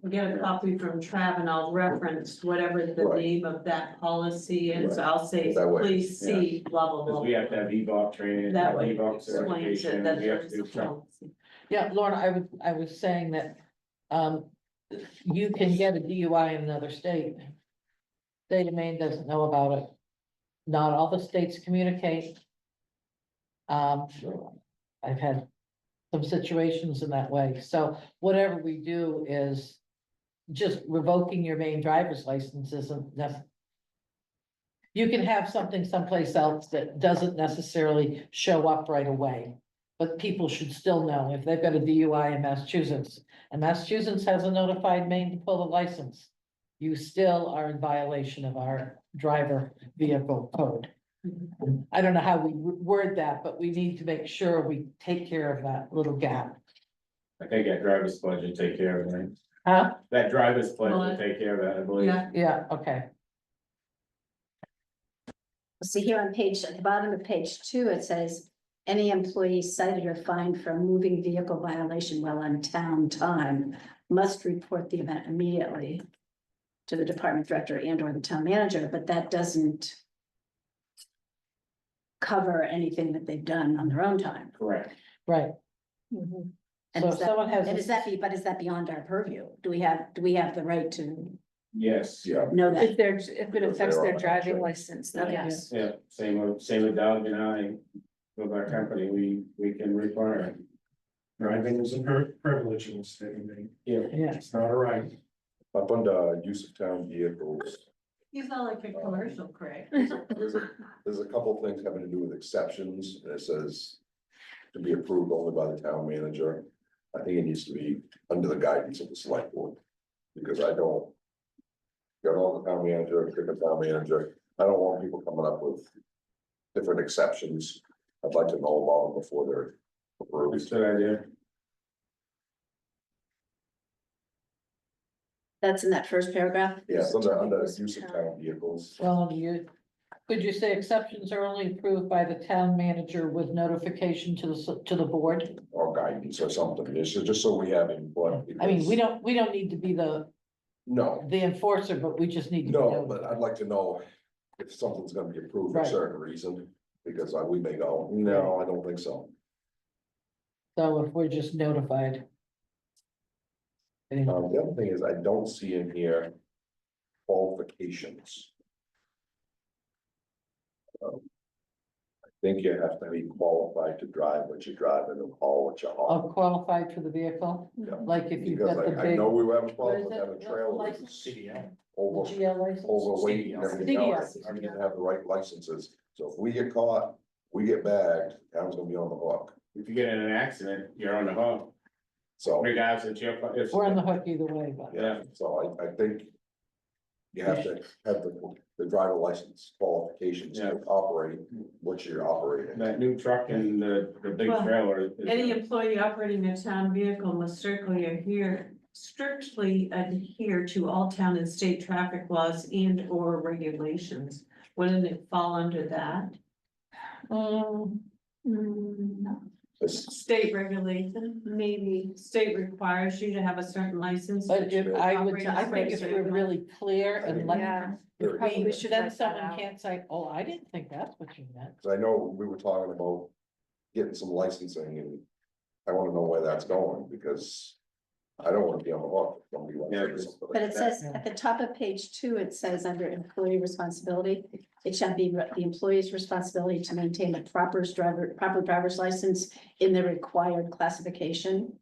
get a copy from Trav and I'll reference whatever the Right. name of that policy is. Right. I'll say, That way, please see, blah, blah, Because blah. we have to have EVOC training, That way, EVOC explains it, certification, that we have there's to a do truck. policy. yeah, Lorna, I was saying that, you can get a DUI in another state. State of Maine doesn't know about it. Not all the states communicate. I've had some situations in that way, so whatever we do is just revoking your main driver's license isn't necessary. You can have something someplace else that doesn't necessarily show up right away. But people should still know if they've got a DUI in Massachusetts, and Massachusetts hasn't notified Maine to pull the license. You still are in violation of our driver vehicle code. I don't know how we word that, but we need to make sure we take care of that little gap. I think that driver's pledge will take care of it. Huh? That driver's pledge will Well, take care of that, I believe. Yeah, Yeah, okay. See here on at the bottom of page 2, it says, any employee cited or fined for a moving vehicle violation while on town time must report the event immediately to the department director and or the town manager, but that doesn't cover anything that they've done on their own time. Correct. Right, And so is if that, someone has. and is that, but is that beyond our purview? Do we have the right to Yes, Yeah, know that? If it affects their driving Sure. license, then Okay. yes. yeah, same with Doug and I, with our company, we can require it. Driving is a privilege in the state of Maine. Yeah. Yeah, It's not a right. up under use of town vehicles, you sound like a commercial, Craig. there's a couple of things having to do with exceptions, and it says to be approved only by the town manager. I think it needs to be under the guidance of the select board, because I don't got all the town manager, pick a town manager, I don't want people coming up with different exceptions. I'd like to know about them before they're That's approved. a good idea. That's in that first paragraph? Yes, under use of town vehicles. well, could you say exceptions are only approved by the town manager with notification to the board? Or guidance or something, it's just so we have input. I mean, we because- don't need to be the No, enforcer, but we just need to. be no, notified. but I'd like to know if something's gonna be approved for a Right. certain reason, because we may go, no, I don't think so. So if we're just notified. Anyway, The other thing is, I don't see in here qualifications. I think you have to be qualified to drive what you drive and haul what you haul. qualified for the vehicle, Yeah. like if you've Because got the like, I big. know we have a What is problem with it? having What's the trailers license? CDL. over, GL license? overweight and everything else. CDL. We need to have the right licenses, so if we get caught, we get bagged, town's gonna be on the hook, If you get in an accident, you're on the hook, so. regardless if you're. if- We're on the hook either way, but. Yeah, So I think. You have to have the driver license qualifications to operate what you're operating. that new truck and the big Well, trailer. is- Any employee operating a town vehicle must strictly adhere to all town and state traffic laws and or regulations. Wouldn't it fall under that? No. It's- State regulation, maybe state requires you to have a certain license. But if I would, Operate I think if we're really clear and let, Yeah, Very probably good. should then write that someone out. can't say, oh, I didn't think that's what you meant. 'Cause I know we were talking about getting some licensing and I wanna know where that's going, because I don't wanna be on the hook. if somebody wants to do something But like it that. says, at the top of page 2, it says under employee responsibility, It shall be the employee's responsibility to maintain a proper driver's license in the required classification.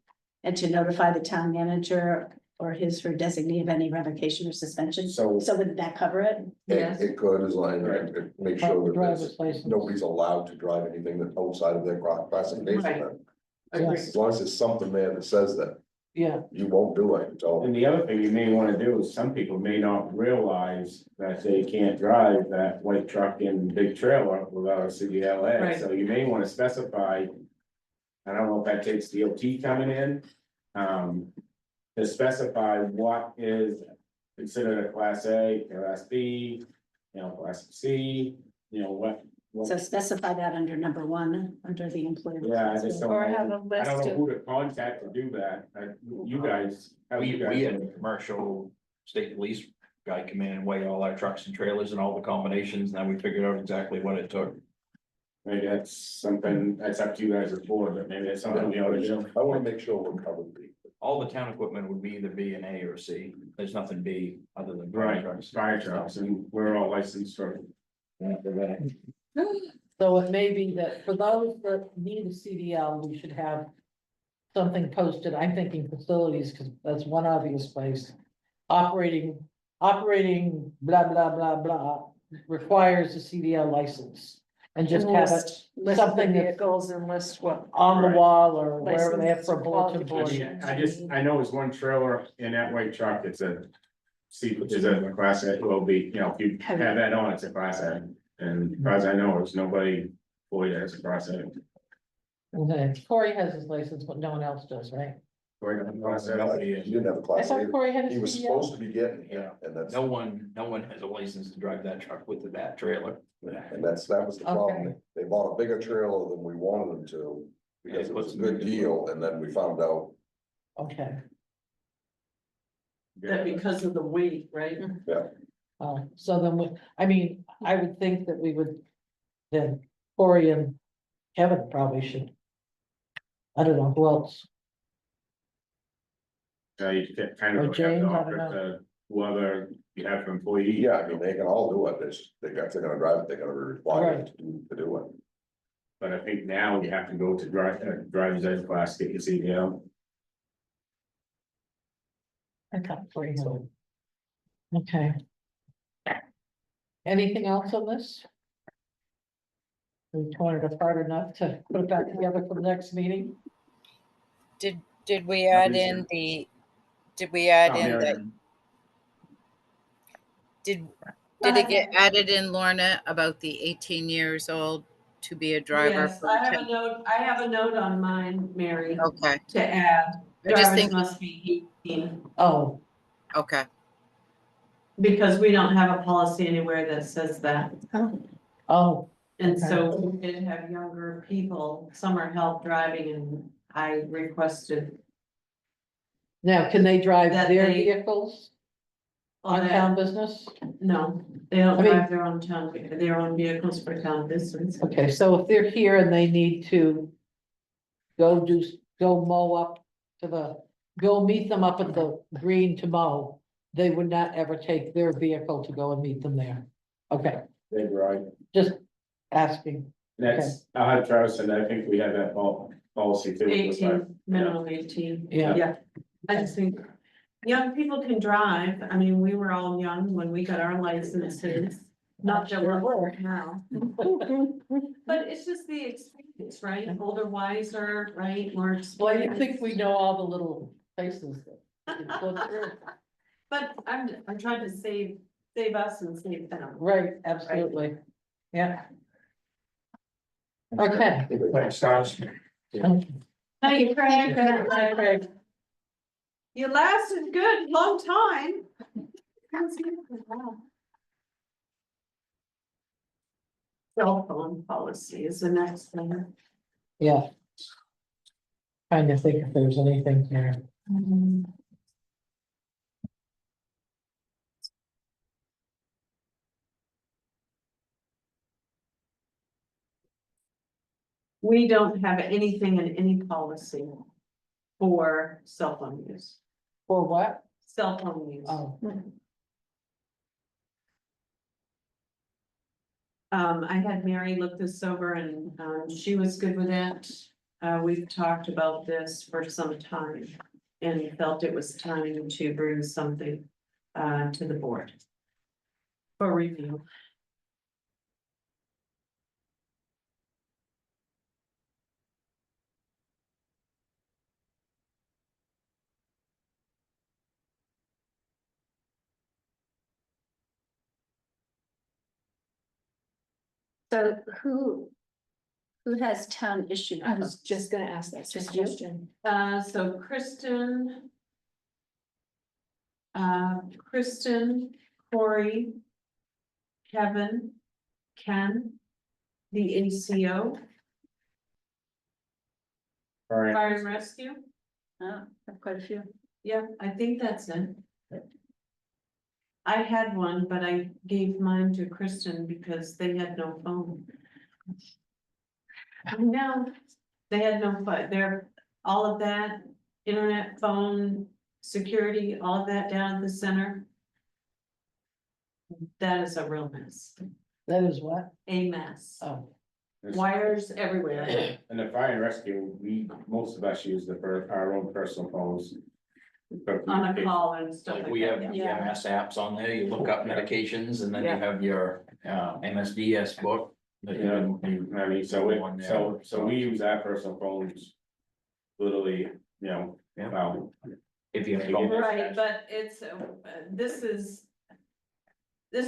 And to notify the town manager or his or designee of any revocation or suspension. So So would that cover it? Yes. it could, as long as make sure that Driver's there's- license. nobody's allowed to drive anything that's outside of their classification. Right. then. Agree. As long as there's something there that says that Yeah, you won't do it, so. And the other thing you may wanna do is some people may not realize that they can't drive that white truck and big trailer without a CDLA, Right. so you may wanna specify. I don't know if that takes DOT coming in, to specify what is considered a class A, class B, class C, what. So specify that under number one, under the employer. Yeah, I just don't Or have know, a I list don't know of, who to contact to do that, you guys. how you guys We had do a it? commercial state police guy come in and weigh all our trucks and trailers and all the combinations, and then we figured out exactly what it took. Maybe that's something, that's up to you guys as board, but maybe that's something we ought to do. I wanna make sure we're covered. All the town equipment would be either B and A or C. There's nothing B other than fire Right, trucks. fire trucks, and we're all licensed for. so it may be that for those that need a CDL, we should have something posted. I'm thinking facilities, because that's one obvious place. Operating blah, blah, blah, blah, requires a CDL license. And just have it list the something that's vehicles and list what. on the Right. wall or wherever they have License for a bulletin board. qualification. I know there's one trailer in that white truck, it's a. See, is a class A, will be, if you have that on, it's a class A, and as far as I know, there's nobody employed as a class A. Okay, Corey has his license, but no one else does, right? Or a class A. He didn't have a I class thought A, Corey had he a was CDL. supposed to be getting it, Yeah. and that's, No one has a license to drive that truck with that trailer. and that was the problem. Okay. They bought a bigger trailer than we wanted them to, because it was a good deal, and then we found out, Okay, That because of the weight, right? so then I would think that we would, then Corey and Kevin probably should. I don't know, who else? You get kind Or of. James, I don't offer know. to Whoever you have for employee. yeah, I mean, they can all do it, they're gonna drive it, they're gonna be required to do it. But I think now you have to go to driver's ed class, get your CDL. I thought Corey had it. Okay. Anything else on this? We torn it apart enough to put it back together for the next meeting? Did we add in the, did we add in the, did it get added in, Lorna, about the 18 years old to be a driver? Yes, for I have a town? note, on mine, Mary, Okay, to add. I just Drivers think- must be 18, Oh, okay. because we don't have a policy anywhere that says that. oh, And Okay. so we did have younger people, summer help driving, and I requested now can they drive That their they- vehicles on on town business? No, they don't I mean- drive their own vehicles for town business. Okay, so if they're here and they need to go mow up to go meet them up at the green to mow, they would not ever take their vehicle to go and meet them there. Okay, They right. just asking. That's, I'll have Travis, and I think we have that policy too. 18, minimum 18. Yeah. I just think young people can drive. I mean, we were all young when we got our licenses, not just now. But it's just the experience, right? Older, wiser, right? More Well, experienced. you think we know all the little places that you go through. But I'm trying to save us and save them. Right, absolutely. Yeah. Okay. Thanks, guys. Thank you, Craig. You lasted good, long time. Cell phone policy is the next thing. Yeah. Trying to think if there's anything here. We don't have anything in any policy for cell phone use, For what? cell phone use. Oh, I had Mary look this over and, she was good with it. We've talked about this for some time and felt it was time to bring something, to the board for review. So who has town issued? I was just gonna ask that same Just you? question. So Kristen, Corey, Kevin, Ken, the ACO, Fire and Rescue. Oh, have quite a few. Yeah, I think that's it. I had one, but I gave mine to Kristen because they had no phone. No, they had no phone. They're, all of that, internet, phone, security, all of that down at the center. That is a real mess, That is what? a mess. Oh, Wires everywhere. And the fire and rescue, most of us use our own personal phones. On a call and stuff Like like we have that. EMS apps on there, you look up medications and then you Yeah. have your MSDS book. that Yeah, you- I mean, so we use our personal phones. Literally, you know, Yeah. well, If you have. Right, but it's, this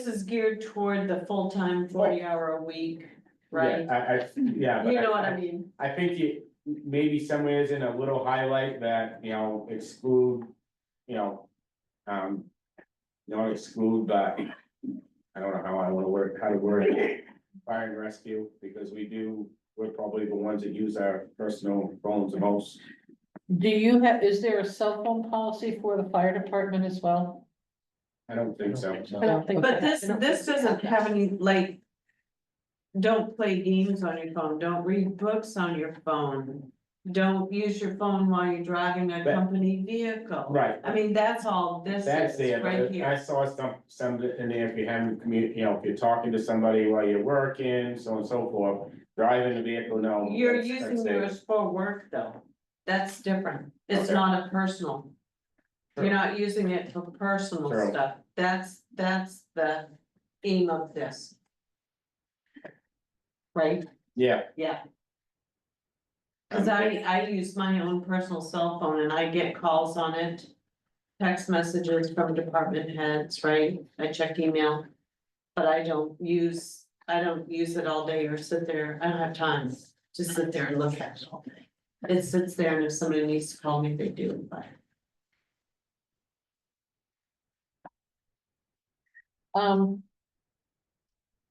is geared toward the full-time 40-hour a week, right? yeah. but You know what I mean? I think maybe somewhere is in a little highlight that, exclude, exclude, but. I don't know how I wanna how to word it, fire and rescue, because we're probably the ones that use our personal phones the most. do you have, is there a cell phone policy for the fire department as well? I don't think so. I don't think. But this doesn't have any, like. Don't play games on your phone, don't read books on your phone. Don't use your phone while you're driving a But- company vehicle. Right. I mean, that's all this That's is there, right but I here. saw some in there, if you haven't if you're talking to somebody while you're working, so on and so forth, driving a vehicle, no. You're that's using there. yours for work though. That's different. It's Okay. not a personal. You're True. not using it for personal True. stuff. That's the aim of this. Right? Yeah, Yeah. Cause I use my own personal cell phone and I get calls on it. Text messages from department heads, right? I check email. But I don't use it all day or sit there. I don't have time to sit there and look at it all day. It sits there and if somebody needs to call me, they do, but.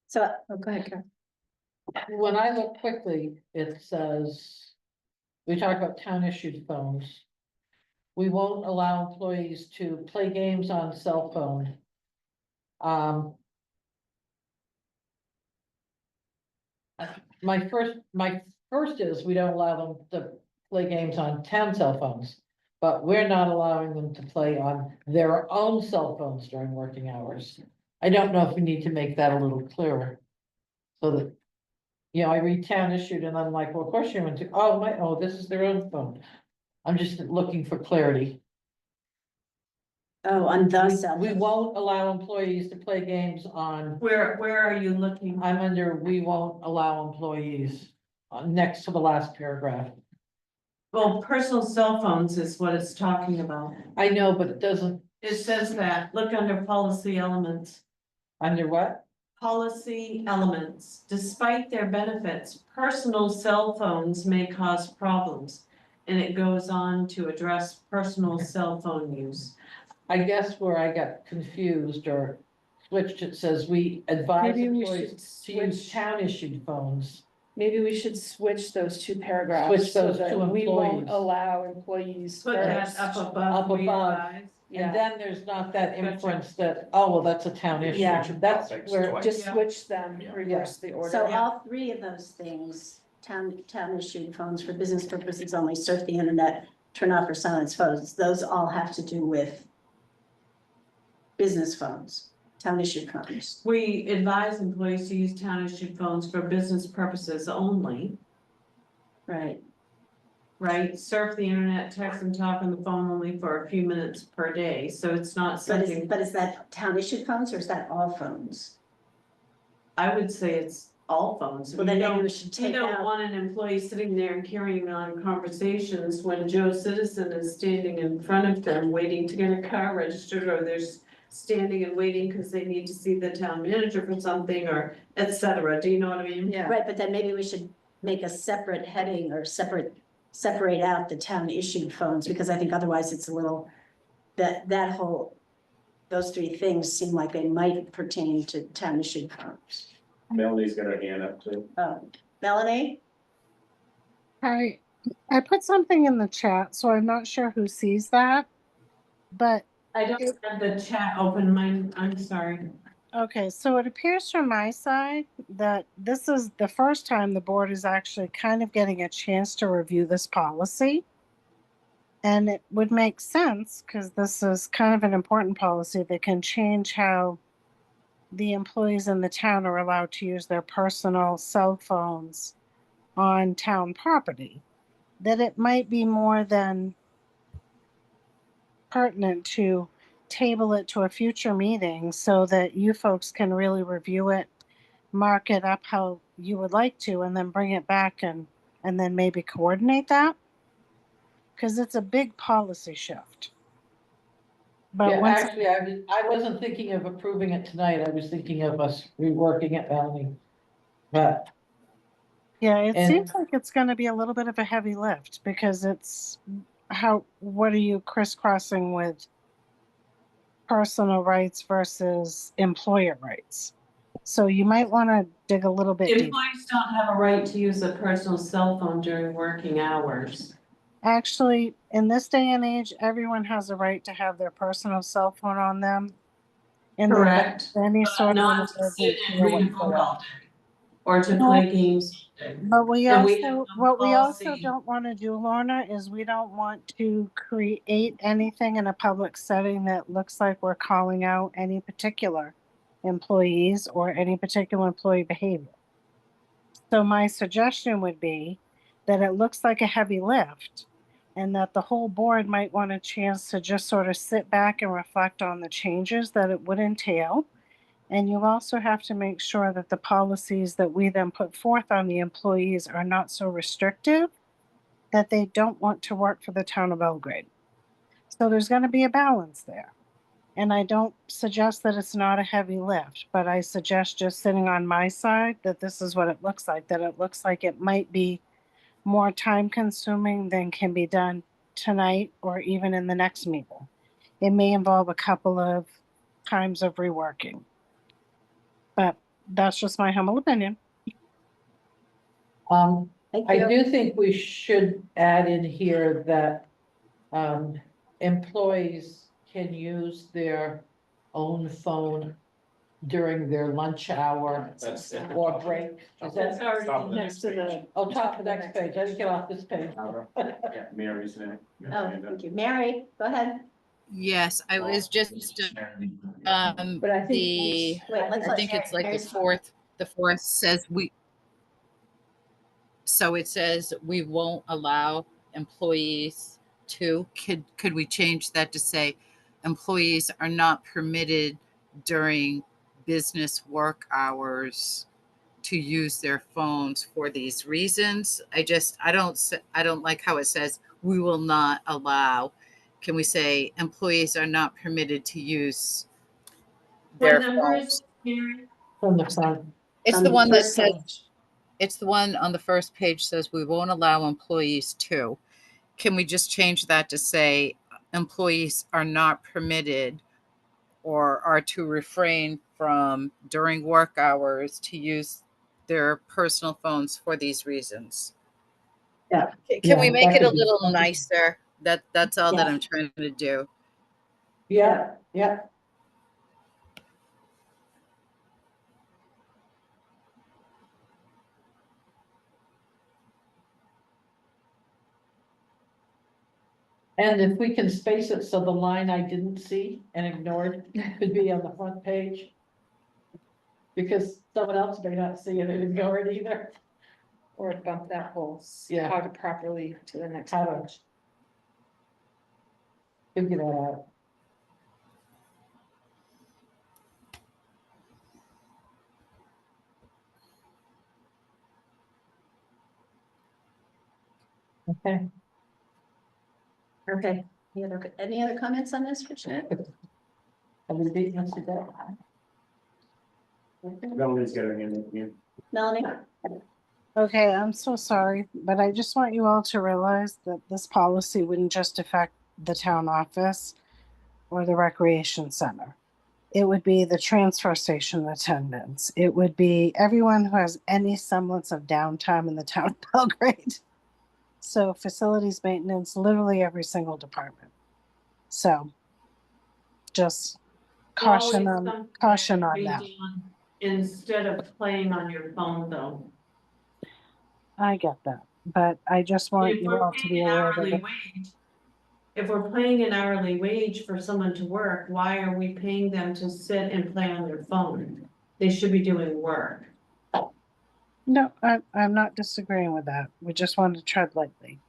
So, oh, go ahead, Karen. When I look quickly, it says, we talk about town issued phones. We won't allow employees to play games on cell phone. My first is, we don't allow them to play games on town cell phones. But we're not allowing them to play on their own cell phones during working hours. I don't know if we need to make that a little clearer. So that, I read town issued and I'm like, well, of course you went to, oh, this is their own phone. I'm just looking for clarity. Oh, on the cell. We won't allow employees to play games on, Where are you looking? I'm under, we won't allow employees, next to the last paragraph. Well, personal cell phones is what it's talking about. I know, but it doesn't, It says that, look under policy elements. under what? Policy elements, despite their benefits, personal cell phones may cause problems. And it goes on to address personal cell phone use. I guess where I got confused or switched, it says we advise Maybe we employees should to use switch, town issued phones. maybe we should switch those two paragraphs. Switch those so that to we won't employees. allow employees Put that first. up Up above. where you above. guys- Yeah. And then there's not that Gotcha. inference that, oh, well, that's a town issue. Yeah. That's Topics where, twice. Just Yeah. switch them, Yeah. reverse the order. So all three of those things, town issued phones for business purposes only, surf the internet, turn off or silence phones, those all have to do with business phones. town issued phones. We advise employees to use town issued phones for business purposes only, Right, right? Surf the internet, text and talk on the phone only for a few minutes per day, so it's not something, but is that town issued phones or is that all phones? I would say it's all phones. Well, then maybe we should We take don't out, want an employee sitting there and carrying on conversations when Joe Citizen is standing in front of them waiting to get a car registered, or there's standing and waiting because they need to see the town manager for something, or et cetera. Do you know what I mean? Yeah. right, but then maybe we should make a separate heading or separate out the town issued phones, because I think otherwise it's a little, that whole, those three things seem like they might pertain to town issued phones. Melanie's got her hand up too. Melanie? I put something in the chat, so I'm not sure who sees that. But, I don't have the chat open, mine, I'm sorry. okay, so it appears from my side that this is the first time the board is actually kind of getting a chance to review this policy. And it would make sense, because this is kind of an important policy that can change how the employees in the town are allowed to use their personal cell phones on town property. That it might be more than pertinent to table it to a future meeting so that you folks can really review it, mark it up how you would like to, and then bring it back and then maybe coordinate that. Because it's a big policy shift. But Yeah, once, actually, I wasn't thinking of approving it tonight. I was thinking of us reworking it, Melanie. But yeah, it and- seems like it's going to be a little bit of a heavy lift, because it's what are you crisscrossing with personal rights versus employer rights? So you might want to dig a little bit deeper. Employees don't have a right to use a personal cell phone during working hours. Actually, in this day and age, everyone has a right to have their personal cell phone on them. In the event Correct. of any sort of Not to sit emergency and or read a book whatsoever. all day, or to No. play games all day. But we And we have also, no what we also policy. don't want to do, Lorna, is we don't want to create anything in a public setting that looks like we're calling out any particular employees or any particular employee behavior. So my suggestion would be that it looks like a heavy lift, and that the whole board might want a chance to just sort of sit back and reflect on the changes that it would entail. And you also have to make sure that the policies that we then put forth on the employees are not so restrictive that they don't want to work for the town of Belgrade. So there's going to be a balance there. And I don't suggest that it's not a heavy lift, but I suggest just sitting on my side that this is what it looks like, that it looks like it might be more time consuming than can be done tonight or even in the next meeting. It may involve a couple of times of reworking. But that's just my humble opinion. Thank I you. do think we should add in here that, employees can use their own phone during their lunch hour That's it. or break. Is That's that, already Top of the next to the. oh, top of the next page, let's get off this page. Yeah, Mary's in it. Oh, thank you. Mary, go ahead. Yes, I was just, But I think. Wait, let's I let think it's Mary- like Mary's- the fourth says so it says we won't allow employees to, could we change that to say employees are not permitted during business work hours to use their phones for these reasons? I don't like how it says we will not allow. Can we say employees are not permitted to use their What number is phones? it, Mary? From the front. It's on the one that first says, page. it's the one on the first page says we won't allow employees to. Can we just change that to say employees are not permitted or are to refrain from during work hours to use their personal phones for these reasons? Yeah. Can we Yeah, make that it a could be little something. nicer? That's all that Yeah. I'm trying to do. Yeah, yeah. And if we can space it so the line I didn't see and ignored could be on the front page. Because someone else may not see it and ignore it either. Or bump that whole, Yeah. how to properly to the next How to- page. Figure that out. Okay. Okay, any other comments on this, Richard? Have we beaten us to death? Nobody's getting in. Melanie? Okay, I'm so sorry, but I just want you all to realize that this policy wouldn't just affect the town office or the recreation center. It would be the transfer station attendants. It would be everyone who has any semblance of downtime in the town of Belgrade. So facilities maintenance, literally every single department. So just caution Always on something caution to on read that. on Instead of playing on your phone though. I get that, but I just want If you we're all to be paying an aware that hourly wage. If we're paying an hourly wage for someone to work, why are we paying them to sit and play on their phone? They should be doing work. no, I'm not disagreeing with that. We just want to tread lightly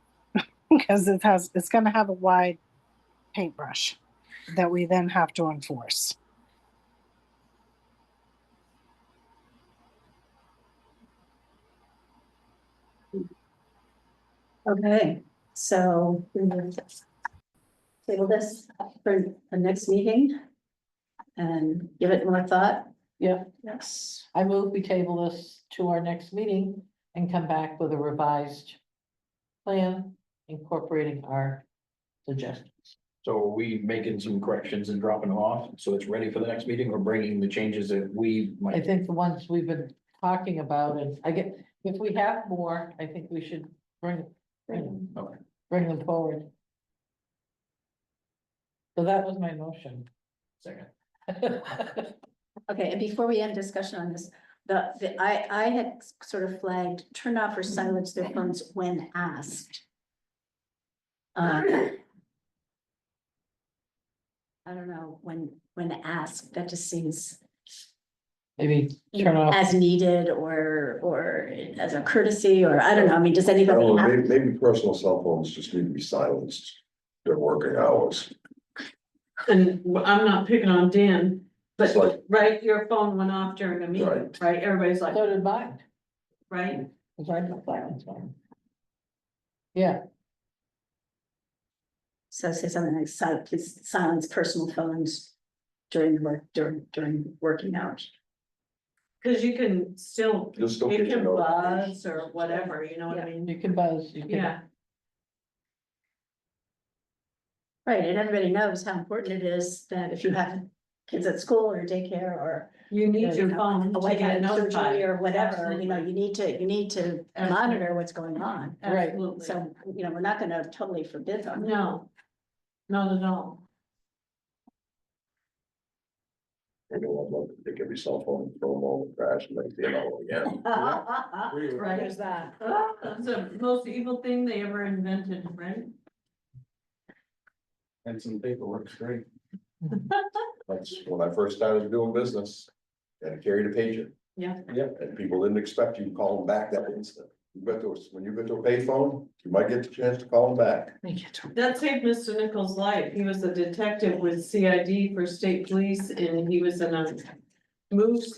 because it's going to have a wide paintbrush that we then have to enforce. Okay, so we will table this for the next meeting and give it more thought. Yeah, Yes. I move we table this to our next meeting and come back with a revised plan incorporating our suggestions. So are we making some corrections and dropping them off, so it's ready for the next meeting, or bringing the changes that we I might? think the ones we've been talking about, and if we have more, I think we should bring them forward. So that was my motion. Second. Okay, and before we end discussion on this, I had sort of flagged, turn off or silence their phones when asked. I don't know, when asked, that just seems Maybe turn off. as needed or as a courtesy, or I don't know, I mean, does I anybody don't know, have? maybe personal cell phones just need to be silenced during working hours. And I'm not picking on Dan, It's like- but right, your phone went off during a meeting, Right. right? Everybody's like, So did mine, right? because I don't silence mine. Yeah, So say something like please silence personal phones during working hours. Cause you can still, You'll still it get your can notifications. buzz or whatever, you know what I mean? you can buzz, you can. Yeah, Right, and everybody knows how important it is that if you have kids at school or daycare or. you need your you know, phone a to wife get having surgery notified. or whatever, you know, Absolutely. you need to monitor what's going on. Right. Absolutely. So, you know, we're not gonna totally forbid them. No, not at all. You know, I'd love to take every cell phone, throw them all in the trash and make it all again. Right. There's that. That's the most evil thing they ever invented, right? And some paperwork's great. That's when I first started doing business, and I carried a pager. Yeah. Yep. And people didn't expect you to call them back that instant. When you get to a payphone, you might get the chance to call them back. That saved Mr. Nichols' life. He was a detective with CID for state police and he was in a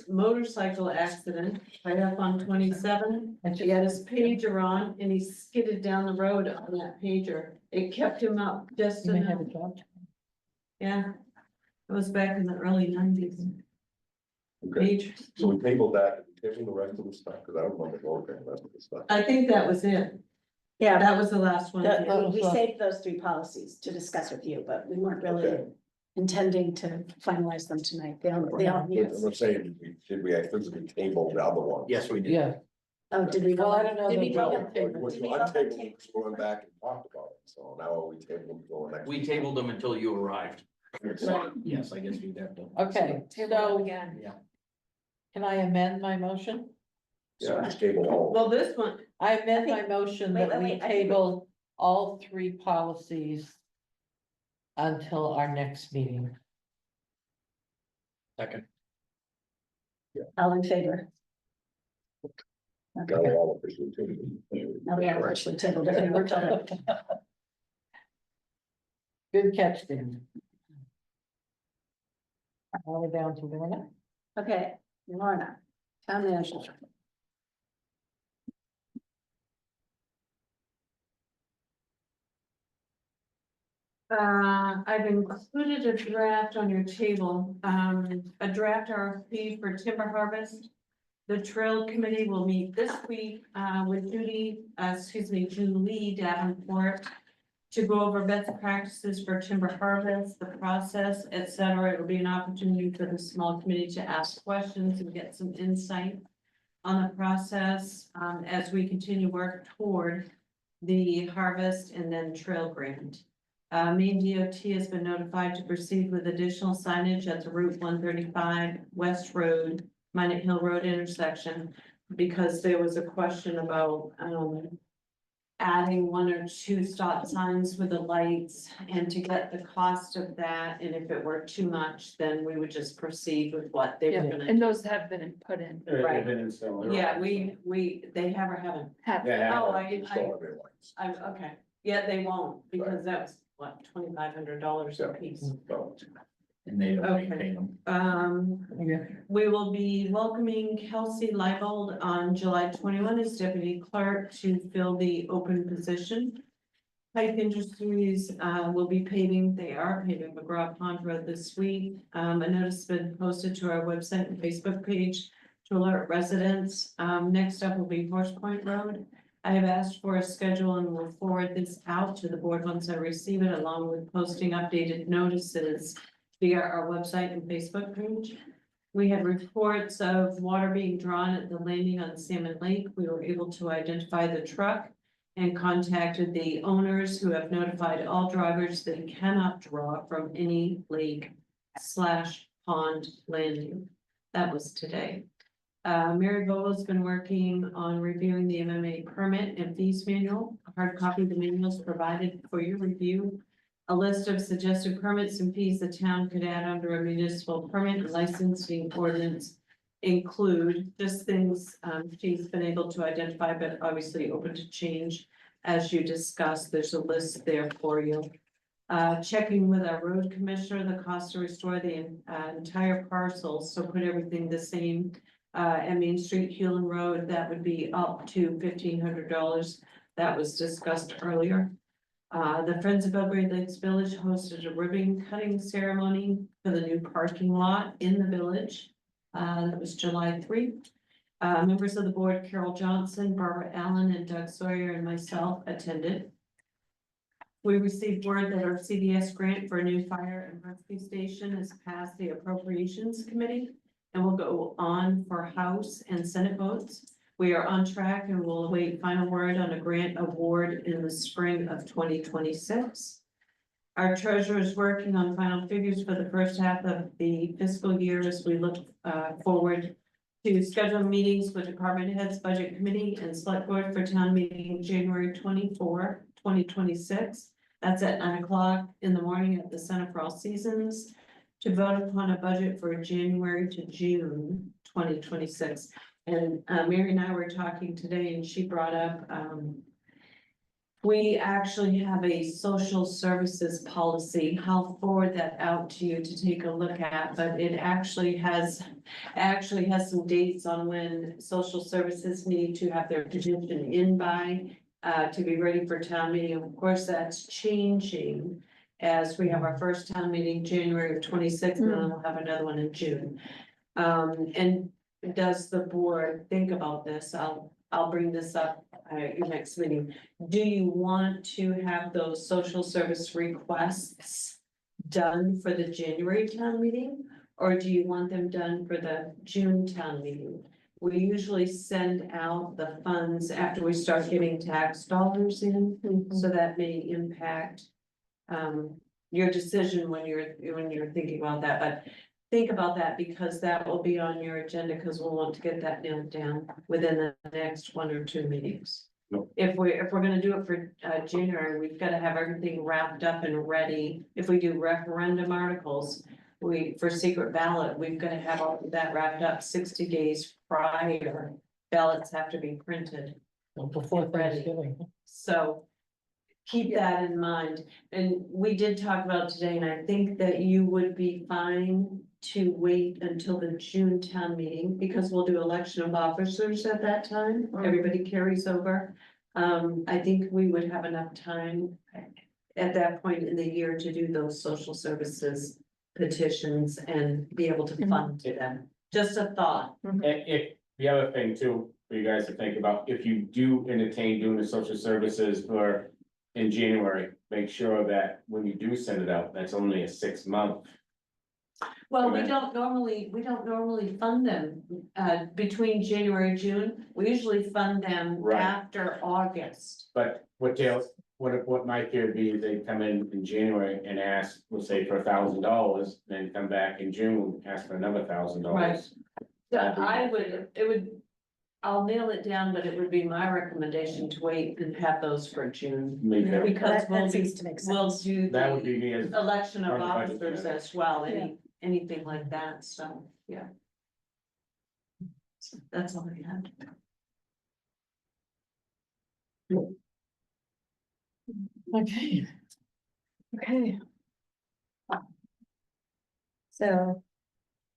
motorcycle accident right up on 27. And he had his pager on and he skidded down the road on that pager. It kept him up just You may enough. have a job. Yeah. It was back in the early 90s. Okay, Pager. so we tabled that, we tabled the rest of the stuff, because I don't want to go over the rest of the stuff. I think that was it. Yeah, That was the last one. we saved those 3 policies to discuss with you, but we weren't really Okay. intending to finalize them tonight. They all need. I'm saying, did we physically table the other one? Yes, we did. Yeah, Oh, did we? well, I don't know. Did we that vote we on can table? table Did it. we I vote on tabled table? them, going back and talked about it, so now we table them going next. We tabled them until you arrived. Yes, I guess we'd have to. Okay, Table them so again. Yeah. can I amend my motion? Yeah, just table all. Well, this one, I amend my motion Wait, that we wait, I think we- table all 3 policies until our next meeting. Second. All in favor? Got it all officially taken. Now we have actually tabled it and worked on it. Good catch, Dan. All the way down to Lorna. Okay, Lorna, town manager. I've included a draft on your table, a draft RFP for timber harvest. The trail committee will meet this week, with Julie Davenport, to go over best practices for timber harvest, the process, et cetera. It'll be an opportunity for the small committee to ask questions and get some insight on the process, as we continue work toward the harvest and then trail grant. Maine DOT has been notified to proceed with additional signage at the Route 135 West Road, Minot Hill Road intersection, because there was a question about, adding 1 or 2 stop signs with the lights, and to get the cost of that, and if it were too much, then we would just proceed with what they were Yeah, gonna. And those have been put in. Right. They've been installed. Yeah, they have or haven't. Yeah. Oh, Install every lights. I'm, okay, yeah, they won't, because that was, what, $2,500 a piece. So, And they don't Okay. maintain them. We will be welcoming Kelsey Leibold on July 21 as deputy clerk to fill the open position. Pipe Industries, will be paving, they are paving McGraw Pond Road this week. A notice has been posted to our website and Facebook page to alert residents. Next up will be Horse Point Road. I have asked for a schedule and will forward this out to the board once I receive it, along with posting updated notices via our website and Facebook page. We had reports of water being drawn at the landing on Salmon Lake. We were able to identify the truck and contacted the owners, who have notified all drivers that they cannot draw from any lake/pond landing. That was today. Mary Vogel's been working on reviewing the MMA permit and fees manual. A hard copy of the manual is provided for your review. A list of suggested permits and fees the town could add under a municipal permit and licensing ordinance include just things, she's been able to identify, but obviously open to change. As you discussed, there's a list there for you. Checking with our road commissioner, the cost to restore the entire parcel, so put everything the same. At Main Street, Hewlin Road, that would be up to $1,500. That was discussed earlier. The Friends of Belgrade Lakes Village hosted a ribbon cutting ceremony for the new parking lot in the village. That was July 3. Members of the board, Carol Johnson, Barbara Allen, and Doug Sawyer, and myself attended. We received word that our CDS grant for a new fire and rescue station has passed the appropriations committee and will go on for House and Senate votes. We are on track and will await final word on a grant award in the spring of 2026. Our treasurer is working on final figures for the first half of the fiscal year as we look forward to schedule meetings with department heads, budget committee, and select board for town meeting January 24, 2026. That's at 9 o'clock in the morning at the Center for All Seasons to vote upon a budget for January to June 2026. And Mary and I were talking today, and she brought up, we actually have a social services policy. I'll forward that out to you to take a look at, but it actually has some dates on when social services need to have their petition in by to be ready for town meeting. Of course, that's changing as we have our first town meeting January of 26, and then we'll have another one in June. And does the board think about this? I'll bring this up at your next meeting. Do you want to have those social service requests done for the January town meeting? Or do you want them done for the June town meeting? We usually send out the funds after we start getting tax dollars in, so that may impact your decision when you're thinking about that, but think about that, because that will be on your agenda, because we'll want to get that nailed down within the next 1 or 2 meetings. No. If we're gonna do it for, January, we've gotta have everything wrapped up and ready. If we do referendum articles, for secret ballot, we've gotta have all of that wrapped up 60 days prior. Ballots have to be printed. Before Ready. Thanksgiving. So keep that in mind. And we did talk about today, and I think that you would be fine to wait until the June town meeting, because we'll do election of officers at that time. Everybody carries over. I think we would have enough time at that point in the year to do those social services petitions and be able to fund them. Just a thought. And if, the other thing too, for you guys to think about, if you do entertain doing the social services for in January, make sure that when you do send it out, that's only a 6-month. Well, we Okay. don't normally fund them, between January and June. We usually fund them Right. after August. But what my fear would be is they come in January and ask, we'll say for $1,000, then come back in June, ask for another $1,000. Right. So I'll nail it down, but it would be my recommendation to wait and have those for June. Maybe that- Because That we'll seems to make we'll sense. do That would the be me as, election of part of the budget, officers yeah. as well, anything like that, so, yeah. So that's all I had. Okay. Okay. So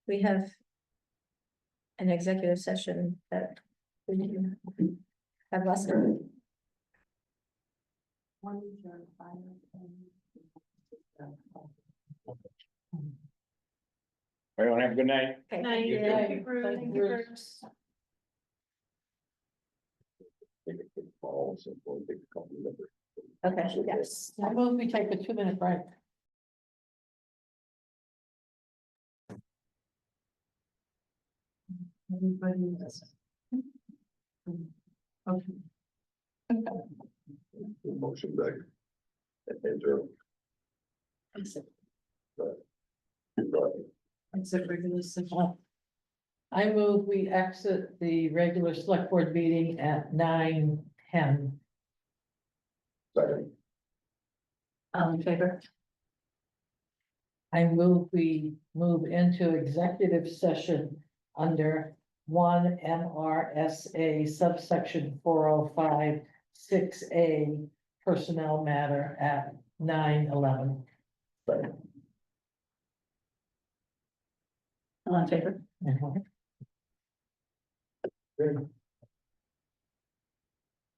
we have an executive session that we have less of. Everyone have a good night. Okay, Thank you. Thank you, Bruce. Thank you, Bruce. Take a quick pause and we'll take a couple of minutes. Okay, yes. I move we take a 2-minute break. Everybody does. Okay. Motion back. Enter. It's a regular session. I move we exit the regular select board meeting at 9:10. Second. All in favor? I move we move into executive session under 1 MRSA subsection 405(6)A personnel matter at 9:11. All in favor? Mhm. Good.